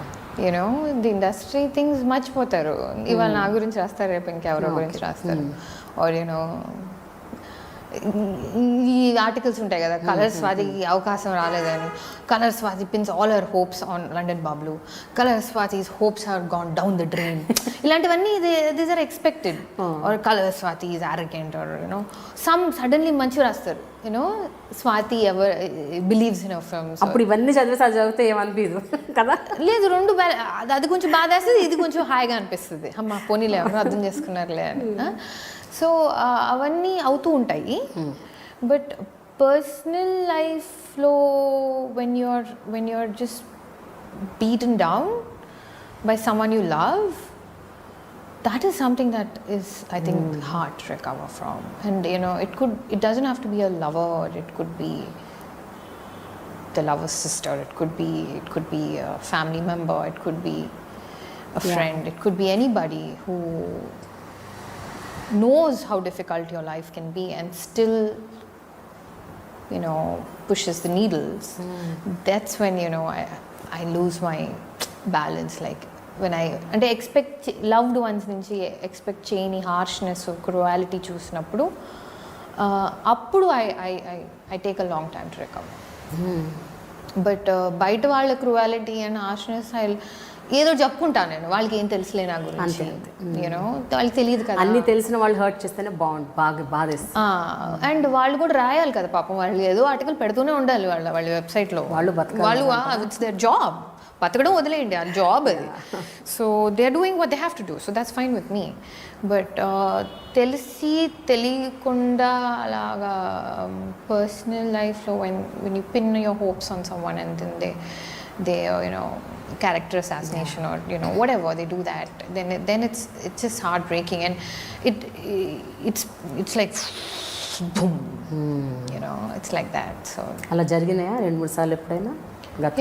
you know the industry things మర్చిపోతారు. ఇవాళ నా గురించి రాస్తారు, రేపు ఇంకెవరో గురించి రాస్తారు. ఆర్ యూనో ఈ ఆర్టికల్స్ ఉంటాయి కదా, కలర్ స్వాతికి అవకాశం రాలేదని, colour Swathi pins all her hopes on London Babulu, colour Swathi's hopes are gone down the drain, ఇలాంటివన్నీ these are expected. Or colour Swathi is arrogant or you know some suddenly మంచిగా రాస్తారు, you know Swathi ever believes in our films. అప్పుడు ఇవన్నీ చదివితే ఏమనిపించదు కదా? లేదు, రెండు అది కొంచెం బాధ వేస్తుంది, ఇది కొంచెం హాయిగా అనిపిస్తుంది. అమ్మ పోనీలే ఎవరు అర్థం చేసుకున్నారులే అని. సో అవన్నీ అవుతూ ఉంటాయి. బట్ పర్సనల్ లైఫ్లో when you're just beaten down by someone you love, that is something that is, I think, hard to recover from. And you know, it doesn't have to be a lover, it could be the lover's sister, it could be a family member, it could be a friend, it could be anybody who knows how difficult your life can be and still, you know, pushes the needles. That's when, you know, I lose my balance. Like when I expect loved ones నుంచి expect చేయని harshness, cruelty చూసినప్పుడు అప్పుడు I take a long time to recover. But బయట వాళ్ళ cruelty and harshness ఏదో చెప్పుకుంటాను నేను, వాళ్ళకి ఏం తెలుసులే నా గురించి, యూనో వాళ్ళకి తెలియదు కదా, అన్ని తెలిసిన వాళ్ళు హర్ట్ చేస్తేనే బాధేస్తుంది. అండ్ వాళ్ళు కూడా రాయాలి కదా పాపం, వాళ్ళు ఏదో ఆర్టికల్ పెడుతూనే ఉండాలి వాళ్ళ వెబ్సైట్లో. వాళ్ళు ఇట్స్ దేర్ జాబ్, బతకడం వదిలేయండి, అది జాబ్ అది. So they are doing what they have to do, so that's fine with me. But తెలిసి తెలియకుండా అలాగా పర్సనల్ లైఫ్లో when you pin your hopes on someone and then they you know character assassination or you know whatever they do that, then it's just heartbreaking and it's like boom, you know, it's like that. So అలా జరిగినాయా 2-3 సార్లు ఎప్పుడైనా?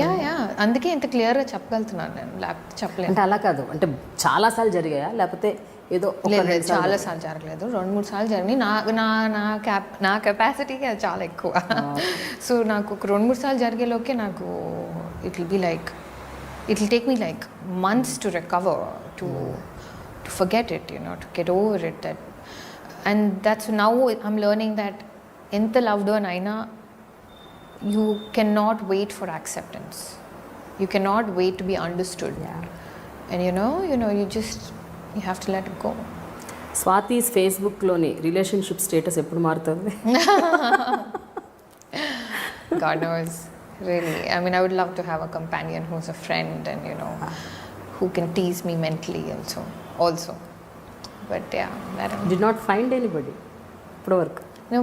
Yeah అందుకే ఇంత క్లియర్గా చెప్పగలుగుతున్నాను నేను, లేకపోతే చెప్పలేదు. అంటే అలా కాదు, అంటే చాలా సార్లు జరిగాయా లేకపోతే ఏదో? లేదు, చాలా సార్లు జరగలేదు, 2-3 సార్లు జరిగినాయి. నా కెపాసిటీకి అది చాలా ఎక్కువ. సో నాకు ఒక 2-3 సార్లు జరిగేలోకే నాకు it will take me like months to recover, to forget it, you know, to get over it. That, and that's now I'm learning that ఎంత loved one అయినా you cannot wait for acceptance, you cannot wait to be understood. And you know you have to let it go. Swathi's ఫేస్బుక్లోని relationship status ఎప్పుడు మారుతుంది? God knows, really. I mean, I would love to have a companion who's a friend and you know who can tease me mentally also. But yeah, I don't know. Did not find anybody ఇప్పటి వరకు? No,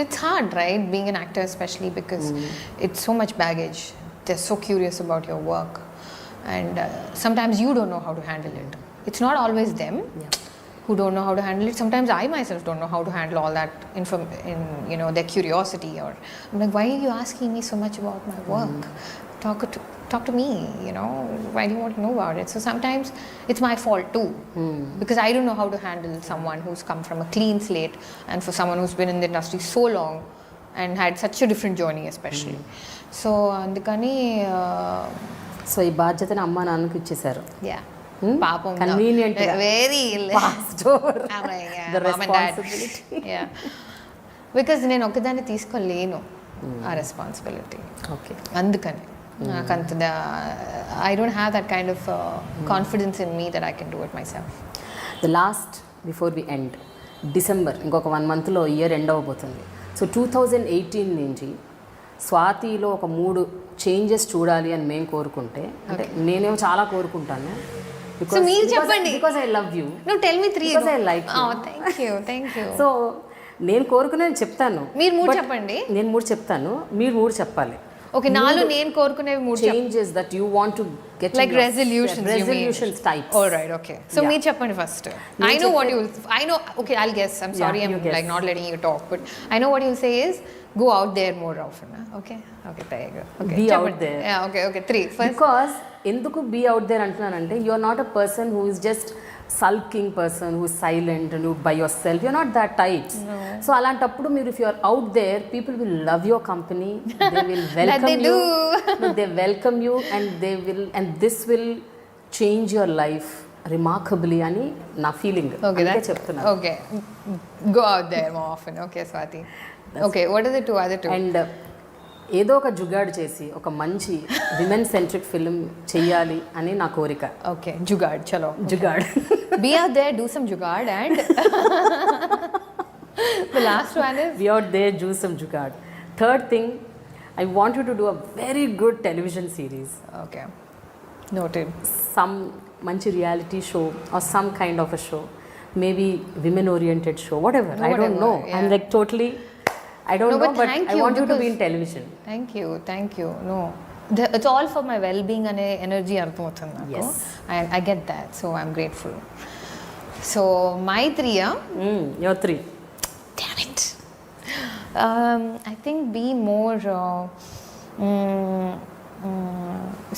it's hard, right? Being an actor especially, because it's so much baggage. They're so curious about your work and sometimes you don't know how to handle it. It's not always them who don't know how to handle it. Sometimes I myself don't know how to handle all that their curiosity, or I'm like, why are you asking me so much about my work? Talk to me, why do you want to know about it? So sometimes it's my fault too, because I don't know how to handle someone who's come from a clean slate, and for someone who's been in the industry so long and had such a different journey especially. So andukani so ఈ బాధ్యతను అమ్మ నాన్నకి ఇచ్చేసారు. yeah. పాపం convenient very passed over the responsibility. yeah, because నేను ఒక్కదాన్ని తీసుకోలేను ఆ responsibility. Okay, అందుకని నాకంత I don't have that kind of confidence in me that I can do it myself. The last before we end, December ఇంకొక 1 monthలో year end అవ్వబోతుంది. So 2018 నుంచి స్వాతిలో ఒక 3 changes చూడాలి అని మేము కోరుకుంటే, అంటే నేనేమో చాలా కోరుకుంటాను. So మీరు చెప్పండి. Because I love you. No, tell me 3. Because I like you. Oh, thank you. So నేను కోరుకునేది చెప్తాను. మీరు 3 చెప్పండి. నేను 3 చెప్తాను, మీరు 3 చెప్పాలి. ఓకే, నాలో నేను కోరుకునేవి 3 changes that you want to get, like resolutions types. All right, okay. So మీరు చెప్పండి first. I know what you okay, I'll guess. I'm sorry, I'm like not letting you talk, but I know what you say is go out there more often. Okay, there you go. Okay, be out there. Yeah, okay. 3 first. Because ఎందుకు be out there అంటున్నానంటే, you are not a person who is just sulking person who is silent and you by yourself. You're not that types. No. So అలాంటప్పుడు మీరు, if you are out there, people will love your company. They will welcome they you. do. They welcome you, and this will change your life remarkably అని నా feeling. Okay, అందుకే చెప్తున్నా. Okay, go out there more often. Okay, Swathi. Okay, what are the other two? And ఏదో ఒక జుగాడ్ చేసి ఒక మంచి women centric film చెయ్యాలి అని నా కోరిక. ఓకే, జుగాడ్, చలో jugaad. Be out there, do some jugad, and the last one is be out there, do some jugad. Third thing, I want you to do a very good television series. Okay, noted. Some manchi reality show or some kind of a show, maybe women oriented show, whatever. I don't know. Yeah. I'm like totally, I don't know, but I want you to be in television. Thank you. No, it's all for my well-being and energy arthamutundi naku. Yes, I get that, so I'm grateful. So my 3, your 3. Damn it. I think be more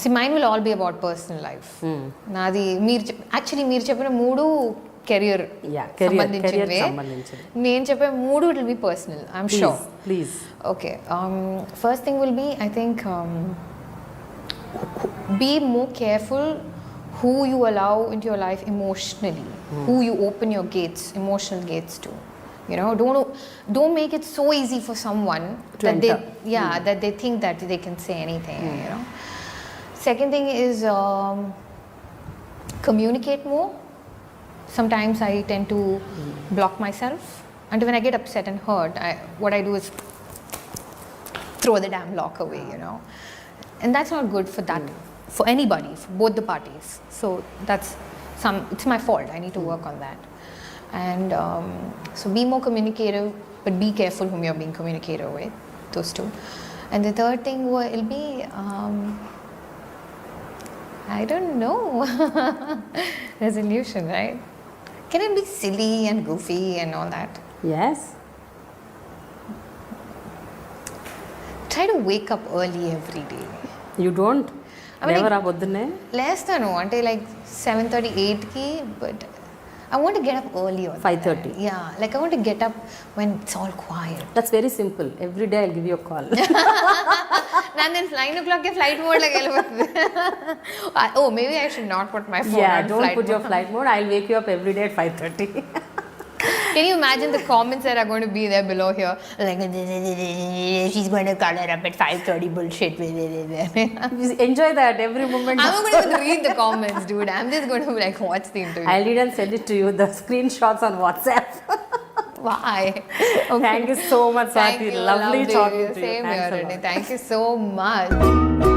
see, mine will all be about personal life. Nadi మీరు చెప్పిన 3 career సంబంధించినవే. నేను చెప్పే 3 will be personal, I'm sure. Please. Okay, first thing will be, I think, be more careful who you allow into your life emotionally, who you open your emotional gates to. Don't make it so easy for someone to that enter. that they think that they can say anything. Second thing is communicate more. Sometimes I tend to block myself, and when I get upset and hurt, what I do is throw the damn block away, and that's not good for that, for anybody, for both the parties. So it's my fault. I need to work on that. And so be more communicative, but be careful whom you're being communicative with, those 2. And the third thing will be, I don't know, resolution, right? Can it be silly and goofy and all that? Yes. Try to wake up early every day. You don't? Never up పొద్దున్నే లేస్తాను, అంటే like 7:30, 8కి, but I want to get up early. 5:30. Yeah, like I want to get up when it's all quiet. That's very simple. Every day I'll give you a call. Then 9 o'clock flight mode like oh, maybe I should not put my phone on don't flight put your flight mode. I'll wake you up every day at 5:30. Can you imagine the comments that are going to be there below here? Like, she's going to call her up at 5:30 bullshit. Enjoy that every moment. I'm not going to read the comments, dude. I'm just going to be like, watch the interview. I'll read and send it to you, the screenshots on WhatsApp. Why? Okay. Thank you so much, Swathi. Lovely talking to you. Same here. Thank you so much.